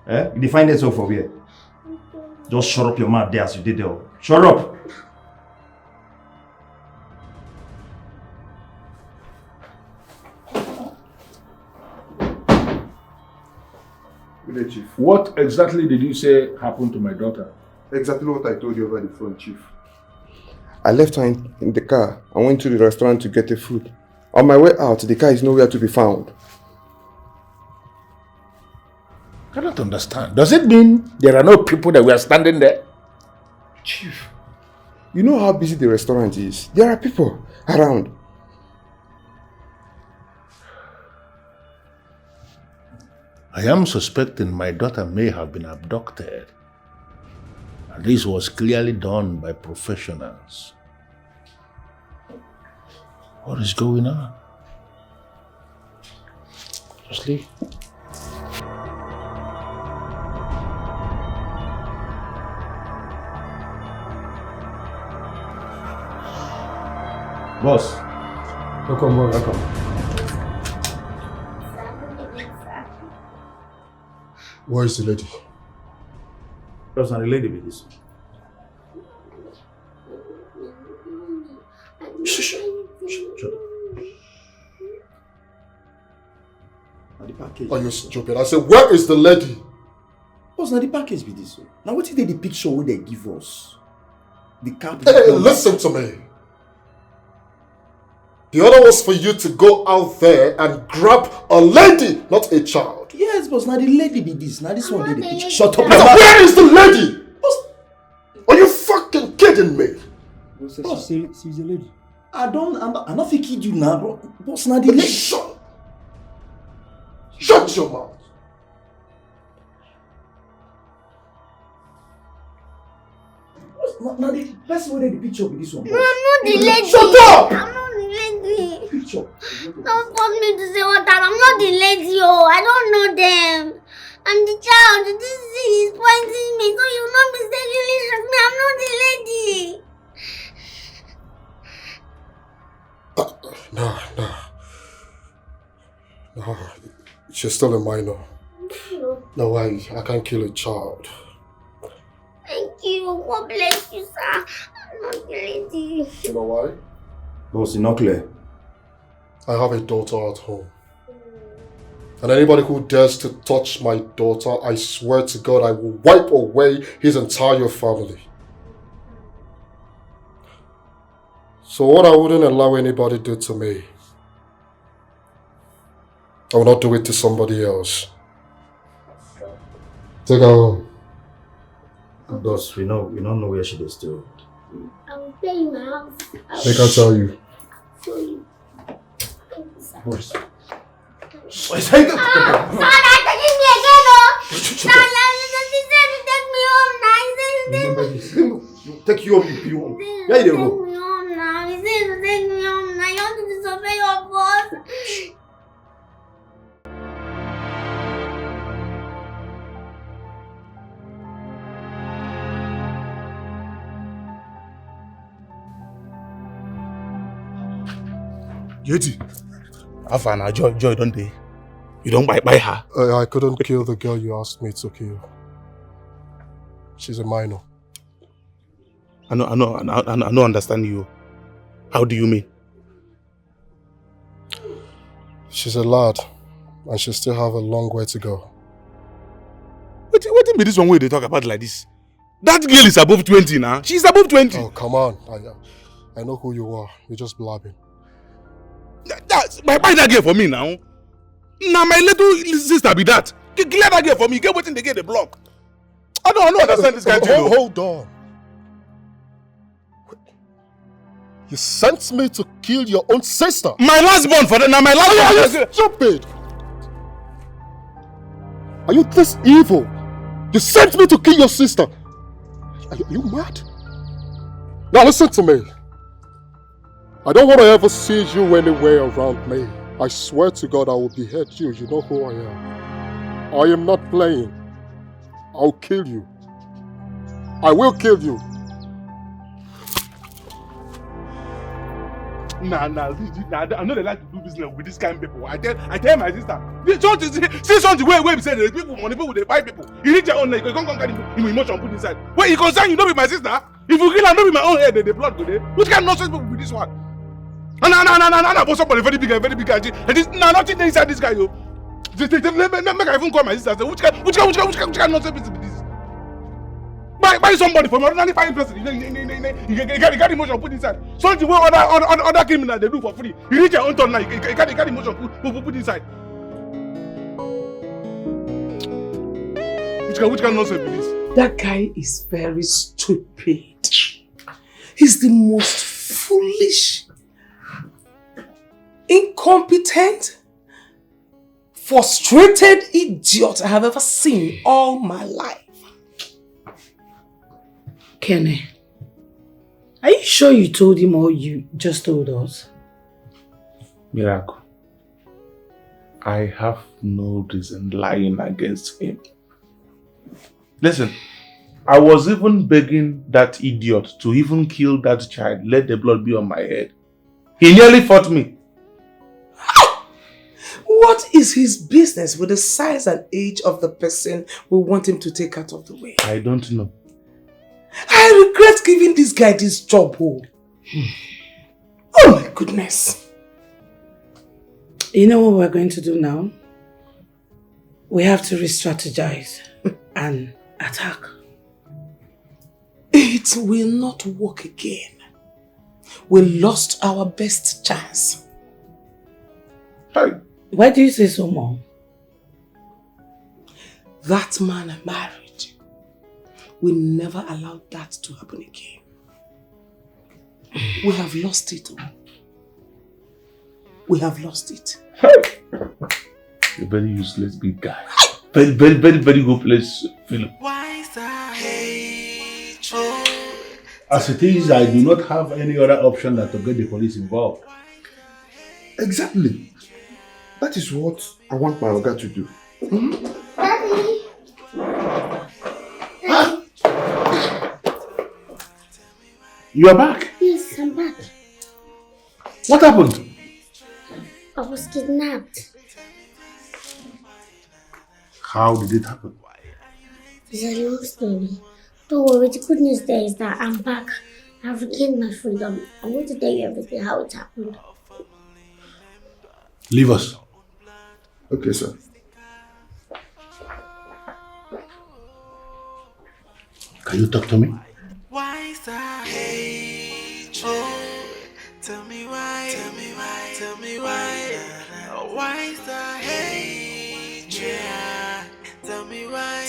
Eh? You find it so for where? Just shut up your mouth there as you did there. Shut up! Good day, Chief. What exactly did you say happened to my daughter? Exactly what I told you over the phone, Chief. I left her in the car. I went to the restaurant to get the food. On my way out, the car is nowhere to be found. I don't understand. Does it mean there are no people that were standing there? Chief, you know how busy the restaurant is. There are people around. I am suspecting my daughter may have been abducted. And this was clearly done by professionals. What is going on? Just leave. Boss. Welcome, boss. Welcome. Where is the lady? There's not a lady with this. Shh. Shut up. Now the package. Are you stupid? I said, where is the lady? Boss, now the package with this. Now what is the picture where they give us? The cap. Hey, listen to me. The order was for you to go out there and grab a lady, not a child. Yes, boss. Now the lady be this. Now this one did the picture. Shut up. Where is the lady? Boss, are you fucking kidding me? Boss, she's a lady. I'm not kid you now, bro. Boss, now the lady. Shut your mouth. Now the person where the picture with this one. No, I'm not the lady. Shut up! I'm not the lady. Picture. Don't force me to say what I'm not the lady, oh. I don't know them. I'm the child. This thing is pointing me, so you will not mistakenly shoot me. I'm not the lady. No. She's still a minor. No, I can't kill a child. Thank you. God bless you, sir. I'm not the lady. You know why? Boss, it's not clear. I have a daughter at home. And anybody who dares to touch my daughter, I swear to God, I will wipe away his entire family. So what I wouldn't allow anybody to do to me, I will not do it to somebody else. Take her home. Boss, we don't know where she is still. I will pay you my house. Make her tell you. Show you. Boss. Where's Hager? Son, I taking me again, oh! take you home. Where you go? Take me home now. He says to take me home now. You want to disobey your boss? Yeti, Afana, Joy, don't they? You don't buy her. I couldn't kill the girl you asked me to kill. She's a minor. I don't understand you. How do you mean? She's a lad, and she still have a long way to go. What be this one way they talk about like this? That girl is above 20 now. She's above 20. Oh, come on. I know who you are. You're just blabbing. Buy that girl for me now. Now my little sister be that. Clear that girl for me. Get waiting to get the block. I don't understand this guy. Hold on. You sent me to kill your own sister. My last born for that. Now my last born. Are you stupid? Are you this evil? You sent me to kill your sister. Are you mad? Now listen to me. I don't want to ever see you anywhere around me. I swear to God I will behead you. You know who I am. I am not playing. I'll kill you. I will kill you. Nah, I know they like to do business with this kind of people. I tell my sister, see something where we say the people, money people, they buy people. You need your own, you can't carry emotion put inside. Where you concern you, not be my sister. If you kill her, not be my own head, the blood go there. Which kind of nonsense people with this one? No, but somebody very big, and this, nothing inside this guy, yo. Make I even call my sister. Say, which kind of nonsense is this? Buy somebody from ordinary fine person. You got emotion put inside. Something where other criminals they do for free. You reach your own turn now. You got emotion put inside. Which kind of nonsense is this? That guy is very stupid. He's the most foolish, incompetent, frustrated idiot I have ever seen all my life. Kenny, are you sure you told him all you just told us? Miracle, I have no reason lying against him. Listen, I was even begging that idiot to even kill that child, let the blood be on my head. He nearly fought me. What is his business with the size and age of the person we want him to take out of the way? I don't know. I regret giving this guy this job. Oh my goodness. You know what we're going to do now? We have to re-strategize and attack. It will not work again. We lost our best chance. Hey. Why do you say so, Mom? That man I married. We never allowed that to happen again. We have lost it. We have lost it. A very useless big guy. Very hopeless Philip. As it is, I do not have any other option than to get the police involved. Exactly. That is what I want my Oga to do. Daddy! You are back? Yes, I'm back. What happened? I was kidnapped. How did it happen? It's a long story. Don't worry, the good news there is that I'm back. I've regained my freedom. I'm going to tell you everything, how it happened. Leave us. Okay, sir. Can you talk to me? Why is that hatred? Tell me why. Why is that hatred? Tell me why.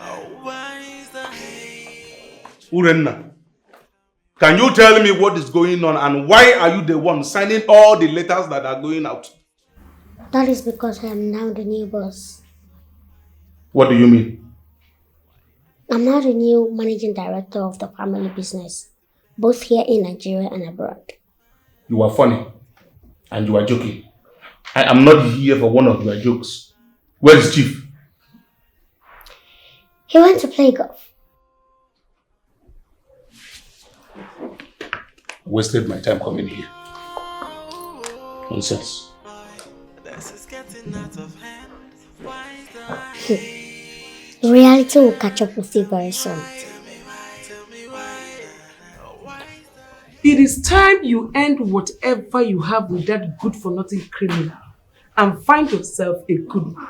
Oh, why is that hatred? Urenna, can you tell me what is going on and why are you the one signing all the letters that are going out? That is because I am now the new boss. What do you mean? I'm now the new managing director of the family business, both here in Nigeria and abroad. You are funny. And you are joking. I am not here for one of your jokes. Where is Chief? He went to play golf. Wasted my time coming here. Nonsense. Reality will catch up with you very soon. It is time you end whatever you have with that good-for-nothing criminal and find yourself a good man.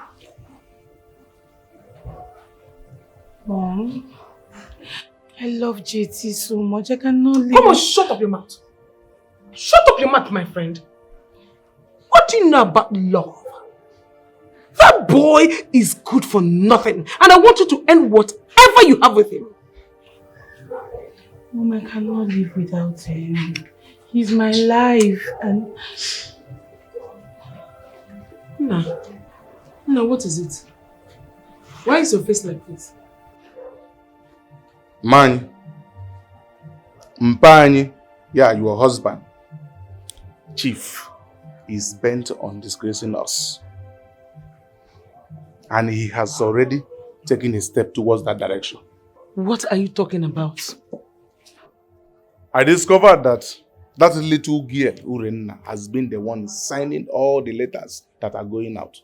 Mom, I love JT so much. I cannot leave. Come on, shut up your mouth. Shut up your mouth, my friend. What do you know about love? That boy is good for nothing, and I want you to end whatever you have with him. Mom, I cannot live without him. He's my life, and... No, what is it? Why is your face like this? Man, Mpani, yeah, your husband, Chief, is bent on disgracing us. And he has already taken a step towards that direction. What are you talking about? I discovered that that little girl, Urenna, has been the one signing all the letters that are going out.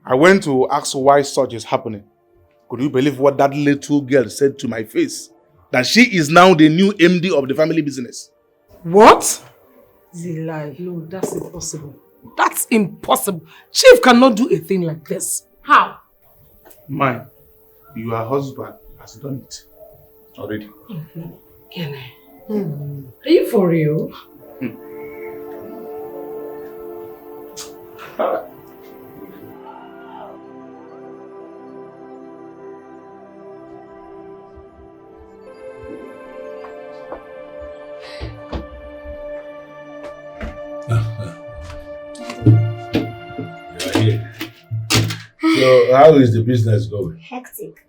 I went to ask why such is happening. Could you believe what that little girl said to my face? That she is now the new MD of the family business. What? It's a lie. No, that's impossible. That's impossible. Chief cannot do a thing like this. How? Man, your husband has done it already. Kenny, are you for real? So, how is the business going? Hectic.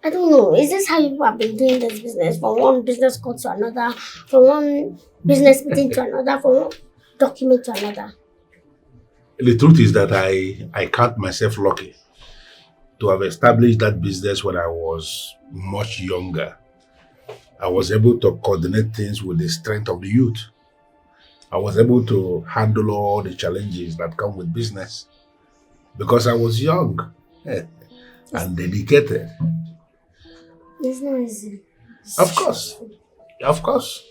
I don't know. Is this how you have been doing this business? From one business call to another, from one business meeting to another, from one document to another? The truth is that I count myself lucky to have established that business when I was much younger. I was able to coordinate things with the strength of the youth. I was able to handle all the challenges that come with business because I was young and dedicated. It's not easy. Of course.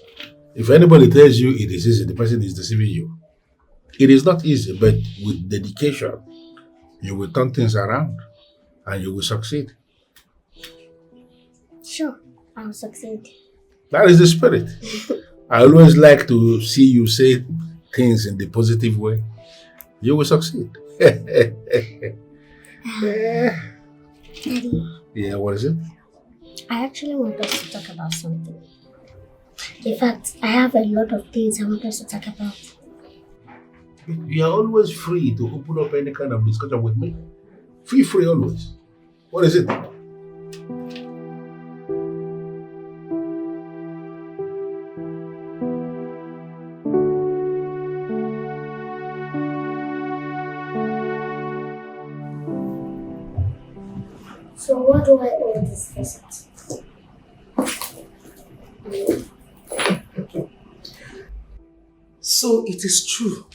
If anybody tells you it is easy, the person is deceiving you. It is not easy, but with dedication, you will turn things around and you will succeed. Sure, I'll succeed. That is the spirit. I always like to see you say things in the positive way. You will succeed. Daddy, Yeah, what is it? I actually want us to talk about something. In fact, I have a lot of things I want us to talk about. You are always free to open up any kind of discussion with me. Feel free always. What is it? So what do I owe this visit? So it is true.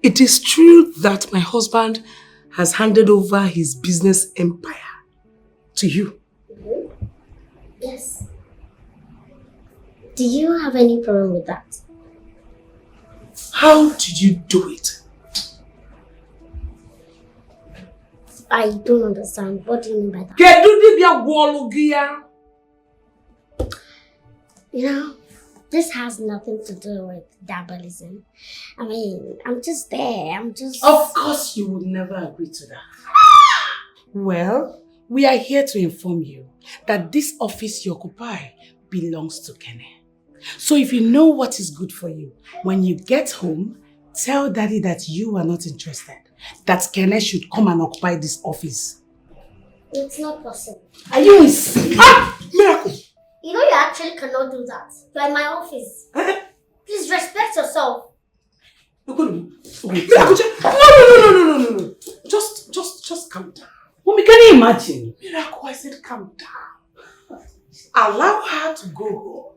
It is true that my husband has handed over his business empire to you. Yes. Do you have any problem with that? How did you do it? I don't understand. What do you mean by that? You know, this has nothing to do with diabolism. I mean, I'm just there. Of course you would never agree to that. Well, we are here to inform you that this office you occupy belongs to Kenny. So if you know what is good for you, when you get home, tell Daddy that you are not interested that Kenneth should come and occupy this office. It's not possible. Are you insane? Ah! Miracle! You know you actually cannot do that. You're in my office. Please respect yourself. Miracle, no. Just calm down. Mommy, can you imagine? Miracle, I said calm down. Allow her to go home.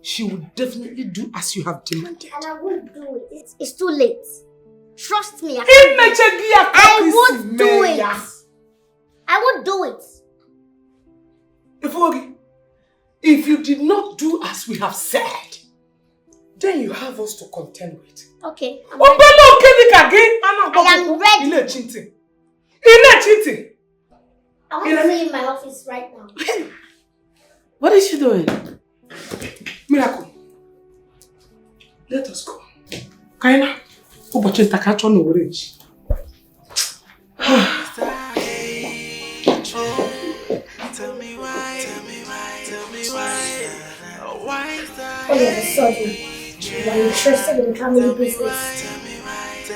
She will definitely do as you have demanded. And I won't do it. It's too late. Trust me. I won't do it. I won't do it. If you did not do as we have said, then you have us to contend with. Okay. I am ready. Ine cheating. I want to see you in my office right now. What is she doing? Miracle. Let us go. Kaina, ubochi ntakacho no orange. All of a sudden, you are interested in family business.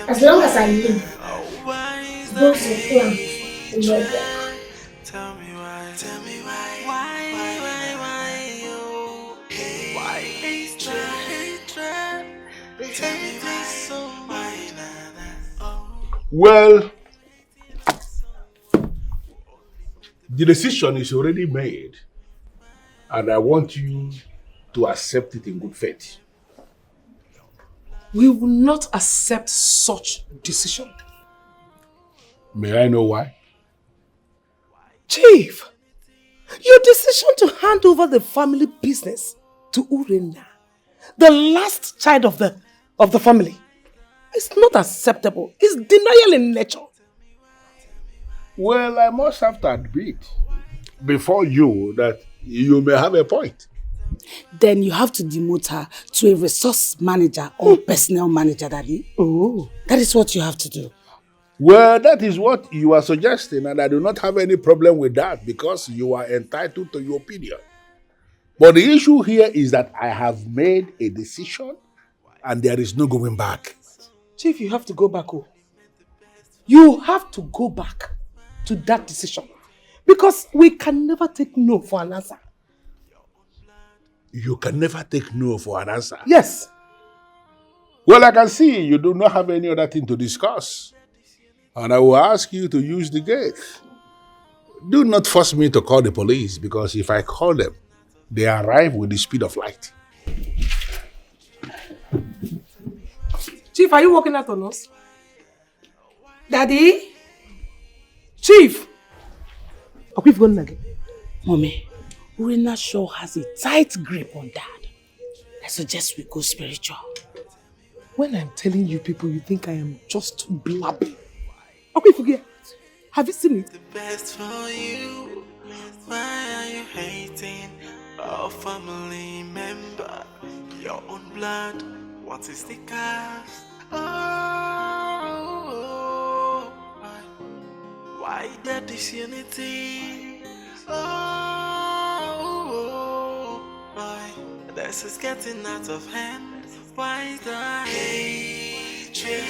As long as I live, those are plans in your work. Well, the decision is already made, and I want you to accept it in good faith. We will not accept such decision. May I know why? Chief, your decision to hand over the family business to Urena, the last child of the family, is not acceptable. It's denial in nature. Well, I must have to admit before you that you may have a point. Then you have to demote her to a resource manager or personnel manager, Daddy. Oh. That is what you have to do. Well, that is what you are suggesting, and I do not have any problem with that because you are entitled to your opinion. But the issue here is that I have made a decision and there is no going back. Chief, you have to go back. Oh. You have to go back to that decision because we can never take no for an answer. You can never take no for an answer? Yes. Well, I can see you do not have any other thing to discuss. And I will ask you to use the gate. Do not force me to call the police because if I call them, they arrive with the speed of light. Chief, are you working out on us? Daddy? Chief! Are we going again? Mommy, Urena sure has a tight grip on Dad. I suggest we go spiritual. When I'm telling you people, you think I am just blabbing. Okay, forget. Have you seen it? The best for you. Why are you hating a family member? Your own blood. What is the cause? Oh, why the disunity? Oh, why this is getting out of hand? Why the hatred?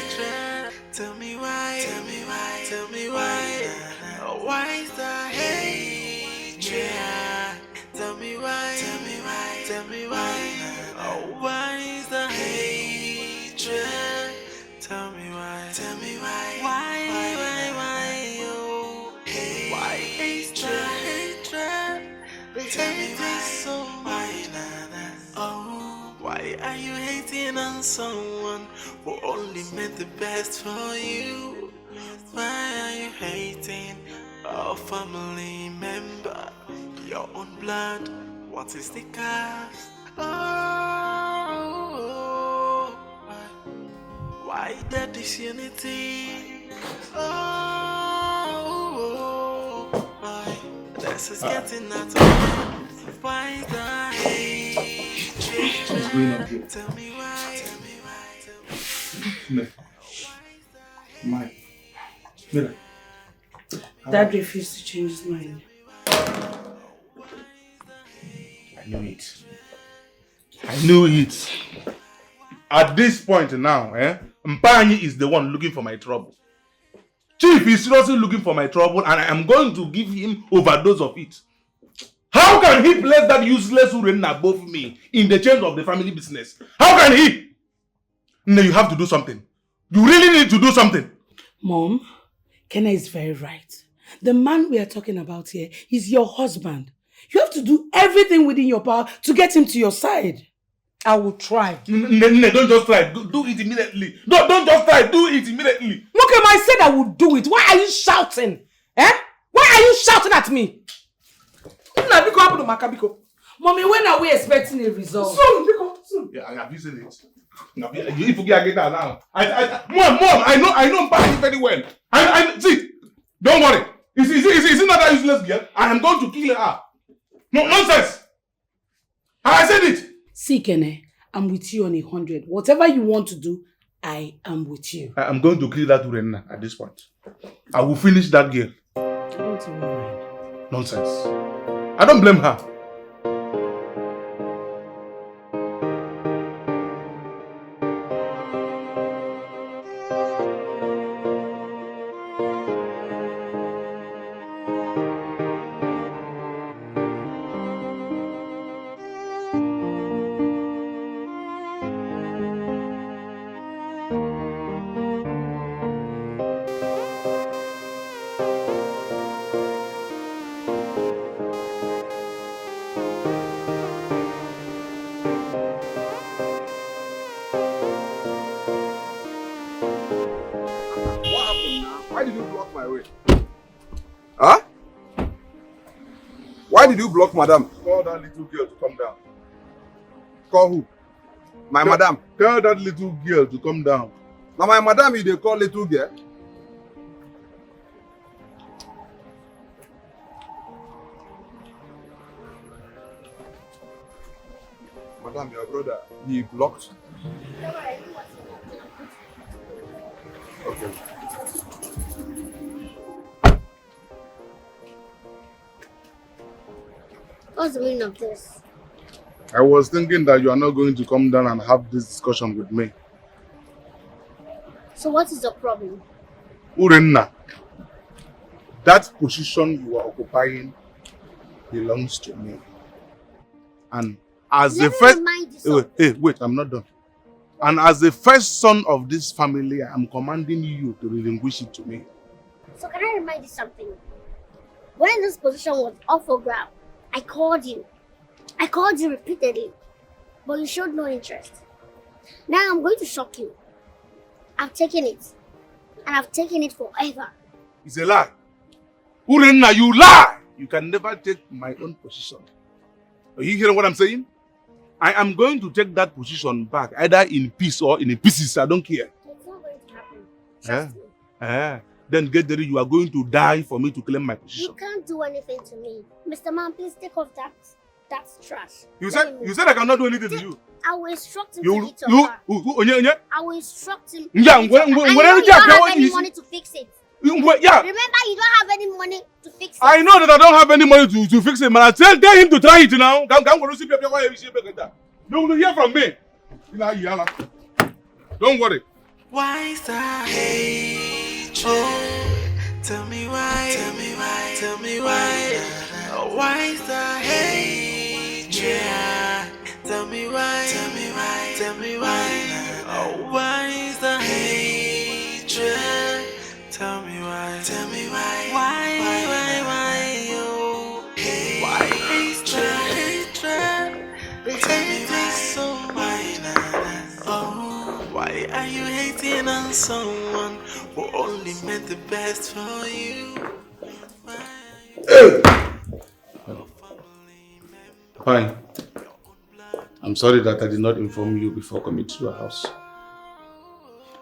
Tell me why. Tell me why. Tell me why. Why is the hatred? Tell me why. Tell me why. Tell me why. Why is the hatred? Tell me why. Tell me why. Why? Oh, why is the hatred? Tell me why. So why? Oh, why are you hating on someone who only meant the best for you? Why are you hating a family member? Your own blood. What is the cause? Oh, why the disunity? Oh, why this is getting out of hand? Why the hatred? Tell me why. Tell me why. Mike. Mira. Dad refused to change his mind. I knew it. I knew it. At this point now, Mpanyi is the one looking for my trouble. Chief is seriously looking for my trouble and I am going to give him overdose of it. How can he place that useless Urenna above me in the chains of the family business? How can he? No, you have to do something. You really need to do something. Mom, Kenna is very right. The man we are talking about here is your husband. You have to do everything within your power to get him to your side. I will try. No, don't just try. Do it immediately. Don't just try. Do it immediately. Look, I said I would do it. Why are you shouting? Eh? Why are you shouting at me? Mommy, when are we expecting a result? Soon. Yeah, I have seen it. You forget again now. Mom, I know Mpanyi very well. I see. Don't worry. Is it not that useless girl? I am going to kill her. No nonsense. I said it. See, Kene, I'm with you on 100. Whatever you want to do, I am with you. I am going to kill that Urenna at this point. I will finish that girl. I don't even mind. Nonsense. I don't blame her. Why did you block madam? Call that little girl to come down. Call who? My madam? Tell that little girl to come down. Now my madam you dey call little girl? Madam, your brother, he blocked? Okay. What's the meaning of this? I was thinking that you are not going to come down and have this discussion with me. So what is the problem? Urenna, that position you are occupying belongs to me. And as the first... Wait, I'm not done. And as the first son of this family, I am commanding you to relinquish it to me. So can I remind you something? When this position was up for grab, I called you. I called you repeatedly, but you showed no interest. Now I'm going to shock you. I've taken it. And I've taken it forever. It's a lie. Urenna, you lie! You can never take my own position. Are you hearing what I'm saying? I am going to take that position back, either in peace or in pieces. I don't care. It's not going to happen. Trust me. Then get ready. You are going to die for me to claim my position. You can't do anything to me. Mr. Man, please take off that. That's trash. You said I cannot do anything to you. I will instruct him to eat your car. I will instruct him. Yeah, I know you don't have any money to fix it. Yeah. Remember, you don't have any money to fix it. I know that I don't have any money to fix it, man. I tell him to try it now. You will hear from me. Don't worry. Why is that hatred? Tell me why. Tell me why. Tell me why. Why is that hatred? Tell me why. Tell me why. Tell me why. Why is that hatred? Tell me why. Tell me why. Why? Oh, why hatred? Tell me why. So why? Oh, why are you hating on someone who only meant the best for you? Fine. I'm sorry that I did not inform you before coming to your house.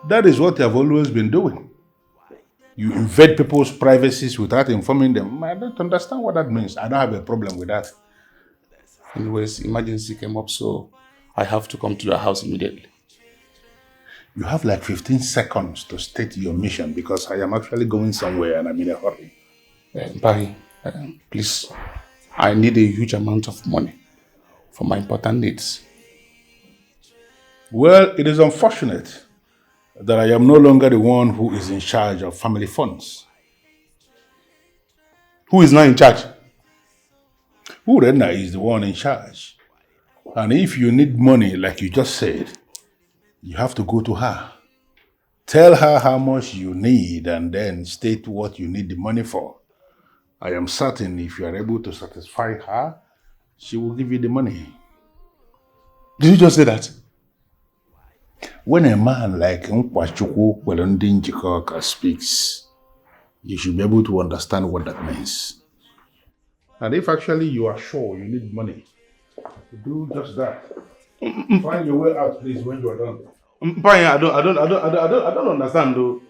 That is what you have always been doing. You invade people's privacies without informing them. I don't understand what that means. I don't have a problem with that. Anyways, emergency came up, so I have to come to your house immediately. You have like 15 seconds to state your mission because I am actually going somewhere and I'm in a hurry. Barry, please, I need a huge amount of money for my important needs. Well, it is unfortunate that I am no longer the one who is in charge of family funds. Who is now in charge? Urenna is the one in charge. And if you need money, like you just said, you have to go to her. Tell her how much you need and then state what you need the money for. I am certain if you are able to satisfy her, she will give you the money. Did you just say that? When a man like Nkwachukwu Kwelondinjikoka speaks, you should be able to understand what that means. And if actually you are sure you need money, do just that. Find your way out, please, when you are done. I don't understand though.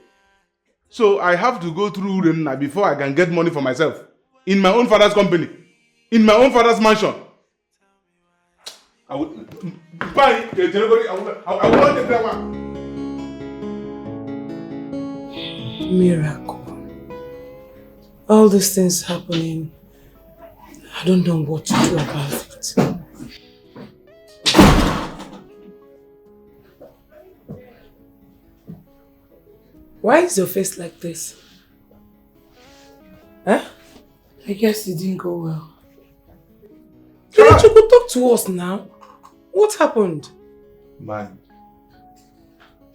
So I have to go through Urenna before I can get money for myself. In my own father's company. In my own father's mansion. I will not take that one. Miracle. All these things happening, I don't know what to do about it. Why is your face like this? Huh? I guess it didn't go well. Kenechukwu, talk to us now. What happened? Man,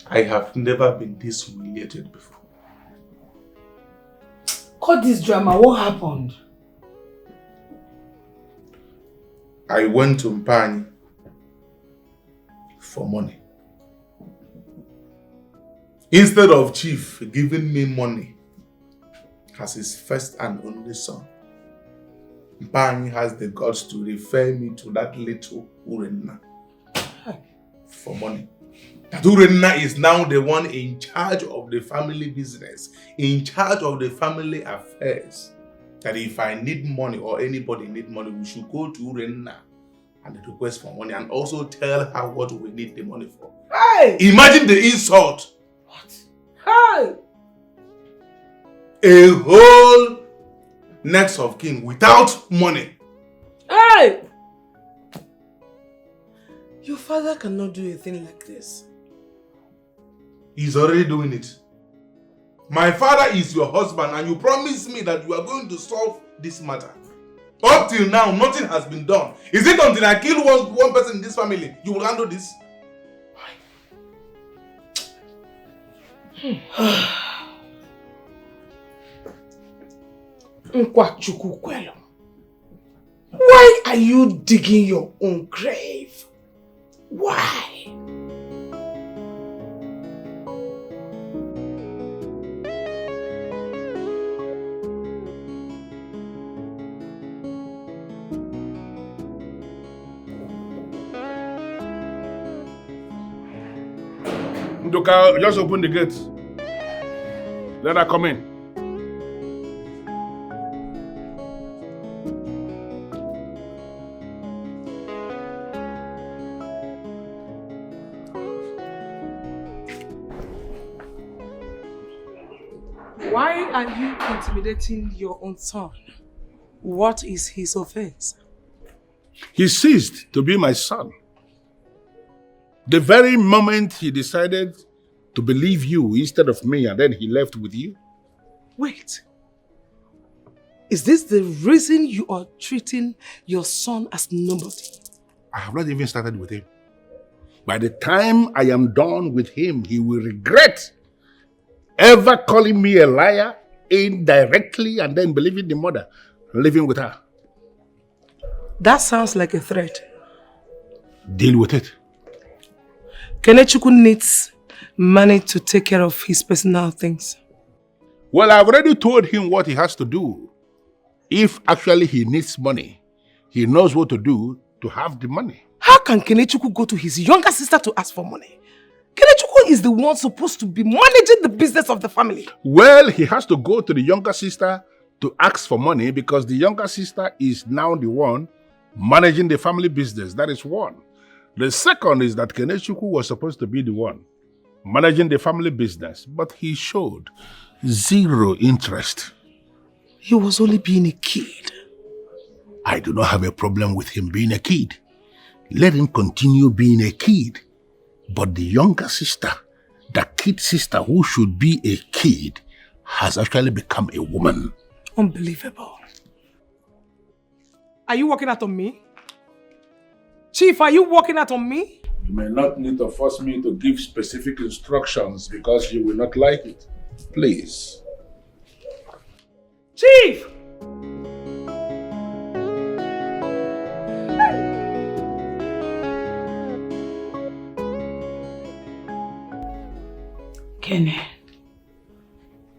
I have never been this humiliated before. Cut this drama, what happened? I went to Mpani for money. Instead of Chief giving me money as his first and only son, Mpani has the guts to refer me to that little Urenna for money. That Urenna is now the one in charge of the family business, in charge of the family affairs. That if I need money or anybody need money, we should go to Urenna and request for money and also tell her what we need the money for. Hey! Imagine the insult. What? Hey! A whole next of kin without money. Hey! Your father cannot do a thing like this. He's already doing it. My father is your husband and you promised me that you are going to solve this matter. Up till now, nothing has been done. Is it until I kill one person in this family, you will handle this? Nkwachukwu Kwelo, why are you digging your own grave? Why? Nduka, just open the gate. Let her come in. Why are you intimidating your own son? What is his offense? He ceased to be my son. The very moment he decided to believe you instead of me, and then he left with you. Wait. Is this the reason you are treating your son as nobody? I have not even started with him. By the time I am done with him, he will regret ever calling me a liar indirectly and then believing the mother, living with her. That sounds like a threat. Deal with it. Kenechukwu needs money to take care of his personal things. Well, I've already told him what he has to do. If actually he needs money, he knows what to do to have the money. How can Kenechukwu go to his younger sister to ask for money? Kenechukwu is the one supposed to be managing the business of the family. Well, he has to go to the younger sister to ask for money because the younger sister is now the one managing the family business. That is one. The second is that Kenechukwu was supposed to be the one managing the family business, but he showed zero interest. He was only being a kid. I do not have a problem with him being a kid. Let him continue being a kid. But the younger sister the kid sister who should be a kid has actually become a woman. Unbelievable. Are you working out on me? Chief, are you working out on me? You may not need to force me to give specific instructions because you will not like it. Please. Chief! Kenny,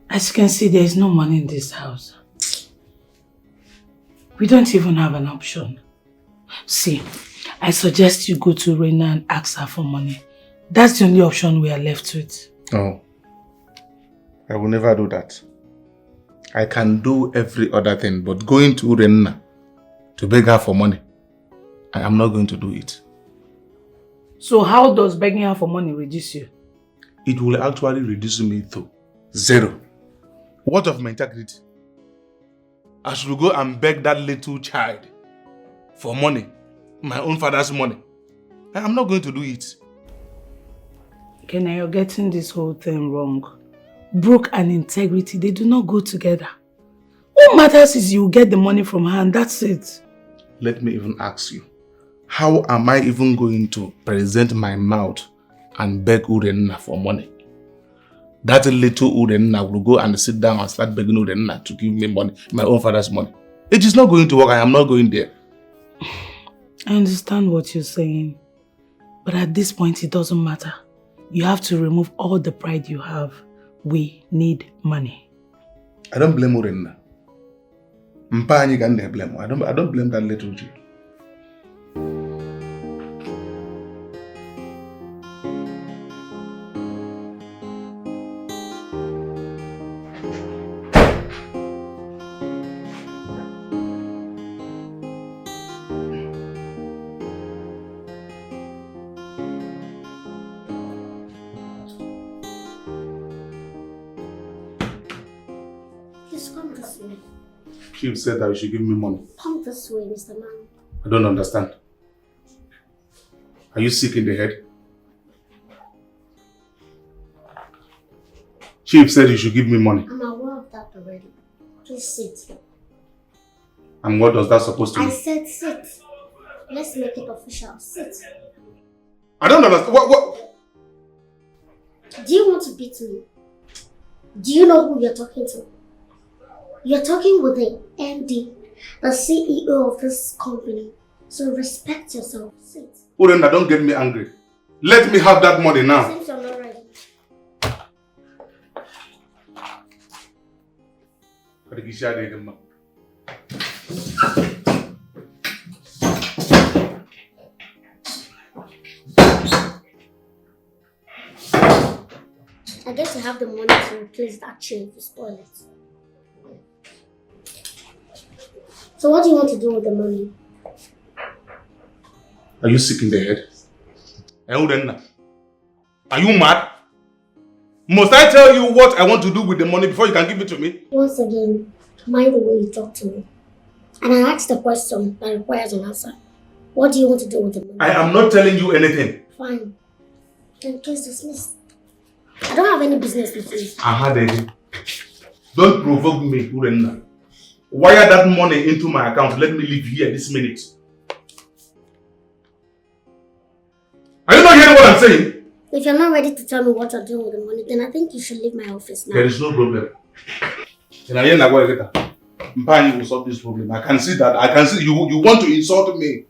as you can see, there is no money in this house. We don't even have an option. See, I suggest you go to Reina and ask her for money. That's the only option we are left with. No. I will never do that. I can do every other thing, but going to Reina to beg her for money, I am not going to do it. So how does begging her for money reduce you? It will actually reduce me to 0. What of my integrity? I should go and beg that little child for money, my own father's money. I am not going to do it. Kenny, you're getting this whole thing wrong. Broke and integrity, they do not go together. What matters is you get the money from her and that's it. Let me even ask you, how am I even going to present my mouth and beg Urenna for money? That little Urenna will go and sit down and start begging Urenna to give me money, my own father's money. It is not going to work. I am not going there. I understand what you're saying, but at this point it doesn't matter. You have to remove all the pride you have. We need money. I don't blame Urenna. I don't blame that little child. Chief said that you should give me money. Come this way, Mr. Man. I don't understand. Are you sick in the head? Chief said you should give me money. I'm aware of that already. Please sit. And what does that supposed to mean? I said sit. Let's make it official. Sit. I don't understand. What? Do you want to beat me? Do you know who you're talking to? You're talking with the MD, the CEO of this company. So respect yourself. Sit. Urenda, don't get me angry. Let me have that money now. Since you're not ready. I guess you have the money to replace that chain if you spoil it. So what do you want to do with the money? Are you sick in the head? Are you mad? Must I tell you what I want to do with the money before you can give it to me? Once again, mind the way you talk to me. And I asked a question that requires an answer. What do you want to do with the money? I am not telling you anything. Fine. Then case dismissed. I don't have any business with you. Don't provoke me, Urenna. Wire that money into my account. Let me leave here this minute. Are you not hearing what I'm saying? If you're not ready to tell me what you're doing with the money, then I think you should leave my office now. There is no problem. Mpani will solve this problem. I can see that. I can see you want to insult me.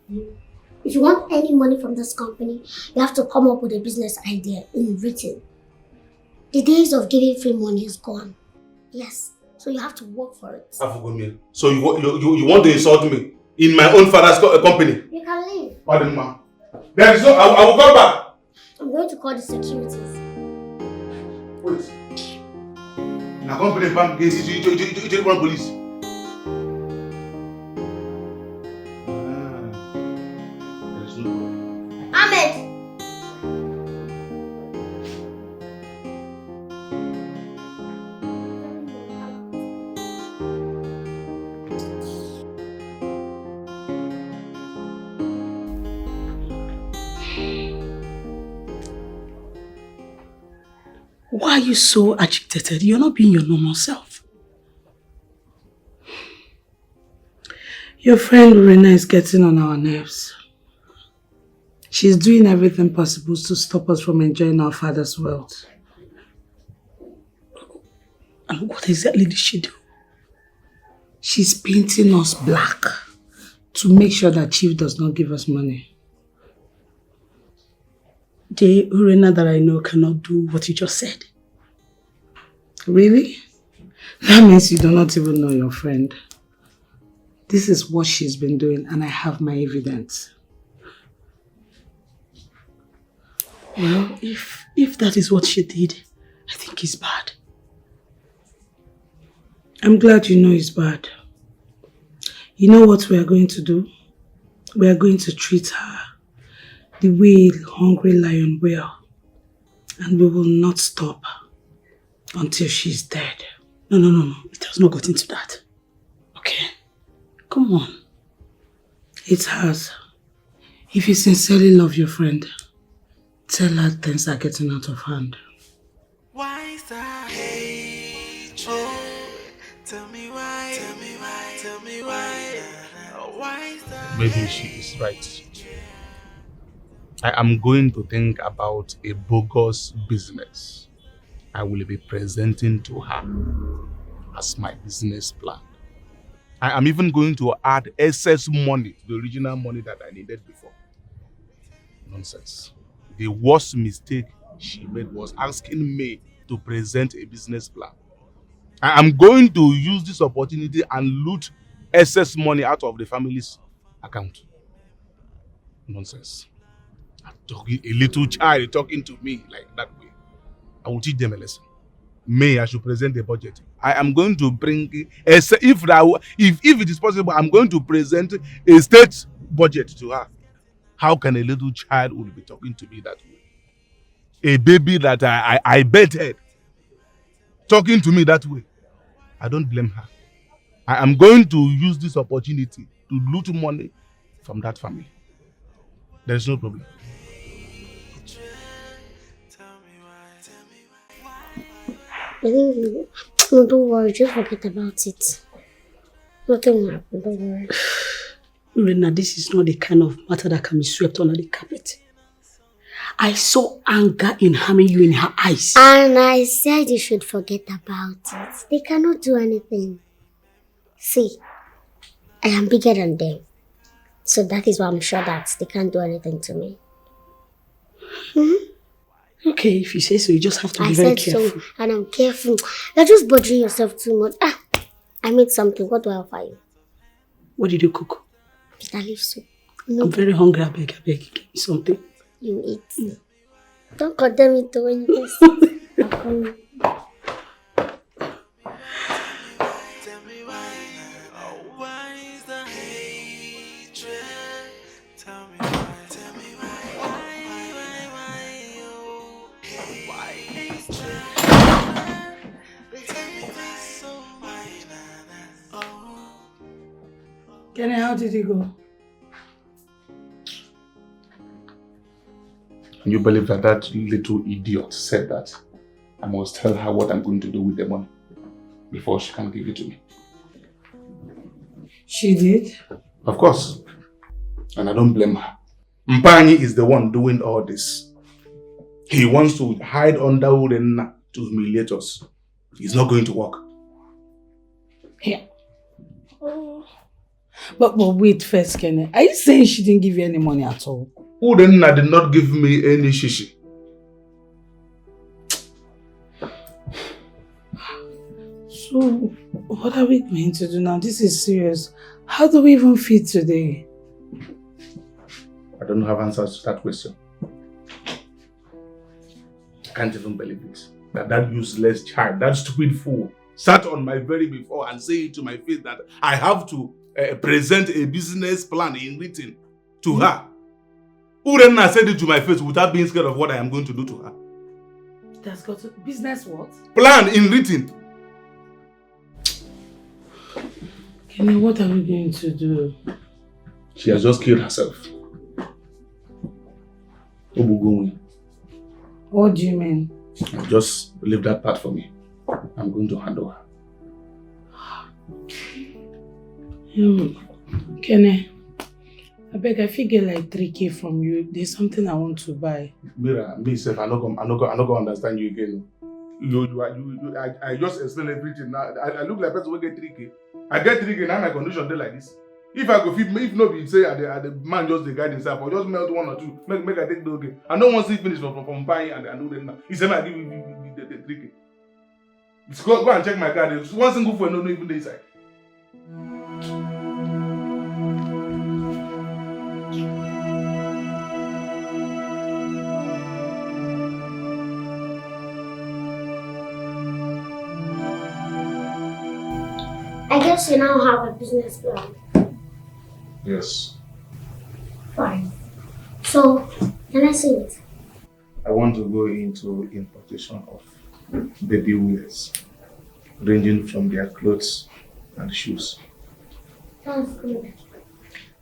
If you want any money from this company, you have to come up with a business idea in written. The days of giving free money is gone. Yes. So you have to work for it. So you want to insult me in my own father's company? You can leave. Pardon me. There is no. I will come back. I'm going to call the securities. Wait. Na company bank against you police. There is no problem. Ahmed. Why are you so agitated? You're not being your normal self. Your friend Rena is getting on our nerves. She's doing everything possible to stop us from enjoying our father's wealth. And what exactly did she do? She's painting us black to make sure that Chief does not give us money. The Urena that I know cannot do what you just said. Really? That means you do not even know your friend. This is what she's been doing and I have my evidence. Well, if that is what she did, I think it's bad. I'm glad you know it's bad. You know what we are going to do? We are going to treat her the way a hungry lion will. And we will not stop until she's dead. No. It has not got into that. Okay? Come on. It's hers. If you sincerely love your friend, tell her things are getting out of hand. Why is that hatred? Tell me why. Tell me why. Tell me why. Why is that? Maybe she is right. I am going to think about a bogus business I will be presenting to her as my business plan. I am even going to add excess money to the original money that I needed before. Nonsense. The worst mistake she made was asking me to present a business plan. I am going to use this opportunity and loot excess money out of the family's account. Nonsense. A little child talking to me like that way. I will teach them a lesson. May I should present a budget. I am going to bring, if it is possible, I'm going to present a state budget to her. How can a little child will be talking to me that way? A baby that I betted talking to me that way. I don't blame her. I am going to use this opportunity to loot money from that family. There is no problem. No, don't worry, just forget about it. Nothing will happen, don't worry. Rena, this is not the kind of matter that can be swept under the carpet. I saw anger in harming you in her eyes. And I said you should forget about it. They cannot do anything. See, I am bigger than them. So that is why I'm sure that they can't do anything to me. Okay, if you say so, you just have to be very careful. I said so, and I'm careful. You're just bothering yourself too much. I made something. What do I offer you? What did you cook? Bitter leaf soup. No. I'm very hungry. I beg, give me something. You eat. Don't condemn me to when you taste. Kenny, how did he go? Can you believe that little idiot said that I must tell her what I'm going to do with the money before she can give it to me? She did? Of course. And I don't blame her. Mpanyi is the one doing all this. He wants to hide under Urena to humiliate us. It's not going to work. Yeah. But wait first, Kenny. Are you saying she didn't give you any money at all? Urena did not give me any shishi. So, what are we going to do now? This is serious. How do we even feed today? I don't have answers to that question. I can't even believe it. That useless child, that stupid fool, sat on my belly before and said to my face that I have to present a business plan in written to her. Urena said it to my face without being scared of what I am going to do to her. That's got to... Business what? Plan in written. Kenny, what are we going to do? She has just killed herself. What do you mean? Just leave that part for me. I'm going to handle her. Kene, I beg, I figure like 3K from you. There's something I want to buy. Mira, myself, I'm not gonna understand you again. I just explain everything now. I look like a person who get 3K. I get 3K now. My condition dey like this. If I go fit, if no be say the man just the guide himself, or just melt 1 or 2, make I take the okay. I don't want to see finish from buying and do them now. He said, I give you the 3K. Just go and check my card. There's one single phone, no even the inside. I guess you now have a business plan. Yes. Fine. So, can I see it? I want to go into importation of baby wears, ranging from their clothes and shoes. That's good.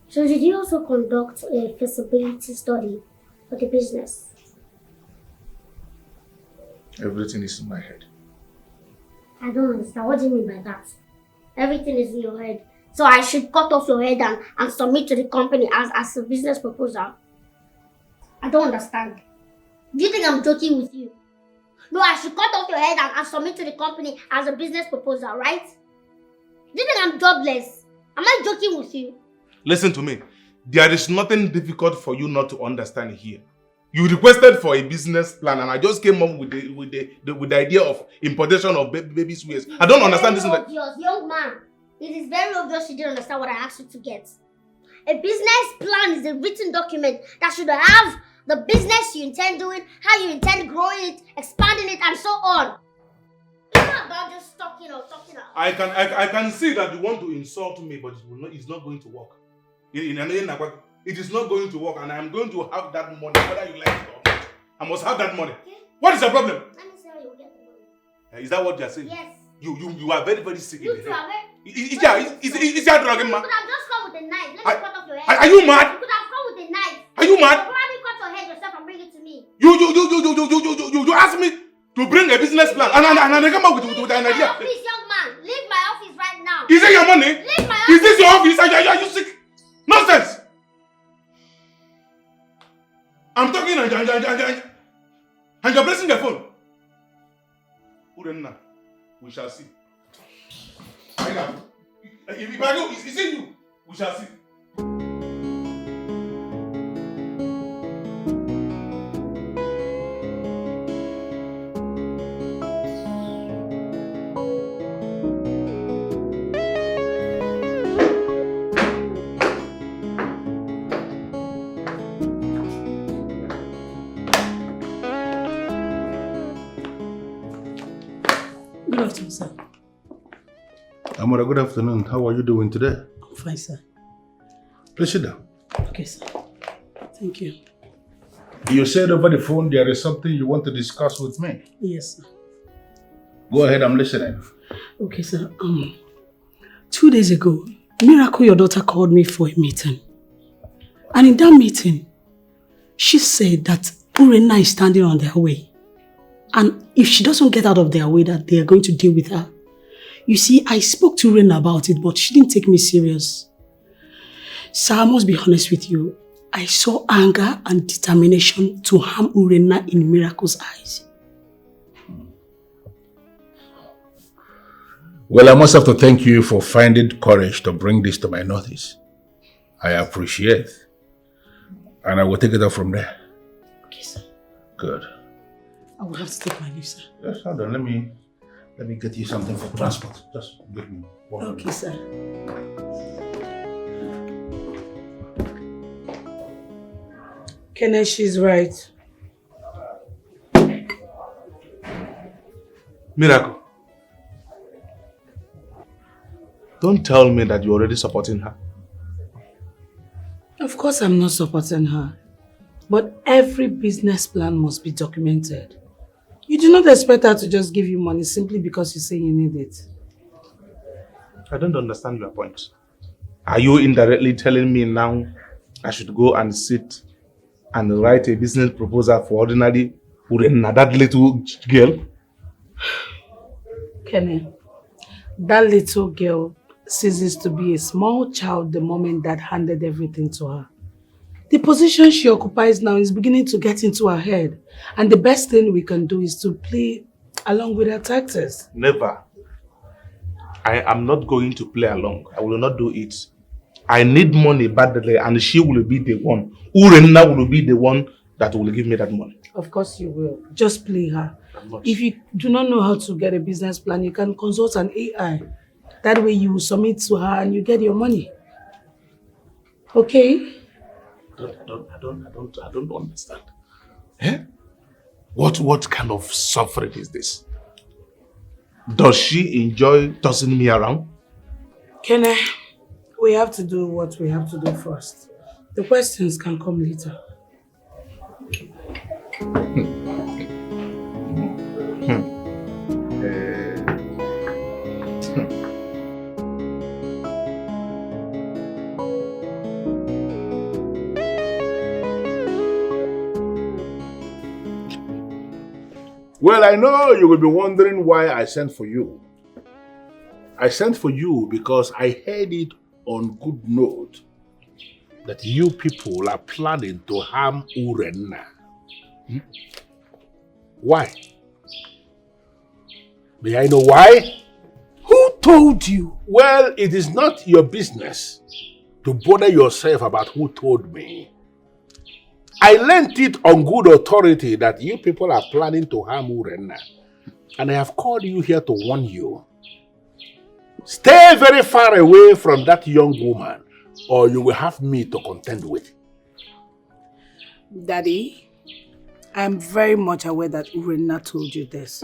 So did you also conduct a feasibility study for the business? Everything is in my head. I don't understand. What do you mean by that? Everything is in your head. So I should cut off your head and submit to the company as a business proposal? I don't understand. Do you think I'm joking with you? No, I should cut off your head and submit to the company as a business proposal, right? Do you think I'm jobless? Am I joking with you? Listen to me. There is nothing difficult for you not to understand here. You requested for a business plan, and I just came up with the idea of importation of baby wears. I don't understand this. Obvious, young man. It is very obvious you didn't understand what I asked you to get. A business plan is a written document that should have the business you intend doing, how you intend growing it, expanding it, and so on. It's not about just talking out. I can see that you want to insult me, but it's not going to work. It is not going to work, and I am going to have that money, whether you like it or not. I must have that money. Okay. What is the problem? Let me say how you get the money. Is that what you are saying? Yes. You are very, very sick. You two are very... Is that drug, man? You could have just come with a knife. Let me cut off your head. Are you mad? You could have come with a knife. Are you mad? You probably cut your head yourself and bring it to me. You asked me to bring a business plan, and I come up with an idea. Please, young man, leave my office right now. Is it your money? Leave my office. Is this your office? Are you sick? Nonsense! I'm talking and you're pressing the phone. Urenna, we shall see. If I go, is it you? We shall see. Good afternoon, sir. Amora, good afternoon. How are you doing today? I'm fine, sir. Please sit down. Okay, sir. Thank you. You said over the phone there is something you want to discuss with me. Yes, sir. Go ahead, I'm listening. Okay, sir. 2 days ago, Miracle, your daughter, called me for a meeting. And in that meeting, she said that Urena is standing on their way. And if she doesn't get out of their way, that they are going to deal with her. You see, I spoke to Urena about it, but she didn't take me serious. Sir, I must be honest with you. I saw anger and determination to harm Urena in Miracle's eyes. Well, I must have to thank you for finding courage to bring this to my notice. I appreciate it. And I will take it up from there. Okay, sir. Good. I will have to take my leave, sir. Yes, hold on. Let me get you something for transport. Just give me one minute. Okay, sir. Kenneth, she's right. Miracle. Don't tell me that you're already supporting her. Of course I'm not supporting her. But every business plan must be documented. You do not expect her to just give you money simply because you say you need it. I don't understand your point. Are you indirectly telling me now I should go and sit and write a business proposal for ordinary Urenna, that little girl? Kenny, that little girl ceases to be a small child the moment Dad handed everything to her. The position she occupies now is beginning to get into her head. And the best thing we can do is to play along with her tactics. Never. I am not going to play along. I will not do it. I need money badly and she will be the one. Urenna will be the one that will give me that money. Of course you will. Just play her. If you do not know how to get a business plan, you can consult an AI. That way you submit to her and you get your money. Okay? I don't understand. Eh? What kind of suffering is this? Does she enjoy tossing me around? Kenny, we have to do what we have to do first. The questions can come later. Well, I know you will be wondering why I sent for you. I sent for you because I heard it on good note that you people are planning to harm Urenna. Why? May I know why? Who told you? Well, it is not your business to bother yourself about who told me. I learnt it on good authority that you people are planning to harm Urenna. And I have called you here to warn you. Stay very far away from that young woman or you will have me to contend with. Daddy, I'm very much aware that Urenna told you this.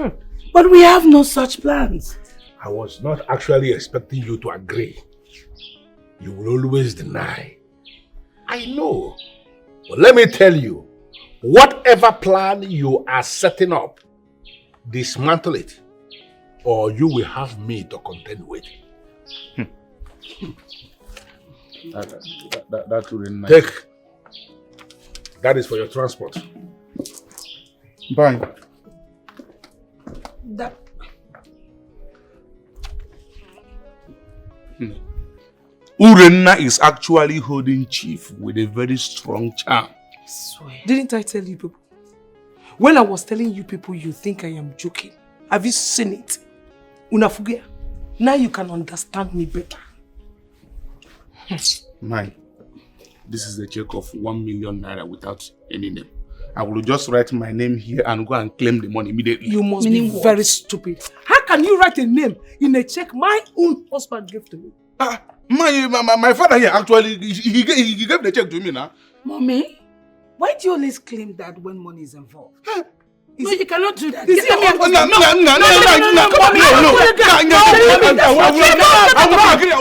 But we have no such plans. I was not actually expecting you to agree. You will always deny. I know. But let me tell you, whatever plan you are setting up, dismantle it, or you will have me to contend with. That would be nice. Take. That is for your transport. Bye. Urenna is actually holding chief with a very strong charm. Didn't I tell you people? When I was telling you people you think I am joking, have you seen it? Unafugia. Now you can understand me better. Mine. This is a check of 1 million naira without any name. I will just write my name here and go and claim the money immediately. You must be very stupid. How can you write a name in a check my own husband gave to me? My father here actually, he gave the check to me now. Mommy, why do you always claim that when money is involved? No, you cannot do that. Is he a husband? I will not agree. I will not agree.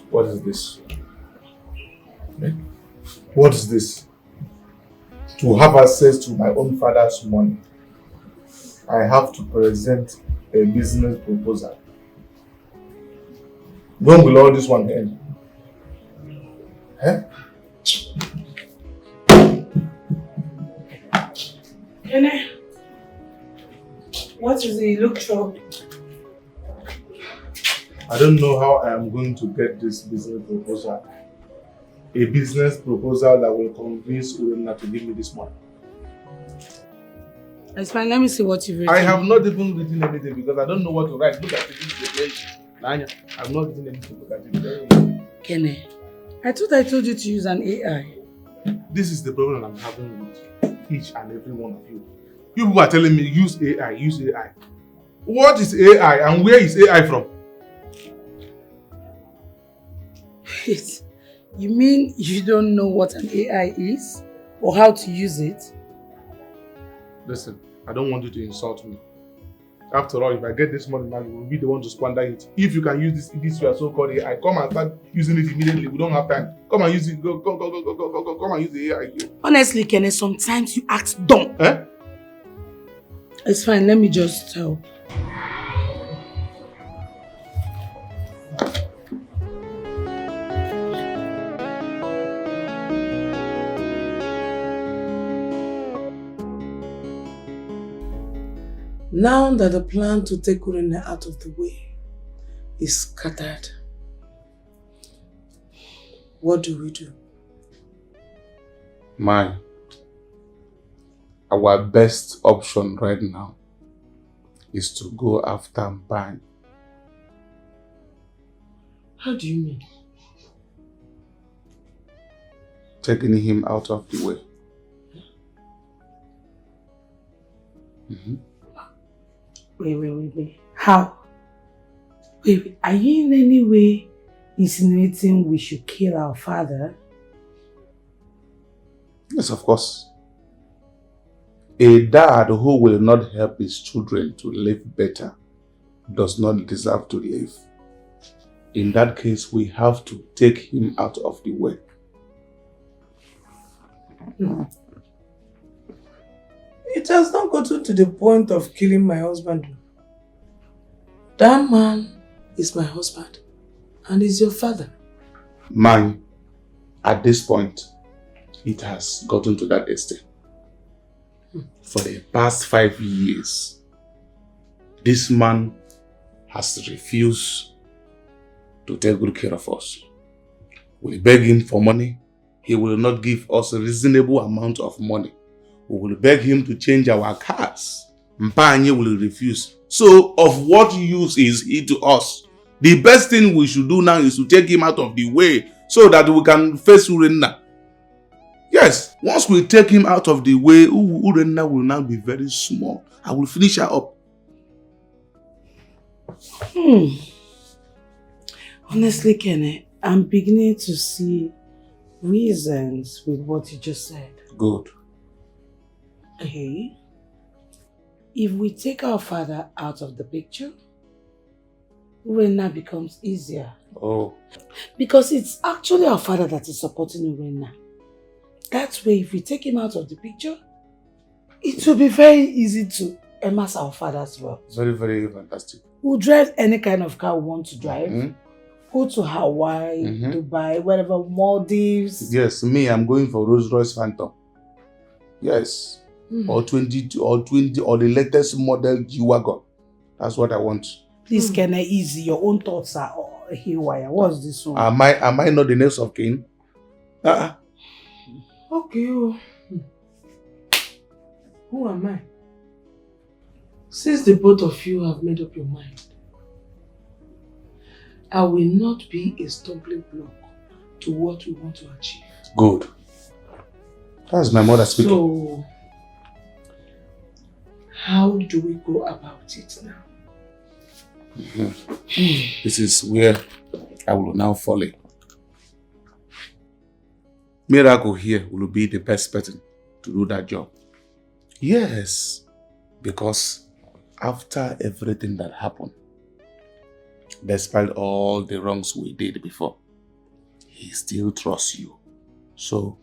What is this? What is this? To have access to my own father's money, I have to present a business proposal. When will all this one end? Kenny, what is it? You look troubled. I don't know how I am going to get this business proposal. A business proposal that will convince Urenna to give me this money. It's fine, let me see what you've written. I have not even written anything because I don't know what to write. Look at it, this is the page. Nanya, I have not written anything. Look at it. Kenny, I thought I told you to use an AI. This is the problem I'm having with each and every one of you. You people are telling me use AI, use AI. What is AI and where is AI from? Wait, you mean you don't know what an AI is? Or how to use it? Listen, I don't want you to insult me. After all, if I get this money now, you will be the one to squander it. If you can use this your so-called AI, come and start using it immediately. We don't have time. Come and use it. Go, come and use the AI. Honestly, Kenneth, sometimes you act dumb. Eh? It's fine, let me just tell. Now that the plan to take Urena out of the way is scattered, what do we do? Our best option right now is to go after Mbany. How do you mean? Taking him out of the way. Wait. How? Wait, are you in any way insinuating we should kill our father? Yes, of course. A dad who will not help his children to live better does not deserve to live. In that case, we have to take him out of the way. It has not gotten to the point of killing my husband. That man is my husband and is your father. Mine, at this point, it has gotten to that extent. For the past 5 years, this man has refused to take good care of us. We beg him for money. He will not give us a reasonable amount of money. We will beg him to change our cars. Mbany will refuse. So, of what use is he to us? The best thing we should do now is to take him out of the way so that we can face Urena. Yes, once we take him out of the way, Urena will now be very small. I will finish her up. Honestly, Kenny, I'm beginning to see reasons with what you just said. Good. Hey, if we take our father out of the picture, Urena becomes easier. Oh. Because it's actually our father that is supporting Urena. That way, if we take him out of the picture, it will be very easy to amass our father as well. Very, very fantastic. We'll drive any kind of car we want to drive. Go to Hawaii, Dubai, wherever, Maldives. Yes, me, I'm going for Rolls Royce Phantom. Yes. Or 22 or 20 or the latest model G-Wagon. That's what I want. This kind of easy. Your own thoughts are haywire. What's this one? Am I not the next of kin? Okay. Who am I? Since the both of you have made up your mind, I will not be a stumbling block to what we want to achieve. Good. That's my mother speaking. So, how do we go about it now? This is where I will now follow. Miracle here will be the best person to do that job. Yes, because after everything that happened, despite all the wrongs we did before, he still trusts you. So,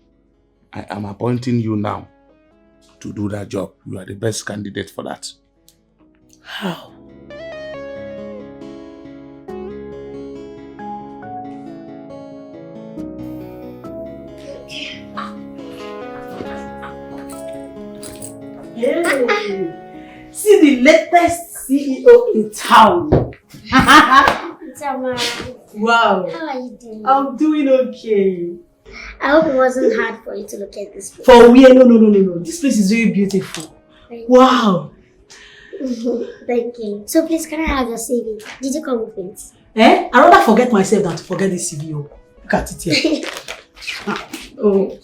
I am appointing you now to do that job. You are the best candidate for that. How? Hey. See the latest CEO in town. Wow. How are you doing? I'm doing okay. I hope it wasn't hard for you to look at this place. For where? No. This place is very beautiful. Wow. Thank you. So please, can I have your CV? Did you come with it? I rather forget myself than to forget the CV. Look at it here. Oh.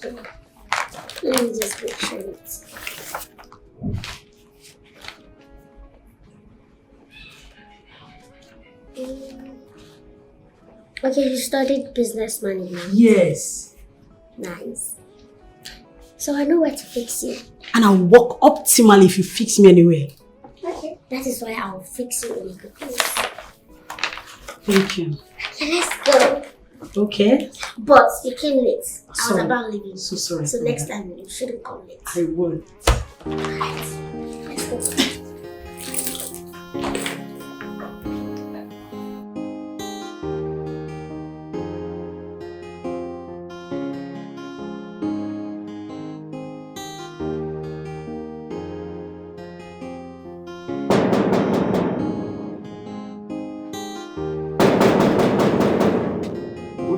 Let me just make sure it's... Okay, you studied business management. Yes. Nice. So I know where to fix you. And I'll work optimally if you fix me anywhere. Okay. That is why I'll fix you in a good place. Thank you. Okay, let's go. Okay. But you came late. I was Sorry. about leaving. So sorry. So next time you shouldn't come late. I won't. Alright. Let's go.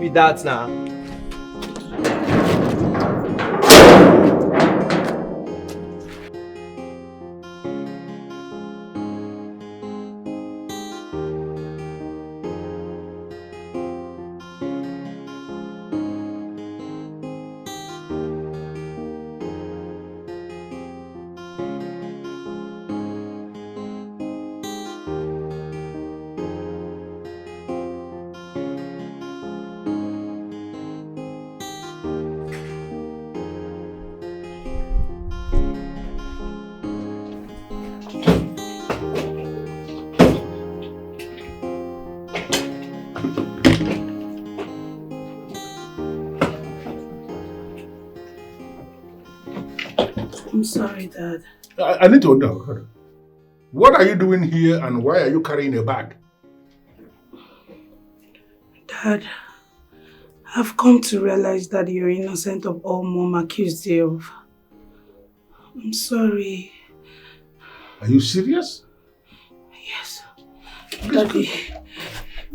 be that now? I'm sorry, Dad. I need to know. What are you doing here and why are you carrying a bag? Dad, I've come to realize that you're innocent of all Mom accused you of. I'm sorry. Are you serious? Yes.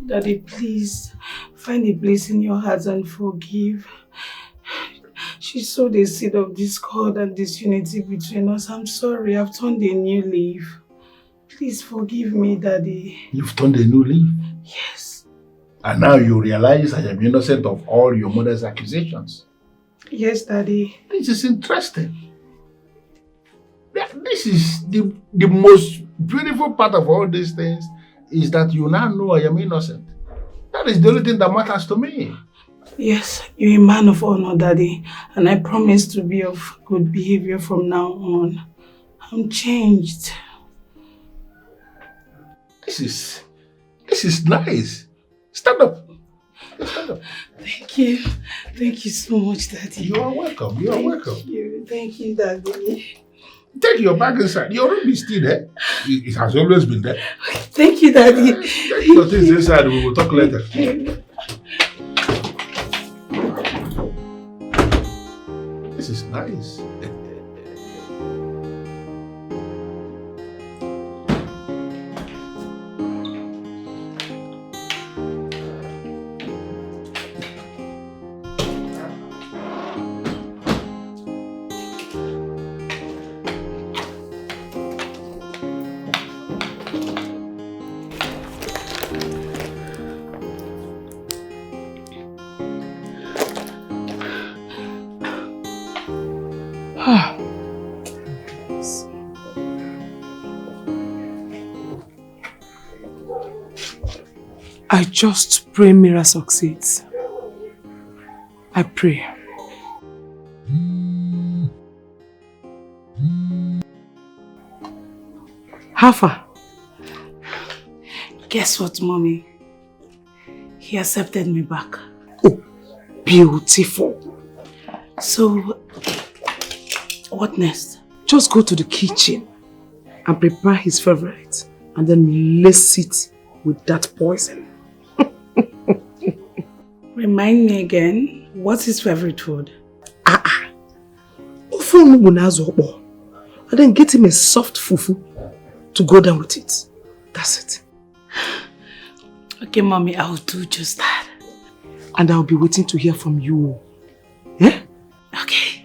Daddy, please find a place in your heart and forgive. She sowed a seed of discord and disunity between us. I'm sorry, I've turned a new leaf. Please forgive me, Daddy. You've turned a new leaf? Yes. And now you realize I am innocent of all your mother's accusations? Yes, Daddy. This is interesting. This is the most beautiful part of all these things is that you now know I am innocent. That is the only thing that matters to me. Yes, you're a man of honor, Daddy, and I promise to be of good behavior from now on. I'm changed. This is nice. Stand up. Stand up. Thank you. Thank you so much, Daddy. You are welcome. You are welcome. Thank you, Daddy. Take your bag inside. Your room is still there. It has always been there. Thank you, Daddy. Take your things inside. We will talk later. This is nice. I just pray Mira succeeds. I pray. How far? Guess what, Mommy? He accepted me back. Oh, beautiful. So, what next? Just go to the kitchen and prepare his favorite and then lace it with that poison. Remind me again, what's his favorite food? And then get him a soft fufu to go down with it. That's it. Okay, Mommy, I'll do just that. And I'll be waiting to hear from you. Yeah? Okay.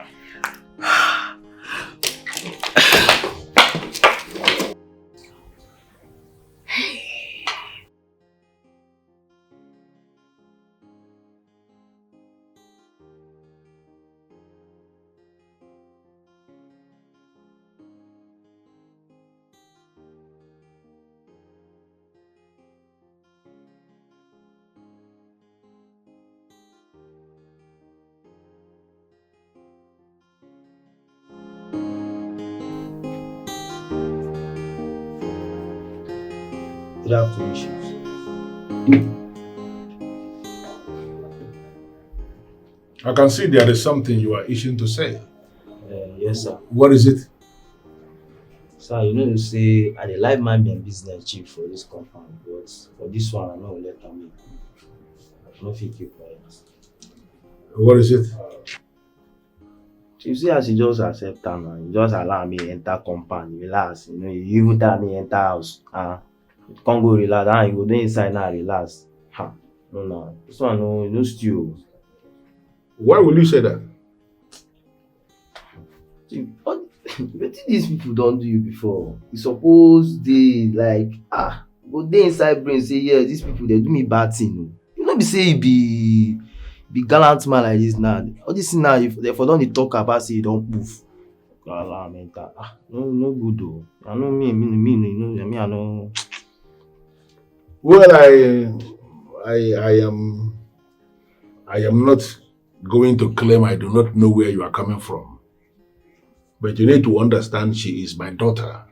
Good afternoon, Chief. I can see there is something you are itching to say. Yes, sir. What is it? Sir, you know you say I dey like mind my business, Chief, for this compound, but for this one I no go let am make. I no fit keep quiet. What is it? Chief, see as you just accept am and you just allow me enter compound, relax. You know, you even tell me enter house. Can't go relax, and you go dey inside now relax. No. This one, no stew. Why will you say that? See, what these people don't do you before? You suppose they like, go they inside brain say, yeah, these people, they do me bad thing. You know, be say you be gallant man like this now. All this now, if they for don't talk about say you don't move. No good though. I know me, I know. Well, I am not going to claim I do not know where you are coming from. But you need to understand she is my daughter.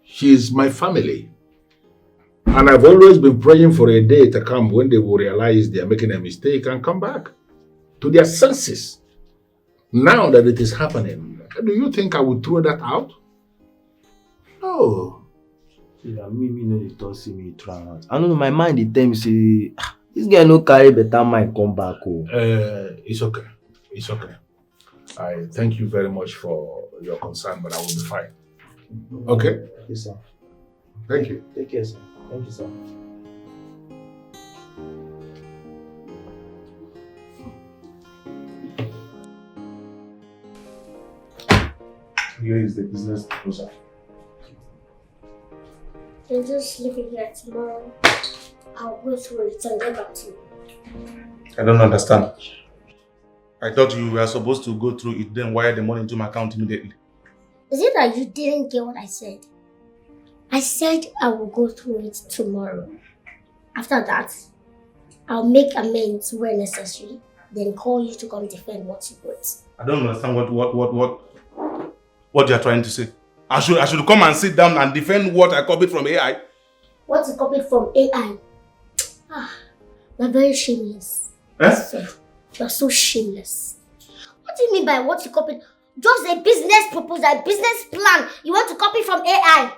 She is my family. And I've always been praying for a day to come when they will realize they are making a mistake and come back to their senses. Now that it is happening, do you think I would throw that out? No. See, me no dey talk see me throw out. I don't know, my mind dey tell me say, this guy no carry better mind come back. It's okay. It's okay. I thank you very much for your concern, but I will be fine. Okay? Yes, sir. Thank you. Take care, sir. Thank you, sir. Here is the business proposal. I'm just leaving here tomorrow. I'll go through it and get back to you. I don't understand. I thought you were supposed to go through it, then wire the money into my account immediately. Is it that you didn't get what I said? I said I will go through it tomorrow. After that, I'll make amends where necessary, then call you to come defend what you wrote. I don't understand what you are trying to say. I should come and sit down and defend what I copied from AI. What you copied from AI? You're very shameless. You're so shameless. What do you mean by what you copied? Just a business proposal, a business plan. You want to copy from AI?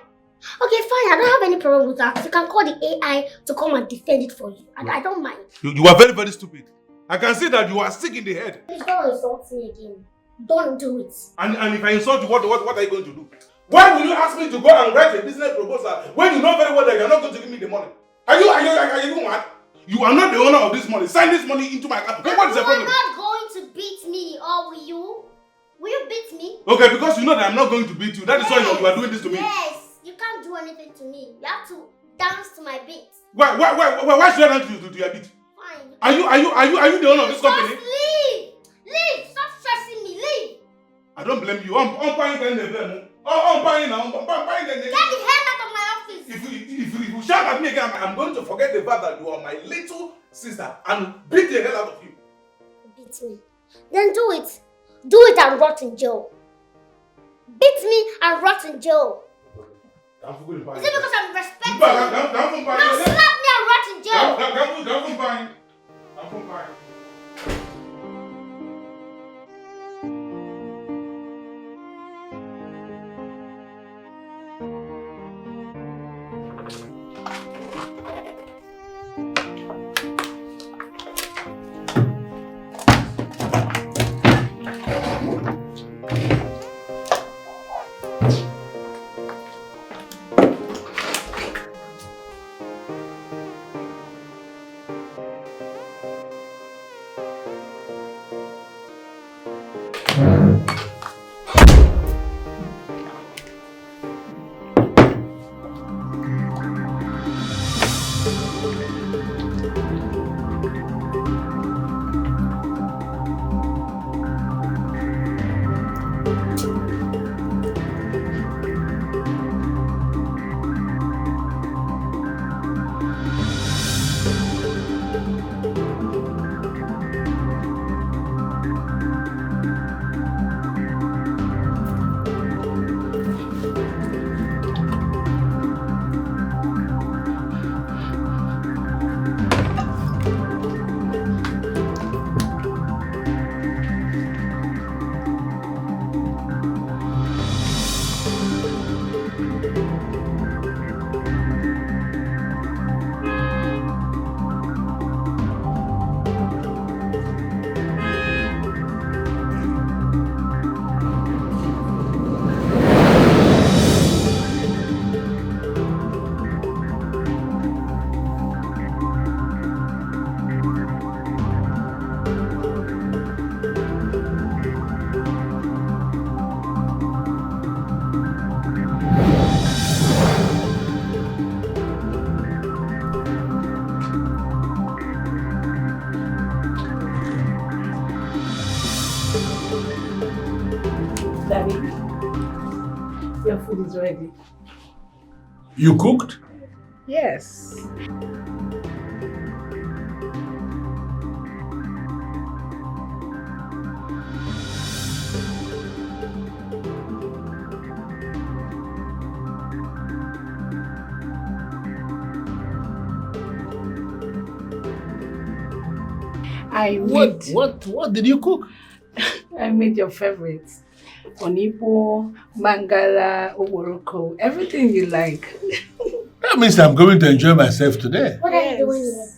Okay, fine. I don't have any problem with that. You can call the AI to come and defend it for you. I don't mind. You are very, very stupid. I can see that you are sick in the head. Please don't insult me again. Don't do it. And if I insult you, what are you going to do? Why will you ask me to go and write a business proposal when you know very well that you are not going to give me the money? Are you mad? You are not the owner of this money. Sign this money into my account. What is the problem? You are not going to beat me, or will you? Will you beat me? Okay, because you know that I'm not going to beat you. That is why you are doing this to me. Yes, you can't do anything to me. You have to dance to my beat. Why should I dance to your beat? Fine. Are you the owner of this company? Just leave! Leave! Stop stressing me. Leave! I don't blame you. I'm buying the I'm buying now. Get the hell out of my office! If you shout at me again, I'm going to forget the fact that you are my little sister and beat the hell out of you. Beat me. Then do it. Do it and rot in jail. Beat me and rot in jail. Is it because I'm respecting you? Now slap me and rot in jail. your food is ready. You cooked? Yes. What did you cook? I made your favorites. Onipo, mangala, oboroko, everything you like. That means I'm going to enjoy myself today. What are you doing here?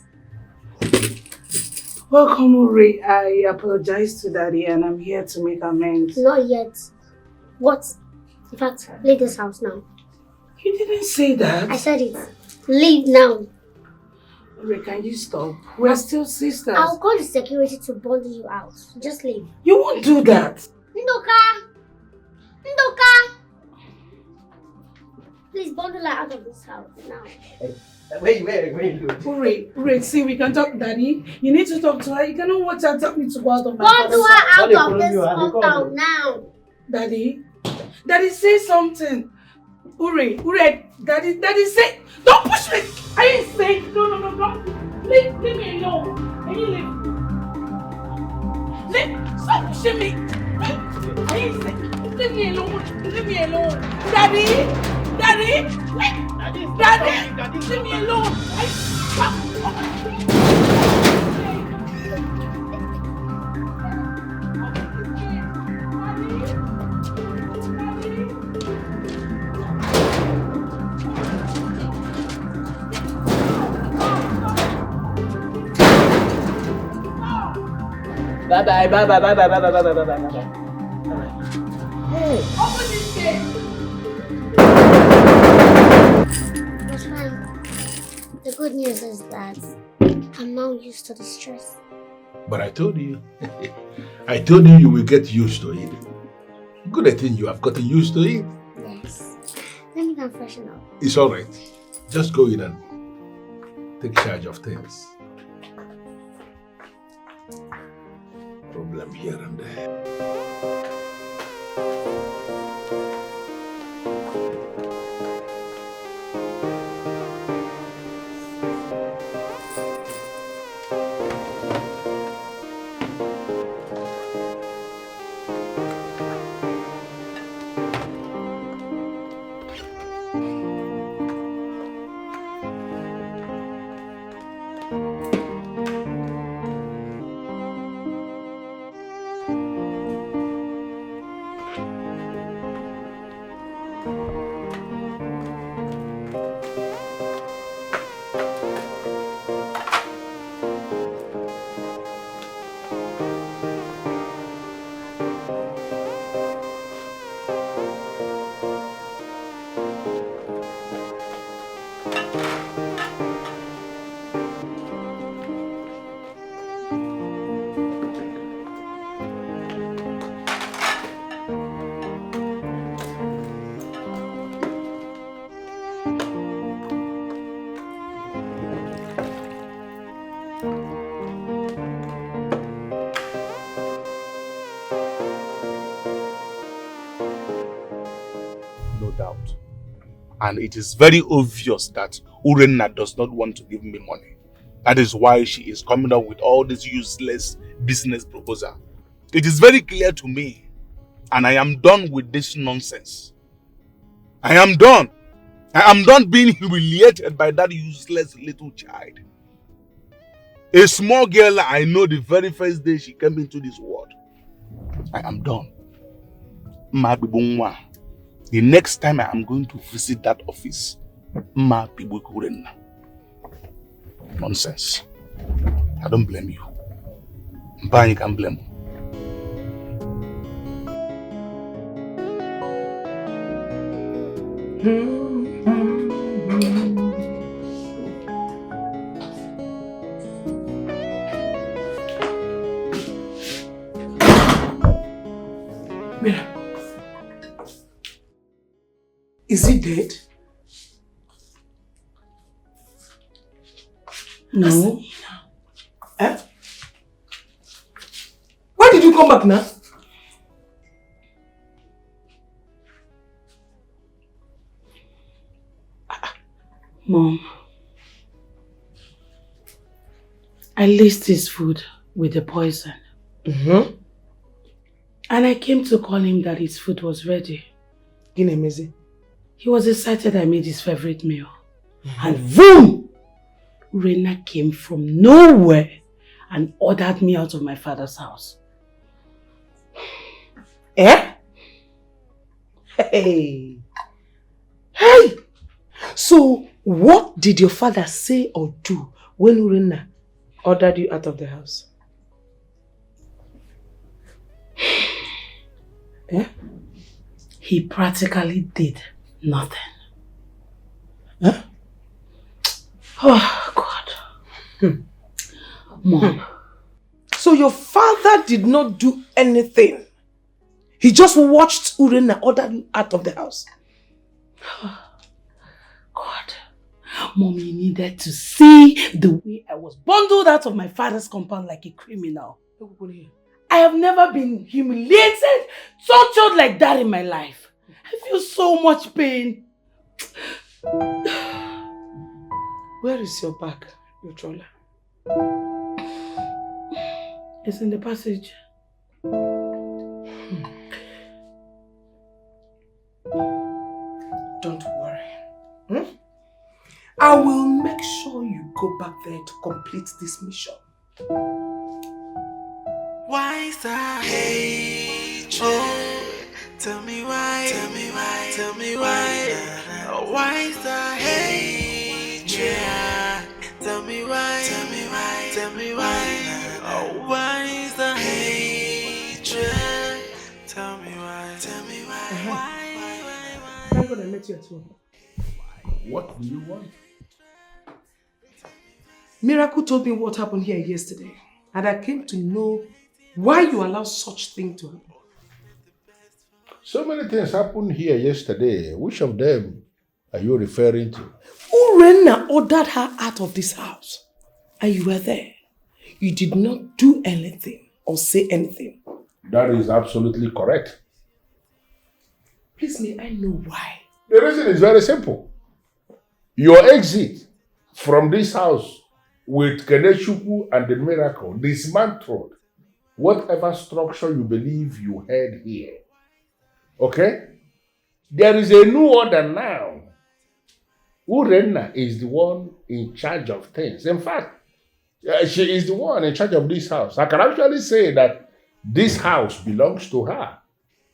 Welcome, Uri. I apologize to Daddy and I'm here to make amends. Not yet. What? In fact, leave this house now. You didn't say that. I said it. Leave now. Uri, can you stop? We're still sisters. I'll call the security to bundle you out. Just leave. You won't do that. Ndoka! Ndoka! Please bundle her out of this house now. Wait. Uri, see, we can talk, Daddy. You need to talk to her. You cannot watch her tell me to go out of my Bundle her out Daddy, of this compound now. Daddy, say something. Uri, Daddy, say. Don't push me. I ain't saying. No, don't. Leave me alone. Can you leave? Stop pushing me. I ain't saying. Leave me alone. Daddy, leave me alone. Bye. Hey, open this gate. That's fine. The good news is that I'm now used to the stress. But I told you. I told you will get used to it. Good thing you have gotten used to it. Yes. Let me go and freshen up. It's alright. Just go in and take charge of things. Problem here and there. And it is very obvious that Urenna does not want to give me money. That is why she is coming up with all this useless business proposal. It is very clear to me, and I am done with this nonsense. I am done. I am done being humiliated by that useless little child. A small girl I know the very first day she came into this world. I am done. The next time I am going to visit that office, nonsense. I don't blame you. You can blame me. Mira. Is he dead? No. Eh? Why did you come back now? Mom, I laced his food with the poison. Mm-hmm. And I came to call him that his food was ready. Ginemezi. He was excited I made his favorite meal. And boom! Rena came from nowhere and ordered me out of my father's house. Eh? Hey! Hey! So, what did your father say or do when Urena ordered you out of the house? Eh? He practically did nothing. Huh? Oh, God. Mom. So your father did not do anything? He just watched Urena order you out of the house? God. Mommy needed to see the way I was bundled out of my father's compound like a criminal. I have never been humiliated, tortured like that in my life. I feel so much pain. Where is your bag, your troller? It's in the passage. Don't worry. I will make sure you go back there to complete this mission. Why is that hatred? Oh, tell me why, tell me why, tell me why. Oh, why is that hatred? Yeah. Tell me why, tell me why, tell me why. Oh, why is that hatred? Tell me why, tell me why. Thank God I met you at home. What do you want? Miracle told me what happened here yesterday, and I came to know why you allow such thing to happen. So many things happened here yesterday. Which of them are you referring to? Urena ordered her out of this house, and you were there. You did not do anything or say anything. That is absolutely correct. Please, may I know why? The reason is very simple. Your exit from this house with Keneshuku and the miracle dismantled whatever structure you believe you had here. Okay? There is a new order now. Urena is the one in charge of things. In fact, she is the one in charge of this house. I can actually say that this house belongs to her.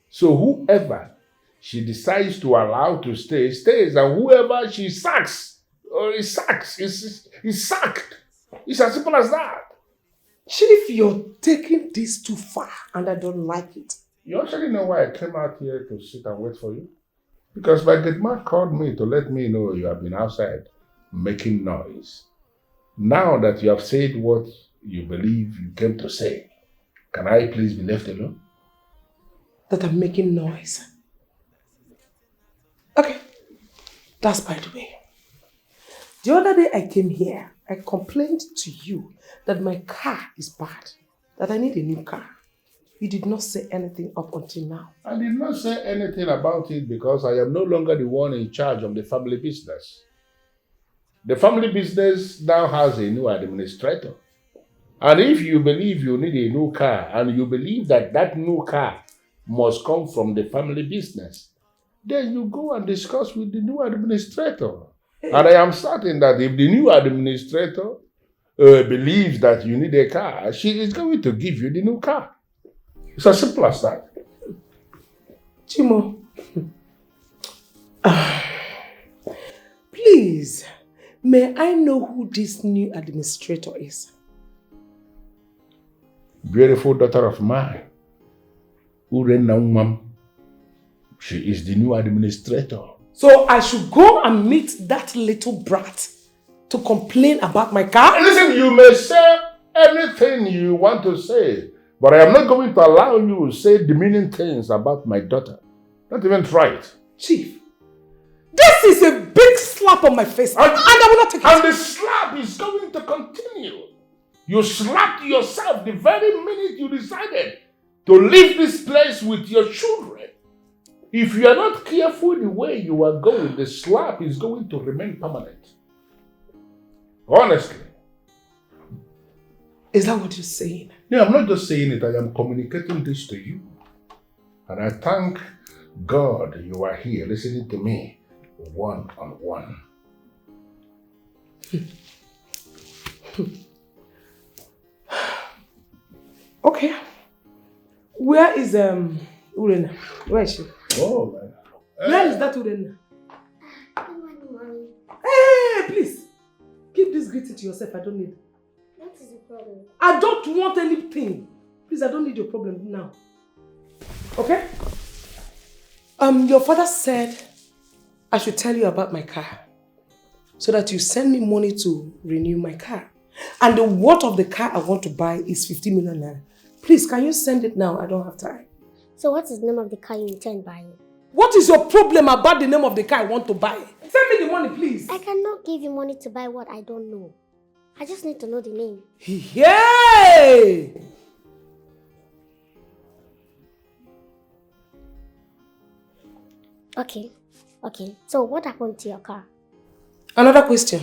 So whoever she decides to allow to stay, stays. And whoever she sacks, or is sacked. It's as simple as that. Chief, you're taking this too far, and I don't like it. You actually know why I came out here to sit and wait for you? Because my good man called me to let me know you have been outside making noise. Now that you have said what you believe you came to say, can I please be left alone? That I'm making noise. Okay, that's by the way. The other day I came here, I complained to you that my car is bad, that I need a new car. You did not say anything up until now. I did not say anything about it because I am no longer the one in charge of the family business. The family business now has a new administrator. And if you believe you need a new car and you believe that that new car must come from the family business, then you go and discuss with the new administrator. And I am certain that if the new administrator believes that you need a car, she is going to give you the new car. It's as simple as that. Chimo, please, may I know who this new administrator is? Beautiful daughter of mine, Urena Umam. She is the new administrator. So I should go and meet that little brat to complain about my car? Listen, you may say anything you want to say, but I am not going to allow you to say demeaning things about my daughter. Don't even try it. Chief, this is a big slap on my face, and I will not take it. And the slap is going to continue. You slapped yourself the very minute you decided to leave this place with your children. If you are not careful the way you are going, the slap is going to remain permanent. Honestly. Is that what you're saying? Yeah, I'm not just saying it, I am communicating this to you. And I thank God you are here listening to me one-on-one. Okay. Where is Urena? Where is she? Oh, man. Where is that Urena? Hey, please. Keep this greeting to yourself. I don't need it. What is the problem? I don't want anything. Please, I don't need your problem now. Okay? Your father said I should tell you about my car so that you send me money to renew my car. And the worth of the car I want to buy is 50 million naira. Please, can you send it now? I don't have time. So what is the name of the car you intend buying? What is your problem about the name of the car I want to buy? Send me the money, please. I cannot give you money to buy what I don't know. I just need to know the name. Yay! Okay. So what happened to your car? Another question.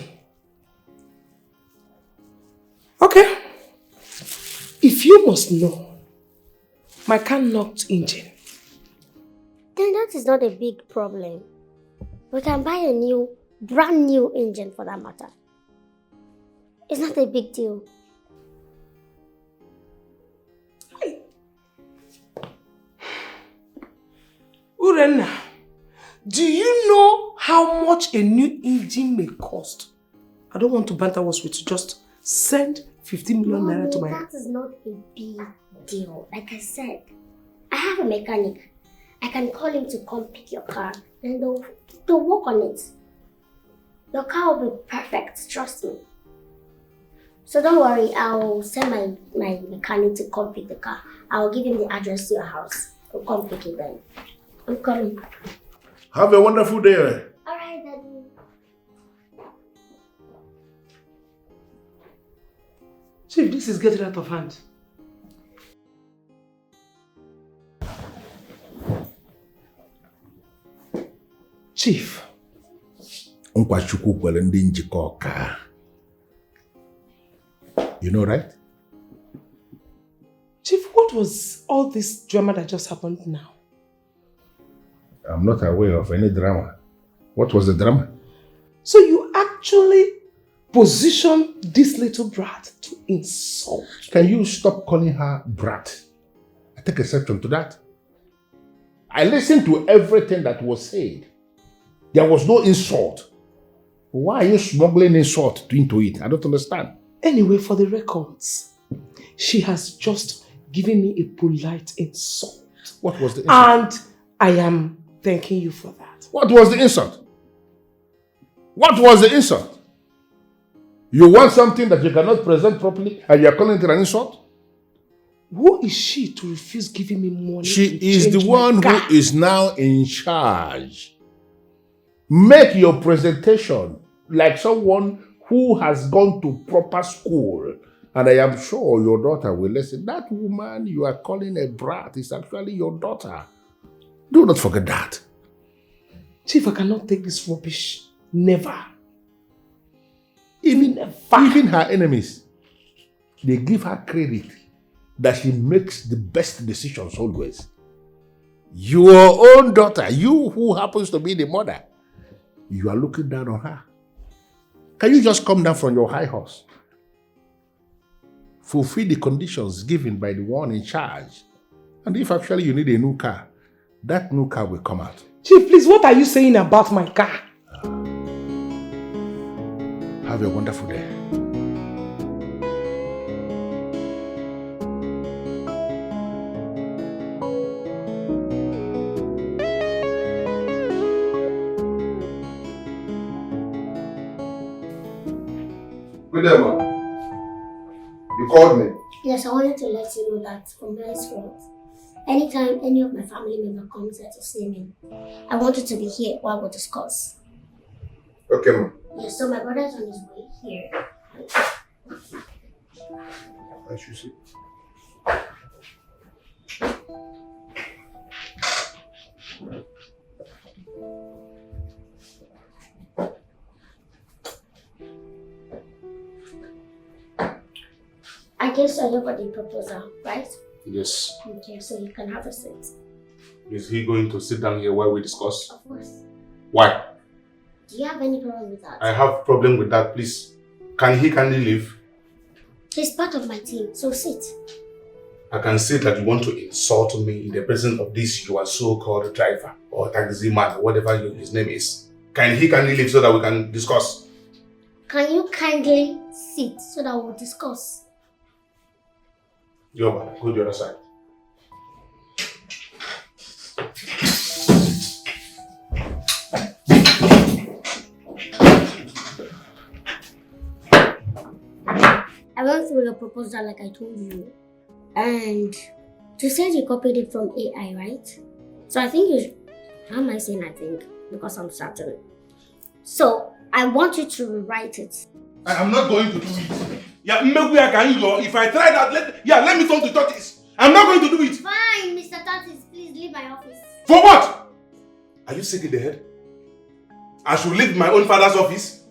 Okay. If you must know, my car knocked engine. Then that is not a big problem. We can buy a brand new engine for that matter. It's not a big deal. Urena, do you know how much a new engine may cost? I don't want to banter words with you. Just send 50 million naira to my... That is not a big deal. Like I said, I have a mechanic. I can call him to come pick your car and they'll work on it. Your car will be perfect, trust me. So don't worry, I'll send my mechanic to come pick the car. I'll give him the address to your house. He'll come pick it then. I'm coming. Have a wonderful day. Alright, Daddy. Chief, this is getting out of hand. Chief. You know, right? Chief, what was all this drama that just happened now? I'm not aware of any drama. What was the drama? So you actually positioned this little brat to insult. Can you stop calling her brat? I take exception to that. I listened to everything that was said. There was no insult. Why are you smuggling insult into it? I don't understand. Anyway, for the records, she has just given me a polite insult. What was the insult? And I am thanking you for that. What was the insult? What was the insult? You want something that you cannot present properly and you are calling it an insult? Who is she to refuse giving me money? She is the one who is now in charge. Make your presentation like someone who has gone to proper school. And I am sure your daughter will listen. That woman you are calling a brat is actually your daughter. Do not forget that. Chief, I cannot take this rubbish. Never. Even her enemies, they give her credit that she makes the best decisions always. Your own daughter, you who happens to be the mother, you are looking down on her. Can you just come down from your high horse? Fulfill the conditions given by the one in charge. And if actually you need a new car, that new car will come out. Chief, please, what are you saying about my car? Have a wonderful day. Good day, man. You called me? Yes, I wanted to let you know that from henceforth, anytime any of my family member comes here to see me, I want you to be here while we discuss. Okay, man. Yes, so my brother's on his way here. I should see. guess I got the proposal, right? Yes. Okay, so you can have a seat. Is he going to sit down here while we discuss? Of course. Why? Do you have any problem with that? I have problem with that, please. Can he kindly leave? He's part of my team, so sit. I can see that you want to insult me in the presence of this your so-called driver or taxi man or whatever his name is. Can he kindly leave so that we can discuss? Can you kindly sit so that we'll discuss? Yo, man, go to the other side. I went through your proposal like I told you. And you said you copied it from AI, right? So I think you should... How am I saying I think? Because I'm certain. So I want you to rewrite it. I am not going to do it. Yeah, maybe I can go. If I try that, let me turn to tortoise. I'm not going to do it. Fine, Mr. Tortoise, please leave my office. For what? Are you sick in the head? I should leave my own father's office?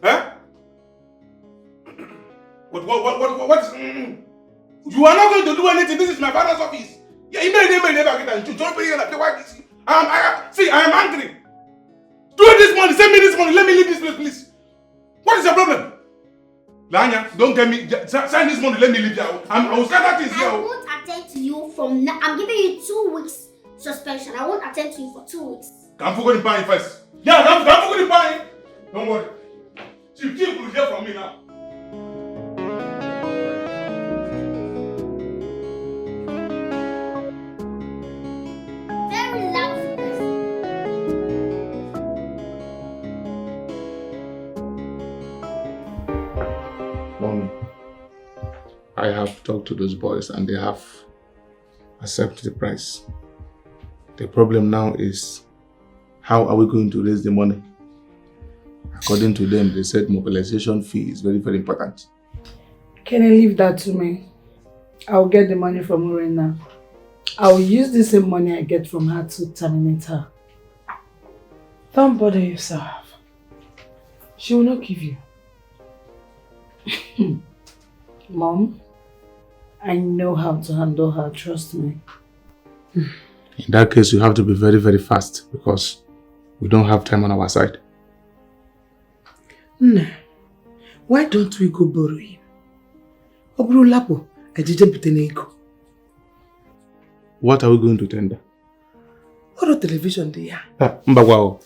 Huh? What? You are not going to do anything. This is my father's office. Yeah, he may never get and don't pay I am angry. Do it this morning. Send me this money. Let me leave this place, please. What is your problem? Lanya, don't get me. Send this money. Let me leave here. I will scatter things here. I won't attend to you from now. I'm giving you 2 weeks suspension. I won't attend to you for 2 weeks. Can't forget the pine first. Yeah, can't forget the pine. Don't worry. Chief will hear from me now. Very loud. Mommy, I have talked to those boys and they have accepted the price. The problem now is, how are we going to raise the money? According to them, they said mobilization fee is very, very important. Can you leave that to me? I'll get the money from Urena. I'll use the same money I get from her to terminate her. Don't bother yourself. She will not give you. Mom, I know how to handle her, trust me. In that case, you have to be very, very fast because we don't have time on our side. No. Why don't we go borrow him? Obru lapo, ajije buteneko. What are we going to tender? What television do you Mbagwao.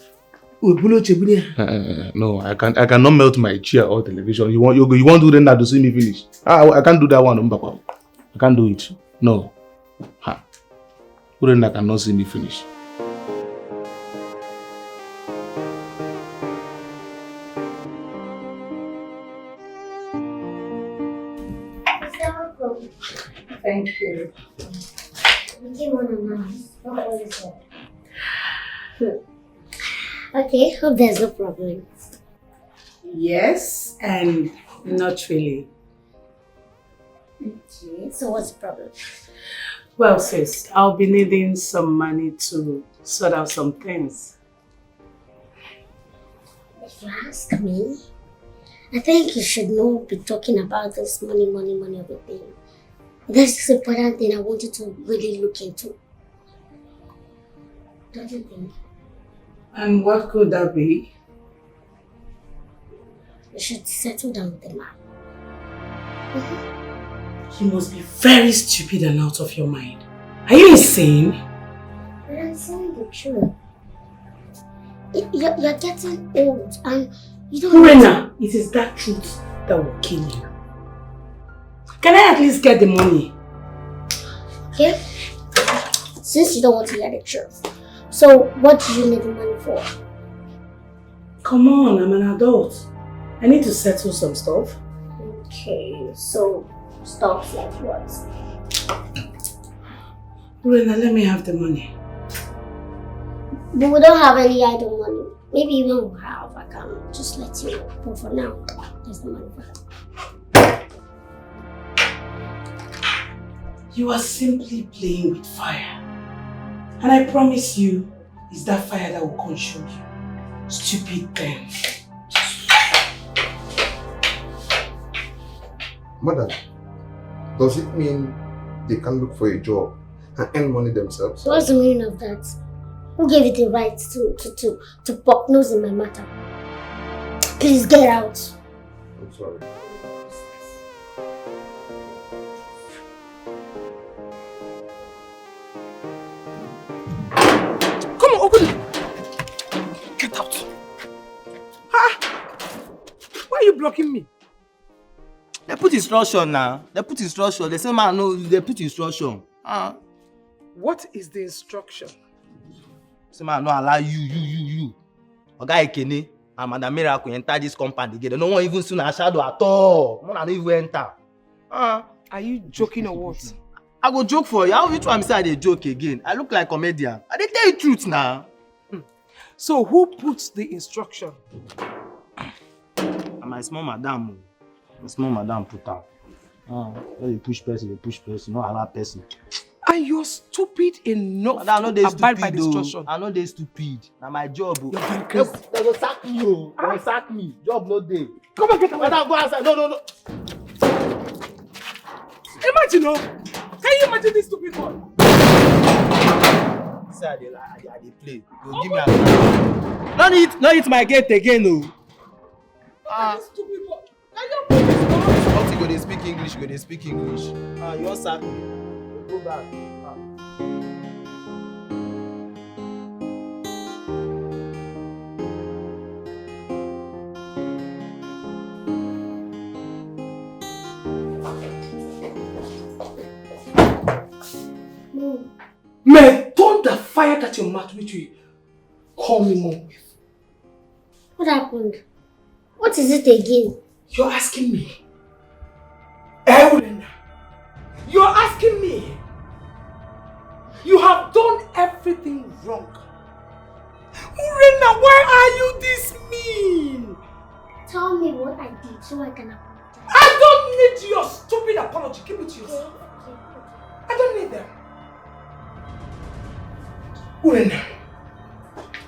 No, I cannot melt my chair or television. You want to render to see me finish? I can't do that one, Mbagwao. I can't do it. No. Urena cannot see me finish. Thank you. Okay, hope there's no problem. Yes, and not really. Okay, so what's the problem? Well, sis, I'll be needing some money to sort out some things. If you ask me, I think you should not be talking about this money everything. That's the important thing I want you to really look into. Don't you think? And what could that be? You should settle down with the man. You must be very stupid and out of your mind. Are you insane? But I'm saying the truth. You're getting old and you don't... Urena, it is that truth that will kill you. Can I at least get the money? Okay? Since you don't want to hear the truth. So, what do you need the money for? Come on, I'm an adult. I need to settle some stuff. Okay, so stuff like what? Urena, let me have the money. But we don't have any idle money. Maybe even we have, I can just let you know. But for now, there's the money for that. You are simply playing with fire. And I promise you, it's that fire that will consume you. Stupid thing. Madam, Does it mean they can look for a job and earn money themselves? What's the meaning of that? Who gave you the right to poke nose in my matter? Please get out. I'm sorry. Come on, open it. Get out. Why are you blocking me? They put instruction now. They put instruction. They say, man, no, they put instruction. What is the instruction? Say, man, no allow you. Oga Ekene and Madam Miracle enter this compound again. No one even see a shadow at all. No one even enter. Are you joking or what? I go joke for you. How you try me say I dey joke again? I look like comedian. I dey tell you truth now. So who puts the instruction? My small madam. My small madam put am. You push person, no allow person. And you're stupid enough to abide by the instruction. I know they stupid. Now my job. You're very crazy. They go sack me. They go sack me. Job no day. Come and get away. Madam, go outside. No. Imagine, no. Can you imagine this stupid one? Say I dey play. You give me a. No hit my gate again, no. This stupid one. Can you put this on? Not you go dey speak English. Go dey speak English. You want sack me? Go back. May thunder fire at your mouth which you call me mom with. What happened? What is it again? You're asking me. Evelyn, you're asking me. You have done everything wrong. Urena, why are you this mean? Tell me what I did so I can apologize. I don't need your stupid apology. Give it to yourself. I don't need them. Urena,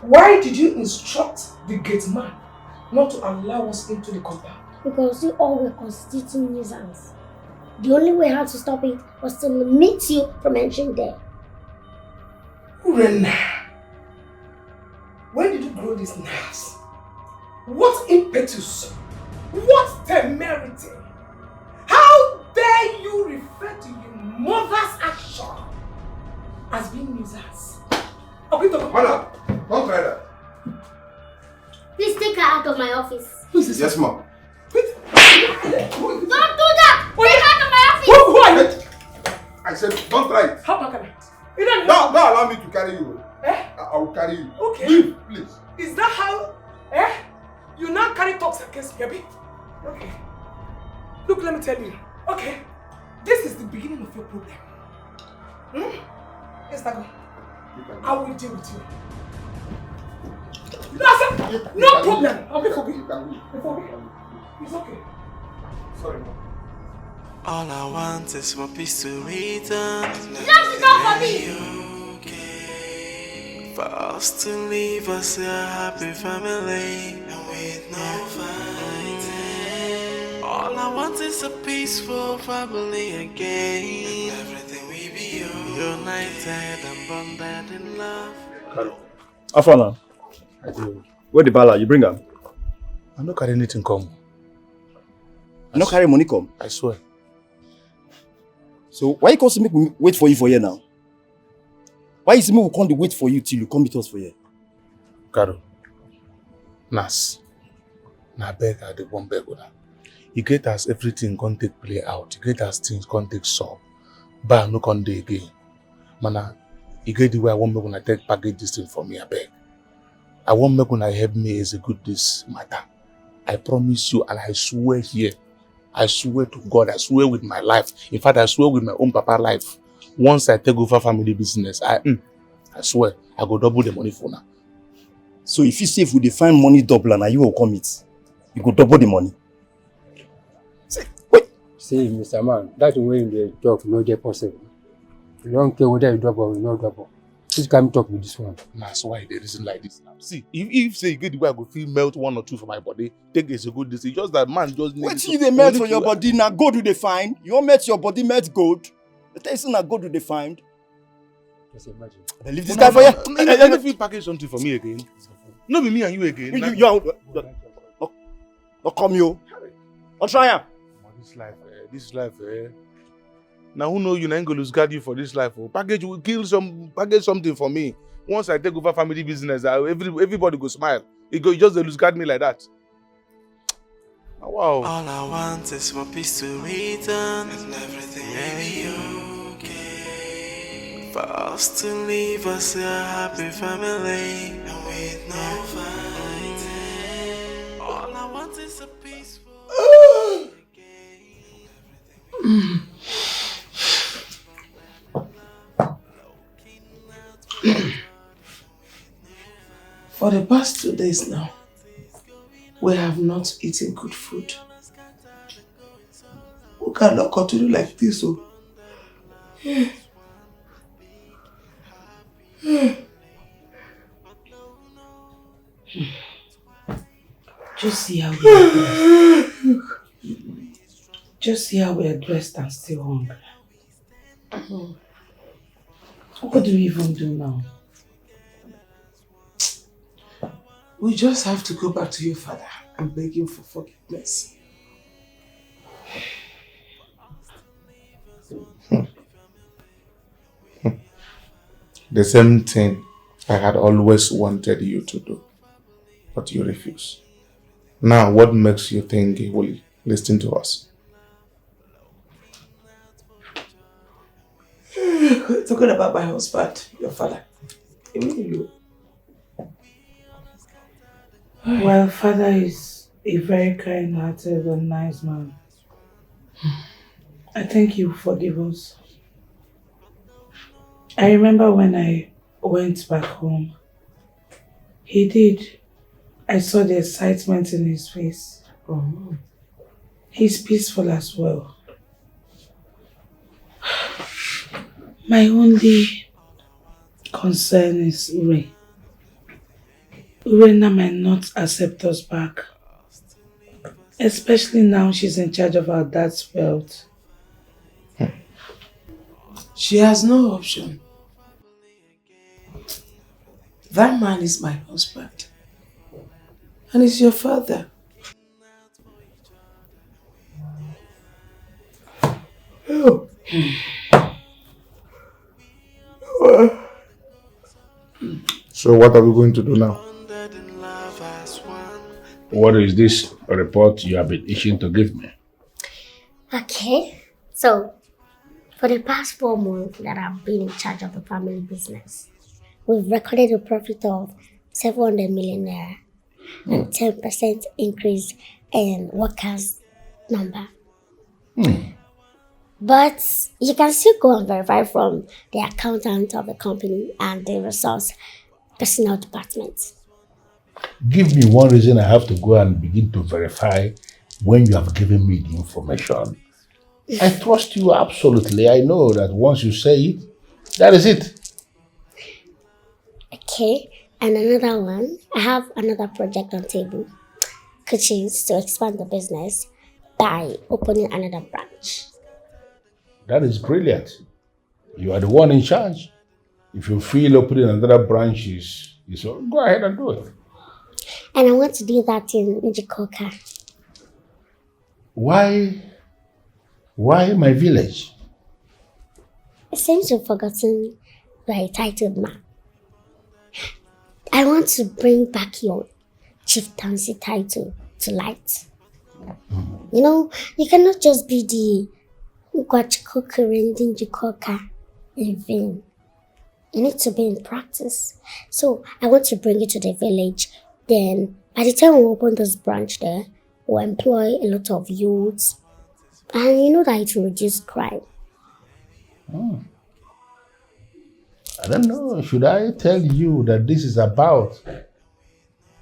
why did you instruct the gate man not to allow us into the compound? Because you all were constituting nuisance. The only way how to stop it was to limit you from entering there. Urena, when did you grow these nerves? What impetus? What temerity? How dare you refer to your mother's action as being nuisance? Mother, don't try that. Please take her out of my office. Who is this? Yes, ma'am. Don't do that! Take her out of my office! Who are you? I said, don't try it. How about that? Don't allow me to carry you. I will carry you. Okay. Leave, please. Is that how? You now carry talks against me, Abby? Okay. Look, let me tell you. Okay. This is the beginning of your problem. Yes, Dago. I will deal with you. No problem. I'll be forgiven. It's okay. Sorry, Mom. All I want is for peace to return. Just stop for me! Okay. For us to leave us a happy family and with no fighting. All I want is a peaceful family again. And everything we be united and bonded in love. Afana, where the bala? You bring them? I don't carry anything come. You not carry money come? I swear. So why you come to make me wait for you for here now? Why is me we come to wait for you till you come meet us for here? Caro, Nas, na beg I dey wan beg una. You get as everything can take play out. You get as things can take solve. But no can dey again. Mana, you get the way I want me una take package this thing for me, I beg. I want me una help me execute this matter. I promise you and I swear here. I swear to God, I swear with my life. In fact, I swear with my own papa life. Once I take over family business, I swear, I go double the money for now. So if you say if we define money double and you will commit, you go double the money. See, Mr. Man, that's the way the talk no dey possible. You don't care whether you double or you not double. Which can talk with this one? That's why there isn't like this now. See, if say you get the way I go feel melt 1 or 2 for my body, take it a good decision. Just that man just need. What you they melt for your body? Now gold do they find? You want melt your body, melt gold? The taste na gold do they find? Just imagine. They leave this guy for you. If you package something for me again, no be me and you again. You come you. I'll try him. This life. Now who know you ain't gonna lose guard you for this life? Package something for me. Once I take over family business, everybody go smile. You just lose guard me like that. Oh, wow. All I want is for peace to return and everything will be okay. For us to leave us a happy family and with no fighting. All I want is a peaceful For the past 2 days now, we have not eaten good food. We cannot continue like this. Oh. Just see how we are dressed. Just see how we are dressed and still hungry. What do we even do now? We just have to go back to your father and beg him for forgiveness. The same thing I had always wanted you to do, but you refuse. Now, what makes you think he will listen to us? Talking about my husband, your father. You. Well, father is a very kind-hearted and nice man. I think he will forgive us. I remember when I went back home. He did. I saw the excitement in his face. Oh. He's peaceful as well. My only concern is Ure. Urena might not accept us back. Especially now she's in charge of our dad's wealth. She has no option. That man is my husband. And he's your father. Oh. So what are we going to do now? What is this report you have been itching to give me? Okay, so for the past 4 months that I've been in charge of the family business, we've recorded a profit of 700 million naira and 10% increase in workers' number. But you can still go and verify from the accountant of the company and the resource personnel department. Give me one reason I have to go and begin to verify when you have given me the information. I trust you absolutely. I know that once you say it, that is it. Okay, and another one, I have another project on table, which is to expand the business by opening another branch. That is brilliant. You are the one in charge. If you feel opening another branch is go ahead and do it. And I want to do that in Njikoka. Why my village? It seems you've forgotten you are a titled man. I want to bring back your chieftaincy title to light. You know, you cannot just be the Njikoka in vain. You need to be in practice. So I want to bring you to the village. Then by the time we open this branch there, we'll employ a lot of youths. And you know that it will reduce crime. I don't know. Should I tell you that this is about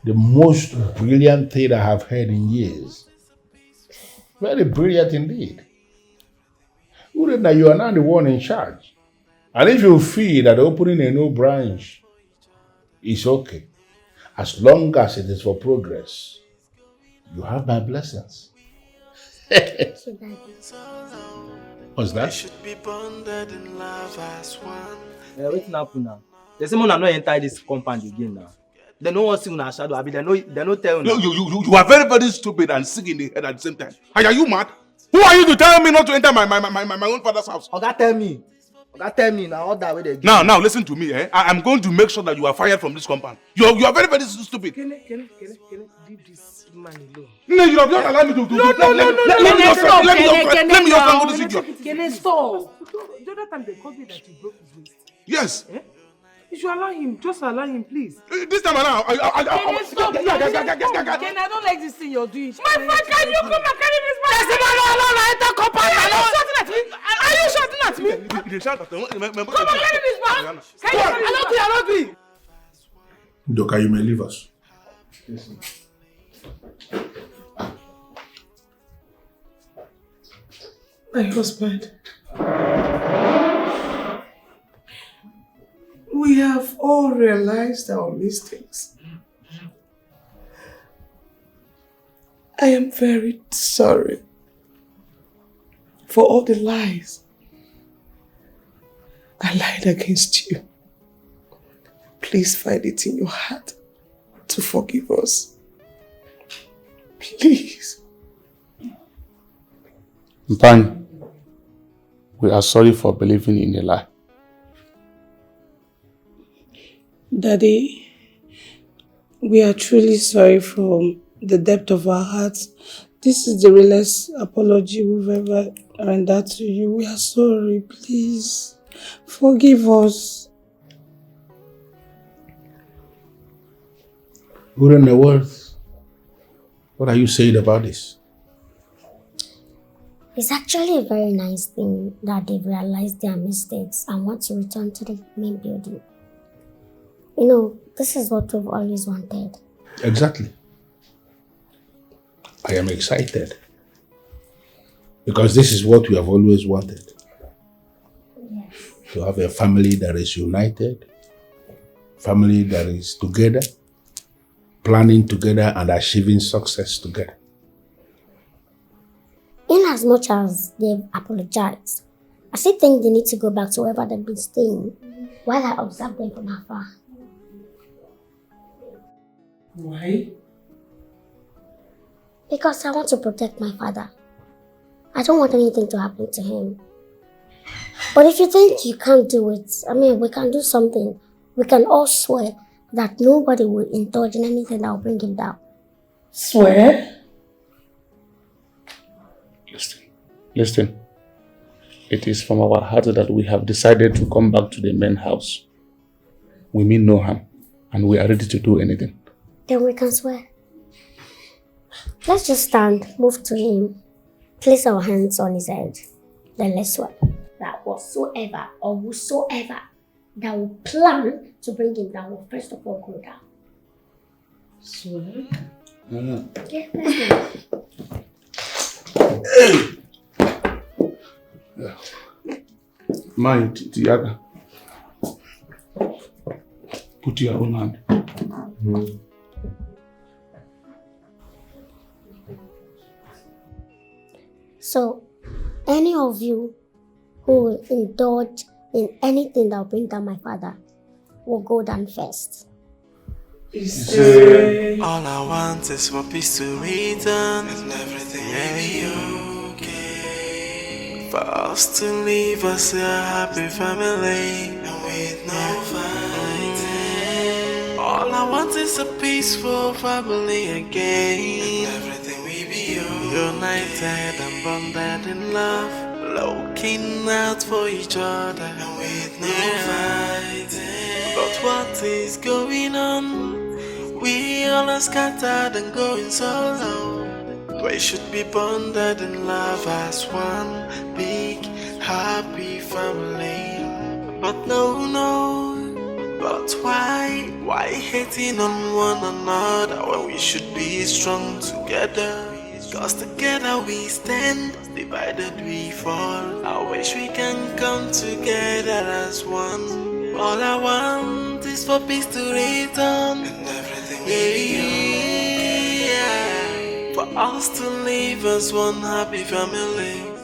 the most brilliant thing I have heard in years? Very brilliant indeed. Urena, you are now the one in charge. And if you feel that opening a new branch is okay, as long as it is for progress, you have my blessings. What's that? What's happen now? They say man not enter this compound again now. They no want see una shadow. I be they no tell una. You are very, very stupid and sick in the head at the same time. Are you mad? Who are you to tell me not to enter my own father's house? Oga tell me now all that way they give. Now listen to me, eh? I'm going to make sure that you are fired from this compound. You are very, very stupid. Can I leave this man alone? No, you have not allowed me to do. No. Let me go this idiot. Can I stop? The other time they called me that you broke his waist. Yes. Eh? You should allow him. Just allow him, please. This time around, Can I stop? Ken, I don't like this thing you're doing. My friend, can you come and carry this man? There's a man alone. I enter compound. Are you shouting at me? Come and carry this man. I don't do it. Doka, you may leave us. Yes, My husband. We have all realized our mistakes. I am very sorry for all the lies I lied against you. Please find it in your heart to forgive us. Please. Mpang, we are sorry for believing in a lie. Daddy, we are truly sorry from the depth of our hearts. This is the realest apology we've ever rendered to you. We are sorry, please. Forgive us. Who in the world? What are you saying about this? It's actually a very nice thing that they've realized their mistakes and want to return to the main building. You know, this is what we've always wanted. Exactly. I am excited because this is what we have always wanted. Yes. To have a family that is united, family that is together, planning together and achieving success together. In as much as they've apologized, I still think they need to go back to wherever they've been staying while I observe them from afar. Why? Because I want to protect my father. I don't want anything to happen to him. But if you think you can't do it, we can do something. We can all swear that nobody will indulge in anything that will bring him down. Swear? Listen. It is from our heart that we have decided to come back to the main house. We mean no harm, and we are ready to do anything. Then we can swear. Let's just stand, move to him, place our hands on his head. Then let's swear that whatsoever or whosoever that will plan to bring him down will first of all go down. Swear? Yeah, let's go. Mind, Tiaga. Put your own hand. So, any of you who will indulge in anything that will bring down my father will go down first. All I want is for peace to return and everything will be okay. For us to leave us a happy family and with no fighting. All I want is a peaceful family again. And everything will be united and bonded in love, looking out for each other and with no fighting. But what is going on? We all are scattered and going solo. We should be bonded in love as one big happy family. But no, but why hating on one another when we should be strong together? Cause together we stand, divided we fall. I wish we can come together as one. All I want is for peace to return, and everything will be okay. For us to live as one happy family.